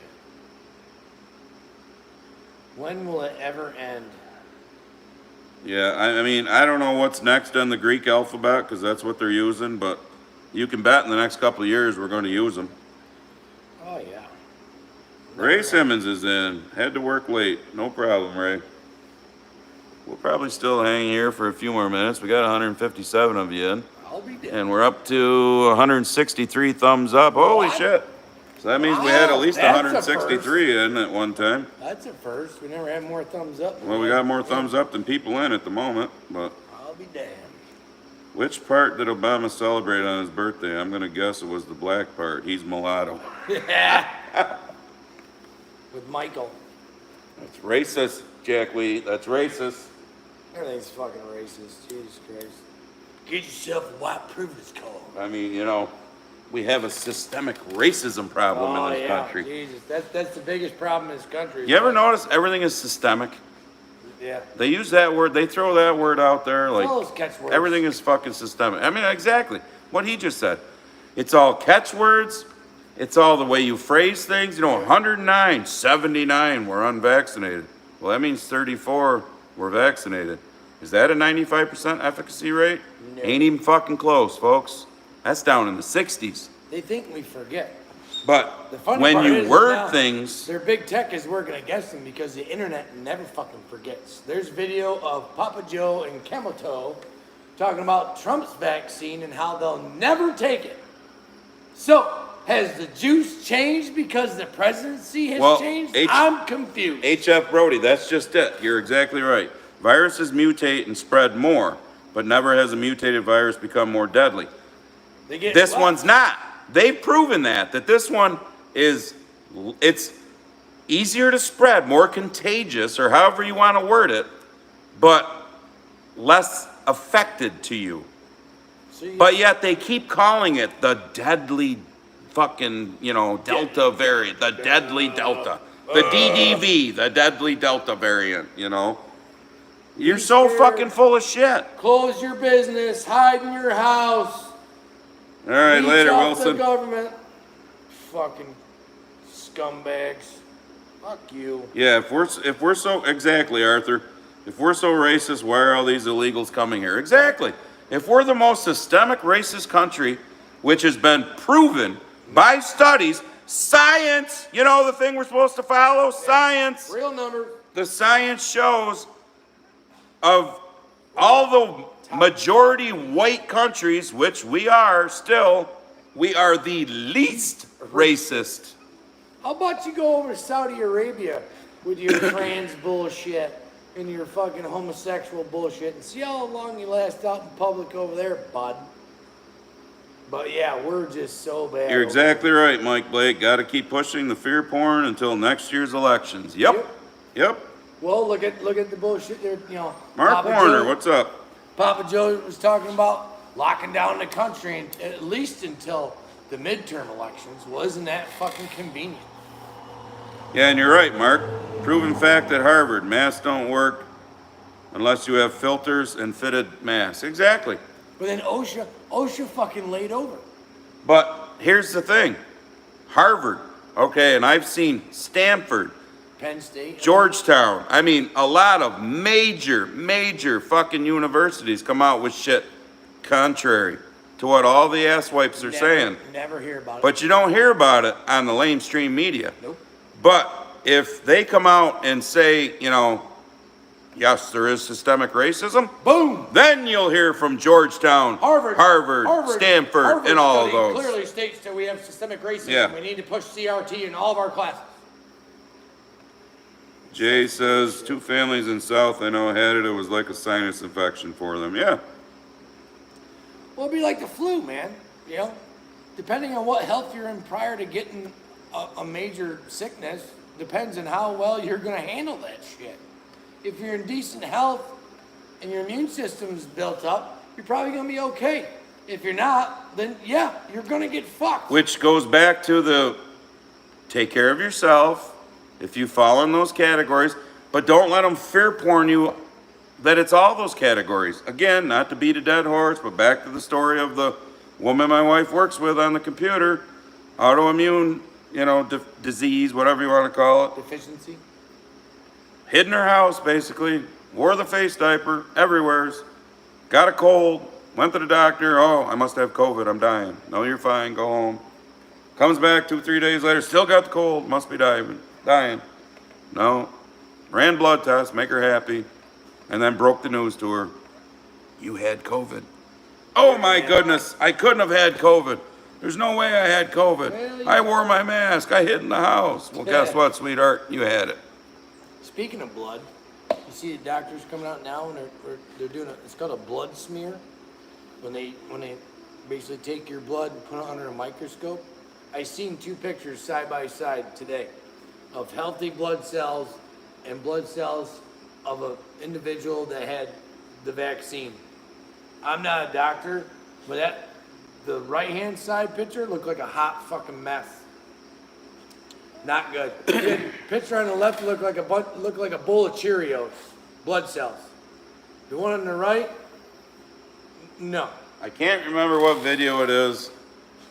When will it ever end? Yeah, I mean, I don't know what's next on the Greek alphabet, because that's what they're using, but you can bet in the next couple of years we're going to use them. Oh, yeah. Ray Simmons is in. Had to work late. No problem, Ray. We'll probably still hang here for a few more minutes. We got 157 of you in. I'll be dead. And we're up to 163 thumbs up. Holy What? shit. So that means we had at Wow, least that's a 163 in at one time. That's a first. We never had more thumbs up. Well, we got more thumbs up than people in at the moment, but I'll be damned. which part did Obama celebrate on his birthday? I'm going to guess it was the black part. He's mulatto. With Michael. That's racist, Jack Wheat. That's racist. Everything's fucking racist. Jesus Christ. Get yourself a white privilege card. I mean, you know, we have a systemic racism problem Oh, in this yeah. country. Jesus. That's the biggest problem in this country. You ever notice everything is systemic? Yeah. They use that word, they throw that word out there like All those catchwords. everything is fucking systemic. I mean, exactly what he just said. It's all catchwords. It's all the way you phrase things. You know, 109, 79 were unvaccinated. Well, that means 34 were vaccinated. Is that a 95% efficacy rate? No. Ain't even fucking close, folks. That's down in the 60s. They think we forget. But The funny when part you is word now, things, their big tech is working against them because the internet never fucking forgets. There's video of Papa Joe and Cato talking about Trump's vaccine and how they'll never take it. So, has the juice changed because the presidency has Well, changed? I'm confused. H.F. Brody, that's just it. You're exactly right. Viruses mutate and spread more, but never has a mutated virus become more deadly. They get This what? one's not. They've proven that this one is, it's easier to spread, more contagious, or however you want to word it, but less affected to you. So you- But yet they keep calling it the deadly fucking, Delta variant, the deadly Delta, the DDV, the deadly Delta variant, You're so fucking full of shit. Close your business, hide in your house. All right, Reach later, off Wilson. The government. Fucking scumbags. Fuck you. Yeah, if we're so, exactly, Arthur. If we're so racist, why are all these illegals coming here? Exactly. If we're the most systemic racist country, which has been proven by studies, science, the thing we're supposed to follow, science. Real number. The science shows of all the majority white countries, which we are still, we are the least racist. How about you go over to Saudi Arabia with your trans bullshit and your fucking homosexual bullshit and see how long you last out in public over there, bud. But yeah, we're just so bad. You're exactly right, Mike Blake. Got to keep pushing the fear porn until next year's elections. Yep. Well, look at the bullshit there, Mark Papa Warner, Joe- what's up? Papa Joe was talking about locking down the country at least until the midterm elections. Well, isn't that fucking convenient? Yeah, and you're right, Mark. Proven fact at Harvard, masks don't work unless you have filters and fitted masks. Exactly. But then OSHA fucking laid over. But here's the thing. Harvard, okay, and I've seen Stanford, Penn State. Georgetown. I mean, a lot of major fucking universities come out with shit contrary to what all the asswipes are saying. Never hear about it. But you don't hear about it on the lamestream media. Nope. But if they come out and say, you know, yes, there is systemic racism, Boom. then you'll hear from Georgetown, Harvard, Stanford, Harvard and all of study those. clearly states that we have systemic racism. Yeah. We need to push CRT in all of our classes. Jay says, 2 families in South I know had it. It was like a sinus infection for them. Yeah. Well, it'd be like the flu, man. You know, depending on what health you're in prior to getting a major sickness, depends on how well you're going to handle that shit. If you're in decent health and your immune system's built up, you're probably going to be okay. If you're not, then yeah, you're going to get fucked. Which goes back to the take care of yourself if you fall in those categories, but don't let them fear porn you that it's all those categories. Again, not to beat a dead horse, but back to the story of the woman my wife works with on the computer, autoimmune, you know, disease, whatever you want to call it. Deficiency. Hid in her house, basically, wore the face diaper, everywhere's, got a cold, went to the doctor, oh, I must have COVID, I'm dying. No, you're fine, go home. Comes back 2-3 days later, still got the cold, must be dying. No, ran blood tests, make her happy, and then broke the news to her. You had COVID. Oh my goodness, I couldn't have had COVID. There's no way I had COVID. I wore my mask, I hid in the house. Well, guess what, sweetheart? You had it. Speaking of blood, you see the doctors coming out now and they're doing it's called a blood smear. When they basically take your blood and put it under a microscope. I seen 2 pictures side by side today of healthy blood cells and blood cells of an individual that had the vaccine. I'm not a doctor, but the right-hand side picture looked like a hot fucking mess. Not good. Picture on the left looked like a bowl of Cheerios, blood cells. The one on the right, no. I can't remember what video it is.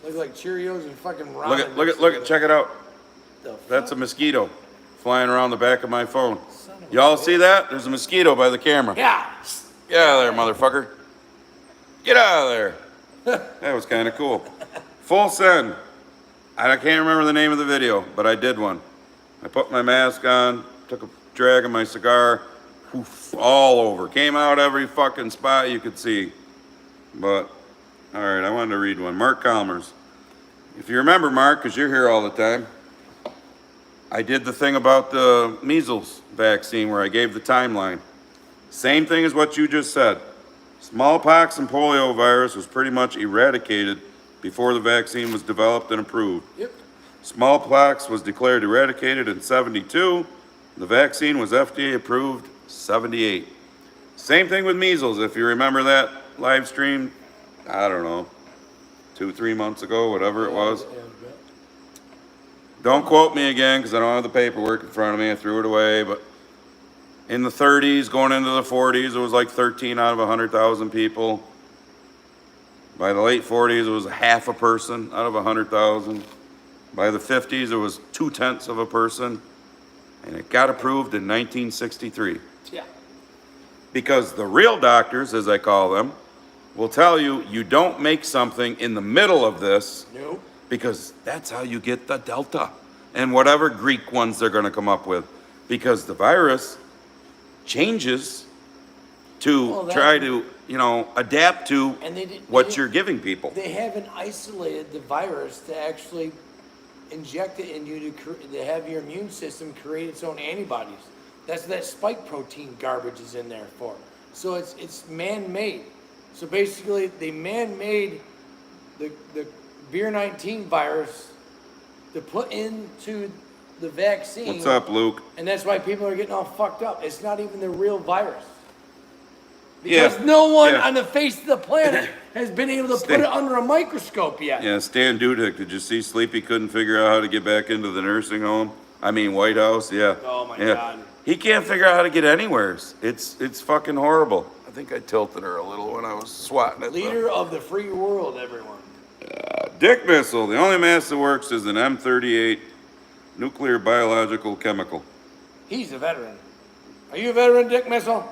Look like Cheerios and fucking ramen. Look at, check it out. The fuck? That's a mosquito flying around the back of my phone. Son of a Y'all bitch. see that? There's a mosquito by the camera. Yeah. Get out of there, motherfucker. Get out of there. That was kind of cool. Full send. I can't remember the name of the video, but I did one. I put my mask on, took a drag of my cigar, poof, all over. Came out every fucking spot you could see. But, all right, I wanted to read one. Mark Calmers. If you remember, Mark, because you're here all the time, I did the thing about the measles vaccine where I gave the timeline. Same thing as what you just said. Smallpox and polio virus was pretty much eradicated before the vaccine was developed and approved. Yep. Smallpox was declared eradicated in 72. The vaccine was FDA approved 78. Same thing with measles. If you remember that live stream, I don't know, 2-3 months ago, whatever it was. Don't quote me again because I don't have the paperwork in front of me. I threw it away, but in the 30s, going into the 40s, it was like 13 out of 100,000 people. By the late 40s, it was half a person out of 100,000. By the 50s, it was 0.2 of a person. And it got approved in 1963. Yeah. Because the real doctors, as I call them, will tell you, you don't make something in the middle of this. Nope. Because that's how you get the Delta and whatever Greek ones they're going to come up with. Because the virus changes to try to, adapt to what you're giving people. They haven't isolated the virus to actually inject it in you to have your immune system create its own antibodies. That's what that spike protein garbage is in there for. So it's man-made. So basically, they man-made the Beer 19 virus to put into the vaccine. What's up, Luke? And that's why people are getting all fucked up. It's not even the real virus. Because Yeah. no one Yeah. on the face of the planet has been able to put it under a microscope yet. Yeah, Stan Dudek, did you see Sleepy couldn't figure out how to get back into the nursing home? I mean, White House, yeah. Oh my Yeah. God. He can't figure out how to get anywhere. It's fucking horrible. I think I tilted her a little when I was swatting at Leader of the free world, everyone. Dick missile. The only mass that works is an M38 nuclear biological chemical. He's a veteran. Are you a veteran, Dick Missile?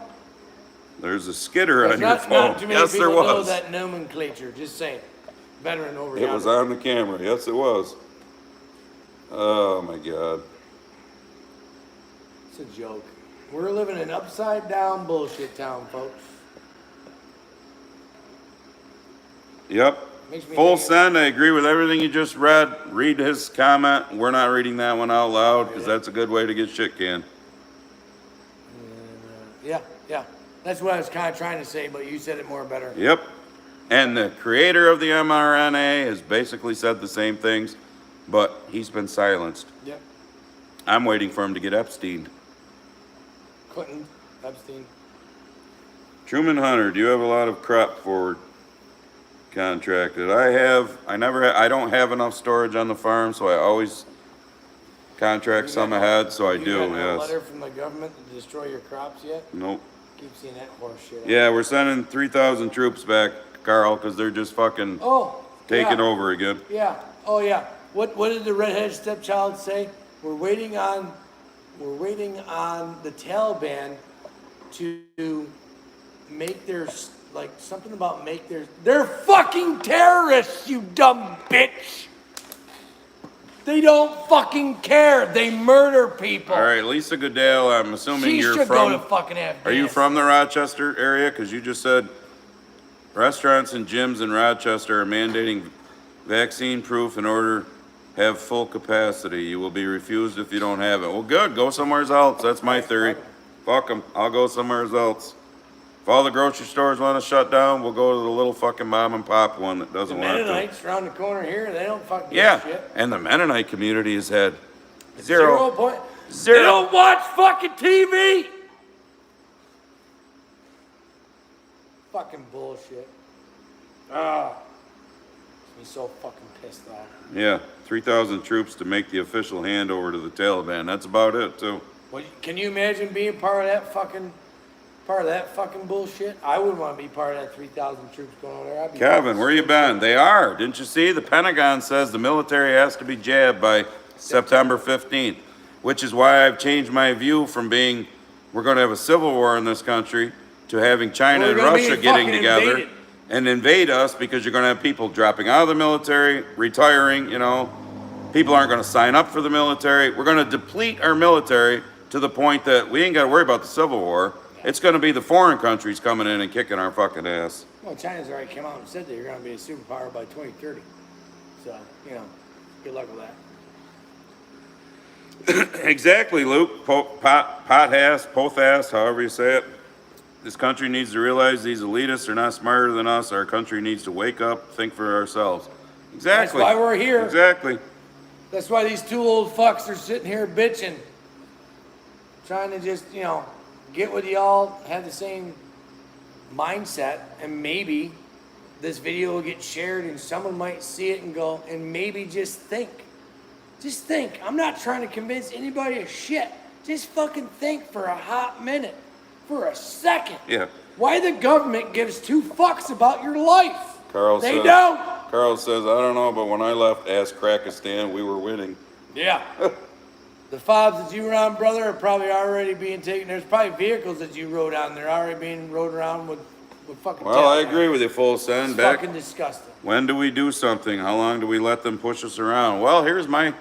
There's a skitter on There's your not phone. too many Yes, there people know was. that nomenclature. Just saying. Veteran over It was yonder. on the camera. Yes, it was. Oh my God. It's a joke. We're living in upside down bullshit town, folks. Yep. Makes me Full think- send. I agree with everything you just read. Read his comment. We're not reading that one out loud because that's a good way to get shit canned. Yeah. That's what I was kind of trying to say, but you said it more better. Yep. And the creator of the mRNA has basically said the same things, but he's been silenced. Yep. I'm waiting for him to get Epstein. Clinton, Epstein. Truman Hunter, do you have a lot of crop forward contracted? I don't have enough storage on the farm, so I always contract some ahead, so I do, You got no yes. letter from the government to destroy your crops yet? Nope. Keep seeing that horse shit. Yeah, we're sending 3,000 troops back, Carl, because they're just fucking Oh. taking yeah. over again. Yeah. Oh yeah. What did the redheaded stepchild say? We're waiting on the Taliban to make their something about they're fucking terrorists, you dumb bitch. They don't fucking care. They murder people. All right, Lisa Goodale, I'm assuming She you're should from... go to fucking Afghanistan. Are you from the Rochester area? Because you just said restaurants and gyms in Rochester are mandating vaccine proof in order to have full capacity. You will be refused if you don't have it. Well, good. Go somewhere else. That's my theory. Fuck them. I'll go somewhere else. If all the grocery stores want to shut down, we'll go to the little fucking mom and pop one that The doesn't want to. Mennonites around the corner here, they don't fucking give Yeah, a shit. and the Mennonite community has had Zero point. Zero. They don't watch fucking TV. Fucking bullshit. Ah. Makes me so fucking pissed off. Yeah, 3,000 troops to make the official handover to the Taliban. That's about it, too. Well, can you imagine being part of that fucking bullshit? I wouldn't want to be part of that 3,000 troops going over there. I'd be Kevin, where you been? They are. Didn't you see? The Pentagon says the military has to be jabbed by September 15th, which is why I've changed my view from being we're going to have a civil war in this country to having China Well, and we're gonna be Russia getting fucking together invaded. and invade us because you're going to have people dropping out of the military, retiring, you know. People aren't going to sign up for the military. We're going to deplete our military to the point that we ain't got to worry about the Civil War. It's going to be the foreign countries coming in and kicking our fucking ass. Well, China's already come out and said that you're going to be a superpower by 2030. So, good luck with that. Exactly, Luke. Pothast, however you say it. This country needs to realize these elitists are not smarter than us. Our country needs to wake up, think for ourselves. Exactly. That's why we're here. Exactly. That's why these two old fucks are sitting here bitching. Trying to just, get with y'all, have the same mindset, and maybe this video will get shared and someone might see it and go, and maybe just think. Just think. I'm not trying to convince anybody of shit. Just fucking think for a hot minute. For a second. Yeah. Why the government gives two fucks about your life? Carl They says, don't. Carl says, I don't know, but when I left Krakistan, we were winning. Yeah. The fobs that you were on, brother, are probably already being taken. There's probably vehicles that you rode on. They're already being rode around with fucking Well, I Taliban. agree with you, full send. It's Back. fucking disgusting. When do we do something? How long do we let them push us around? Well, here's my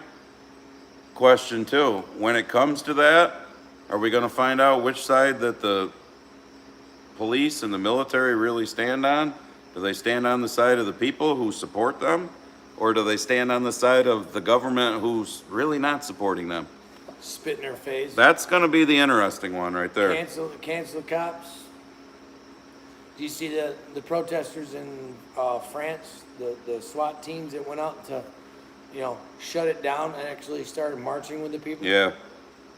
question too. When it comes to that, are we going to find out which side that the police and the military really stand on? Do they stand on the side of the people who support them? Or do they stand on the side of the government who's really not supporting them? Spit in their face. That's going to be the interesting one right there. Cancel the cops. Do you see the protesters in France, the SWAT teams that went out to, shut it down and actually started marching with the people? Yeah.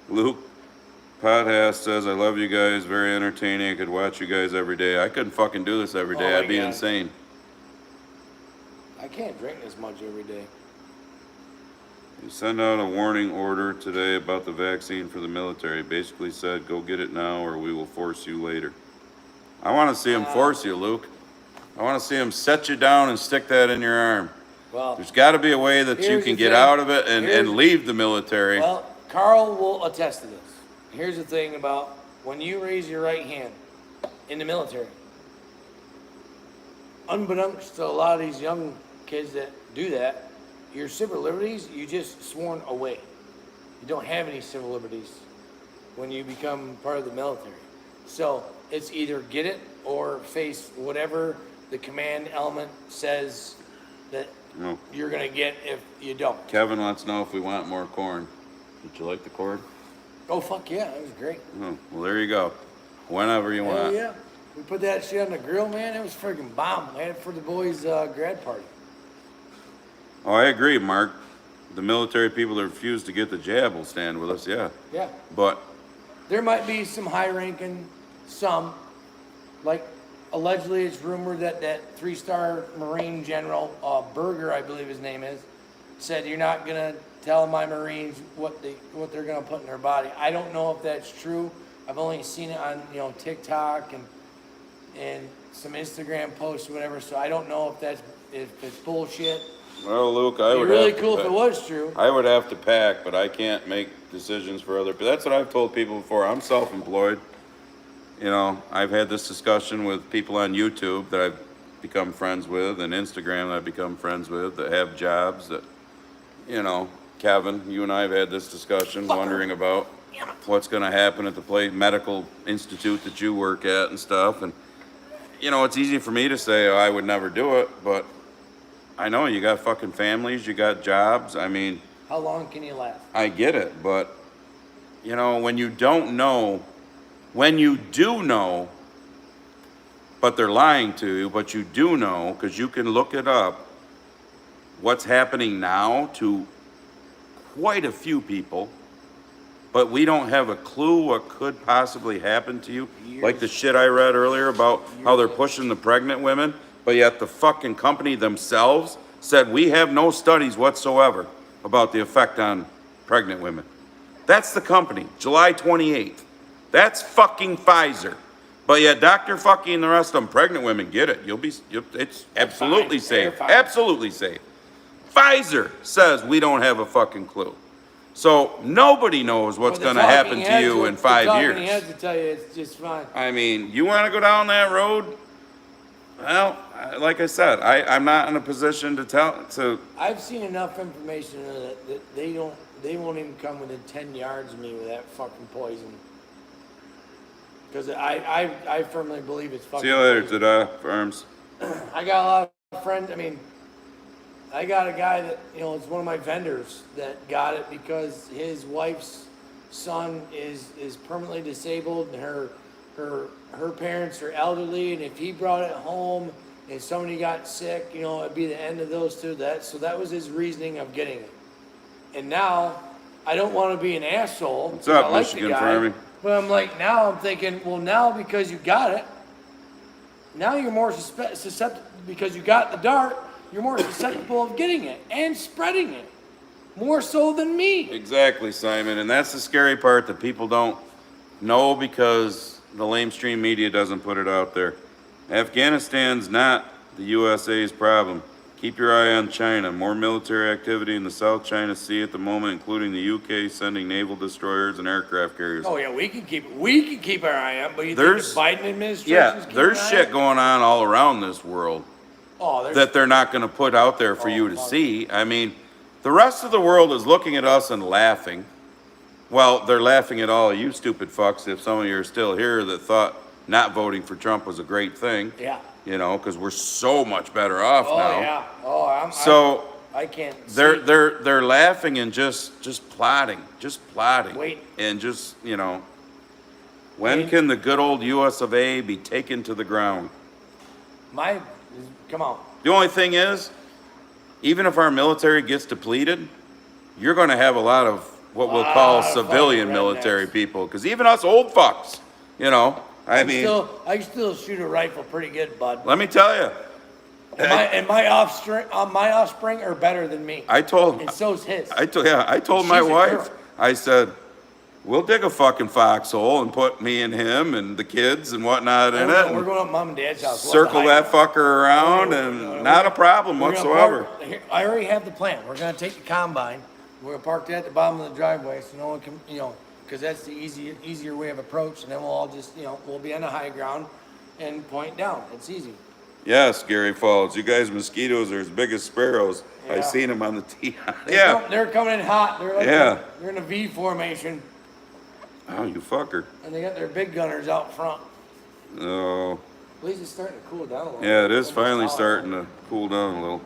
Luke Podhass says, I love you guys. Very entertaining. I could watch you guys every day. I couldn't fucking do this every day. Oh my I'd be God. insane. I can't drink this much every day. You sent out a warning order today about the vaccine for the military. Basically said, go get it now or we will force you later. I want to see him force you, Luke. I want to see him set you down and stick that in your arm. Well, There's got to be a way that you here's can the get thing. out of it and Here's- leave the military. Carl will attest to this. Here's the thing about when you raise your right hand, in the military. Unbeknownst to a lot of these young kids that do that, your civil liberties, you just sworn away. You don't have any civil liberties when you become part of the military. So it's either get it or face whatever the command element says that No. you're gonna get if you don't. Kevin wants to know if we want more corn. Did you like the corn? Oh, fuck yeah, that was great. Oh, well, there you go. Whenever you Hell want. yeah. We put that shit on the grill, man. It was freaking bomb. I had it for the boys' grad party. Oh, I agree, Mark. The military people that refuse to get the jab will stand with us, yeah. Yeah. But There might be some high-ranking, some, like allegedly it's rumored that that 3-star Marine General, Berger, I believe his name is, said you're not gonna tell my Marines what they're gonna put in their body. I don't know if that's true. I've only seen it on TikTok and some Instagram posts or whatever. So I don't know if it's bullshit. well, Luke, I It'd be would really have cool to, if it was true. I would have to pack, but I can't make decisions for other people. That's what I've told people before. I'm self-employed. I've had this discussion with people on YouTube that I've become friends with and Instagram that I've become friends with that have jobs that, Kevin, you and I have had this discussion wondering about what's going to happen at the medical institute that you work at and stuff. And, it's easy for me to say, I would never do it, but I know you got fucking families, you got jobs. I mean, How long can you last? I get it, but when you don't know, when you do know, but they're lying to you, but you do know, because you can look it up, what's happening now to quite a few people, but we don't have a clue what could possibly happen to you. Like the shit I read earlier about how they're pushing the pregnant women, but yet the fucking company themselves said we have no studies whatsoever about the effect on pregnant women. That's the company, July 28th. That's fucking Pfizer. But yet Dr. Fucking and the rest of them, pregnant women, get it. It's absolutely fine. They're safe. fine. Absolutely safe. Pfizer says we don't have a fucking clue. So nobody knows what's going to happen to you in 5 years. The talking heads will tell you it's just fine. I mean, you want to go down that road? Well, like I said, I'm not in a position to I've seen enough information that they won't even come within 10 yards of me with that fucking poison. Because I firmly believe it's fucking see you later, poison. ta-da, Farms. I got a lot of friends. I mean, I got a guy that is one of my vendors that got it because his wife's son is permanently disabled and her parents are elderly, and if he brought it home and somebody got sick, it'd be the end of those two. So that was his reasoning of getting it. And now I don't want to be an asshole. What's up, I like the Michigan guy, Farming? but I'm like, now I'm thinking, well, now because you got it, now you're more susceptible because you got the dart. You're more susceptible of getting it and spreading it, more so than me. Exactly, Simon, and that's the scary part that people don't know because the lamestream media doesn't put it out there. Afghanistan's not the USA's problem. Keep your eye on China. More military activity in the South China Sea at the moment, including the UK sending naval destroyers and aircraft carriers. Oh yeah, we can keep our eye on, but you There's- think the Biden administration? Yeah, there's shit going on all around this world that they're not going to put out there for you to see. I mean, the rest of the world is looking at us and laughing. Well, they're laughing at all of you stupid fucks if some of you are still here that thought not voting for Trump was a great thing. Yeah. Because we're so much better off Oh now. yeah. Oh, So I can't. they're laughing and just plotting, Wait. and just when can the good old U.S. of A. be taken to the ground? Come on. The only thing is, even if our military gets depleted, you're going to have a lot of what we'll call civilian fucking military rednecks. people, because even us old fucks, I mean, I can still shoot a rifle pretty good, bud. let me tell you, And my offspring are better than me. I told And so's his. I told my She's a wife, girl. I said, we'll dig a fucking foxhole and put me and him and the kids and whatnot in it. We're and going up mom and dad's house. We'll circle have that to hide. fucker around and not a problem We're gonna whatsoever. park- I already have the plan. We're gonna take the combine. We're gonna park that at the bottom of the driveway so no one can, because that's the easier way of approach. And then we'll all just, we'll be on the high ground. and point down. It's easy. Yes, Gary Falls. You guys, mosquitoes are as big as sparrows. Yeah. I seen them on the tee. They're coming in hot. They're like Yeah. they're in a V formation, Oh, you fucker. and they got their big gunners out front. Oh, At least it's starting to cool down a little. yeah, it is Almost finally out. starting to cool down a little.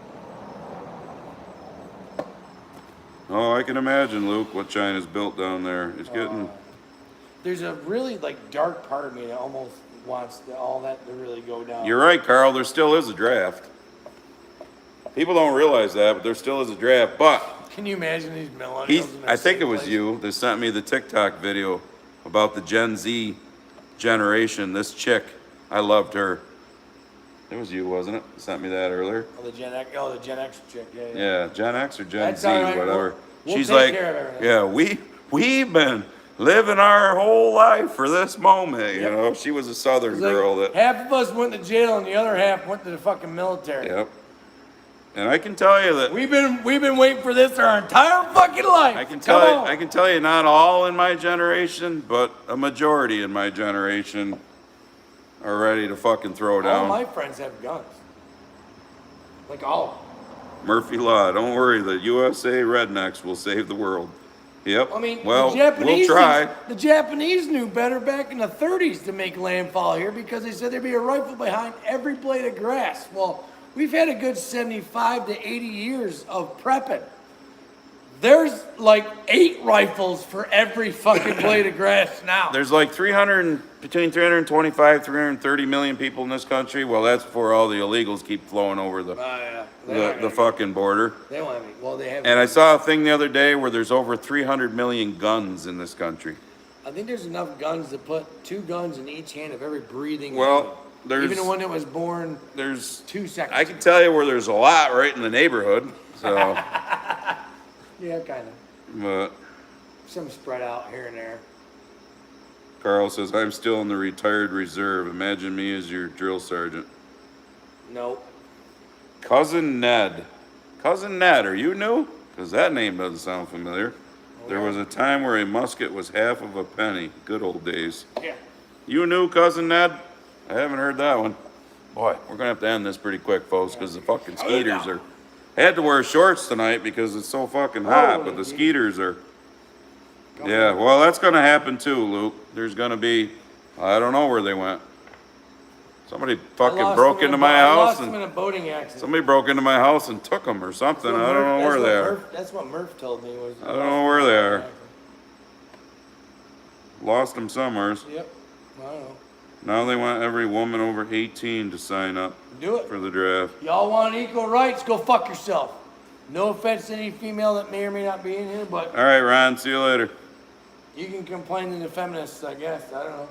Oh, I can imagine, Luke, what China's built down there. It's getting. There's a really like dark part of me that almost wants all that to really go down. You're right, Carl. There still is a draft. People don't realize that, but there still is a draft. But Can you imagine these millennials? in I the think it same was place? you that sent me the TikTok video about the Gen Z generation. This chick, I loved her. It was you, wasn't it? Sent me that earlier. Oh, the Gen X. Oh, the Gen X chick. Yeah. Yeah, Gen X or Gen That's Z, all right. whatever. We'll She's take like, care of everything. yeah, we've been living our whole life for this moment. You Yep. know, she was a Southern It's like, girl that. half of us went to jail and the other half went to the fucking military. Yep. And I can tell you that We've been waiting for this our entire fucking life. I can Come tell you, on. I can tell you, not all in my generation, but a majority in my generation are ready to fucking throw All down. my friends have guns. Like all of them. Murphy Law. Don't worry, the USA rednecks will save the world. Yep. I mean, well, the Japanese we'll try. The Japanese knew better back in the 30s to make landfall here because they said there'd be a rifle behind every blade of grass. Well, we've had a good 75 to 80 years of prepping. There's like 8 rifles for every fucking blade of grass now. There's like between 325, 330 million people in this country. Well, that's before all the illegals keep flowing over Yeah. the fucking border. They won't have any. Well, they have. And I saw a thing the other day where there's over 300 million guns in this country. I think there's enough guns to put 2 guns in each hand of every breathing. Well, human. there's Even the one that was born there's 2 seconds. I can tell you where there's a lot right in the neighborhood. So, Yeah, kind of. but Some spread out here and there. Carl says I'm still in the retired reserve. Imagine me as your drill sergeant. Nope. Cousin Ned. Cousin Ned, are you new? Because that name doesn't sound familiar. There was a time where a musket was half of a penny. Good old days. Yeah. You knew Cousin Ned? I haven't heard that one. Boy, we're gonna have to end this pretty quick, folks, because the fucking skeeters are. I had to wear shorts tonight because it's so fucking hot, but the skeeters are. Yeah, well, that's gonna happen too, Luke. There's gonna be, I don't know where they went. Somebody fucking broke into my I house lost them in and a boating accident. somebody broke into my house and took them or something. I don't know where they are. That's what Murph told me. Was I don't know where they are. Lost them somewheres. Yep. I don't know. Now they want every woman over 18 to sign up Do it. for the draft. Y'all want equal rights? Go fuck yourself. No offense to any female that may or may not be in here, but All right, Ron, see you later. you can complain to the feminists, I guess. I don't know.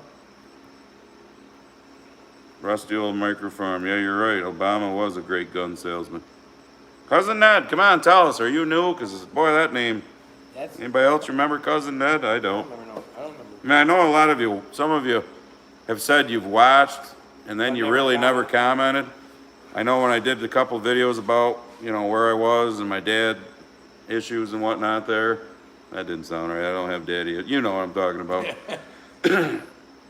Rusty old microfarm. Yeah, you're right. Obama was a great gun salesman. Cousin Ned, come on, tell us. Are you new? Because, boy, that name. That's. Anybody else remember Cousin Ned? I I don't. don't remember. I don't remember. I mean, I know a lot of you, some of you have said you've watched and then I've you never really never commented. commented. I know when I did a couple videos about, you know, where I was and my dad issues and whatnot there. That didn't sound right. I don't have daddy. You know what I'm talking about.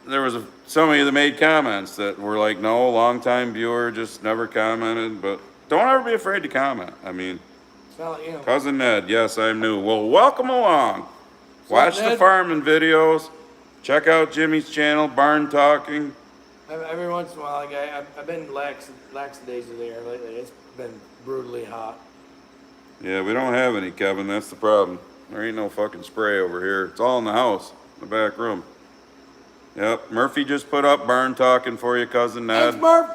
There was some of you that made comments that were like, no, long-time viewer, just never commented. But don't ever be afraid to comment. I mean, It's not like, you know. Cousin Ned, yes, I'm new. Well, welcome along. Watch the Ned? farming videos. Check out Jimmy's channel, Barn Talking. Every once in a while, like I've been lackadaisical there lately. It's been brutally hot. Yeah, we don't have any, Kevin. That's the problem. There ain't no fucking spray over here. It's all in the house, in the back room. Yep, Murphy just put up Barn Talking for you, Cousin Ned. Thanks, Murph.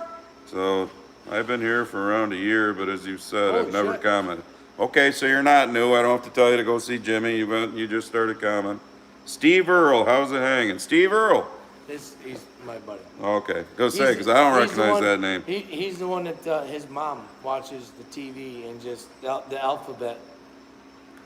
So, I've been here for around a year, but as you said, Oh, I've never shit. commented. Okay, so you're not new. I don't have to tell you to go see Jimmy. You just started commenting. Steve Earle, how's it hanging? Steve Earle. He's my buddy. Okay, go say, because I don't He's the recognize one- that name. He's the one that his mom watches the TV and just the alphabet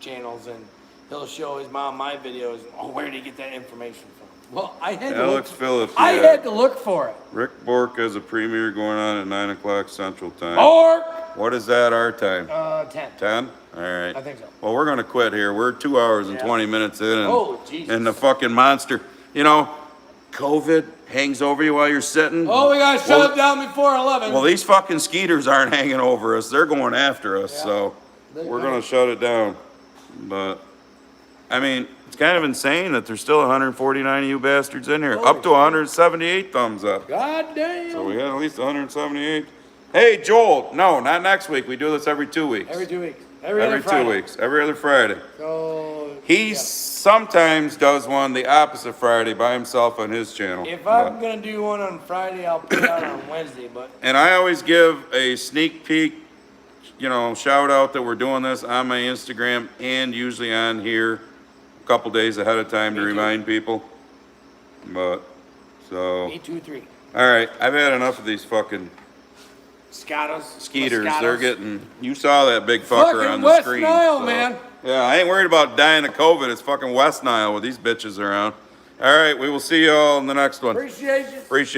channels, and he'll show his mom my videos. Oh, where did he get that information from? Well, I had to Alex look. Phillips, I yeah. had to look for it. Rick Bork has a premiere going on at 9 o'clock Central Time. Or What is that our time? 10. 10? All right. I think so. Well, we're going to quit here. We're 2 hours and Yeah. 20 minutes in. And, Oh, Jesus. and the fucking monster. You know, COVID hangs over you while you're sitting. Oh, we gotta shut it down before 11. Well, these fucking skeeters aren't hanging over us. They're going after us, Yeah. so They're we're coming. gonna shut it down. But, I mean, it's kind of insane that there's still 149 of you bastards in here. Holy Up to 178 thumbs up. God damn. So we had at least 178. Hey, Joel, no, not next week. We do this every 2 weeks. Every 2 weeks. Every other Every Friday. 2 weeks. Every other Friday. So He yeah. sometimes does one the opposite Friday by himself on his channel. If But- I'm gonna do one on Friday, I'll put it out on Wednesday. But And I always give a sneak peek, shout out that we're doing this on my Instagram and usually on here a couple days ahead of time to Me too. remind people. But, so, 823. all right, I've had enough of these fucking Scatos. skeeters. Moscatos. They're getting, you saw that big fucker Fucking on the West screen. Nile, man. Yeah, I ain't worried about dying of COVID. It's fucking West Nile with these bitches around. All right, we will see you all in the next one. Appreciate you. Appreciate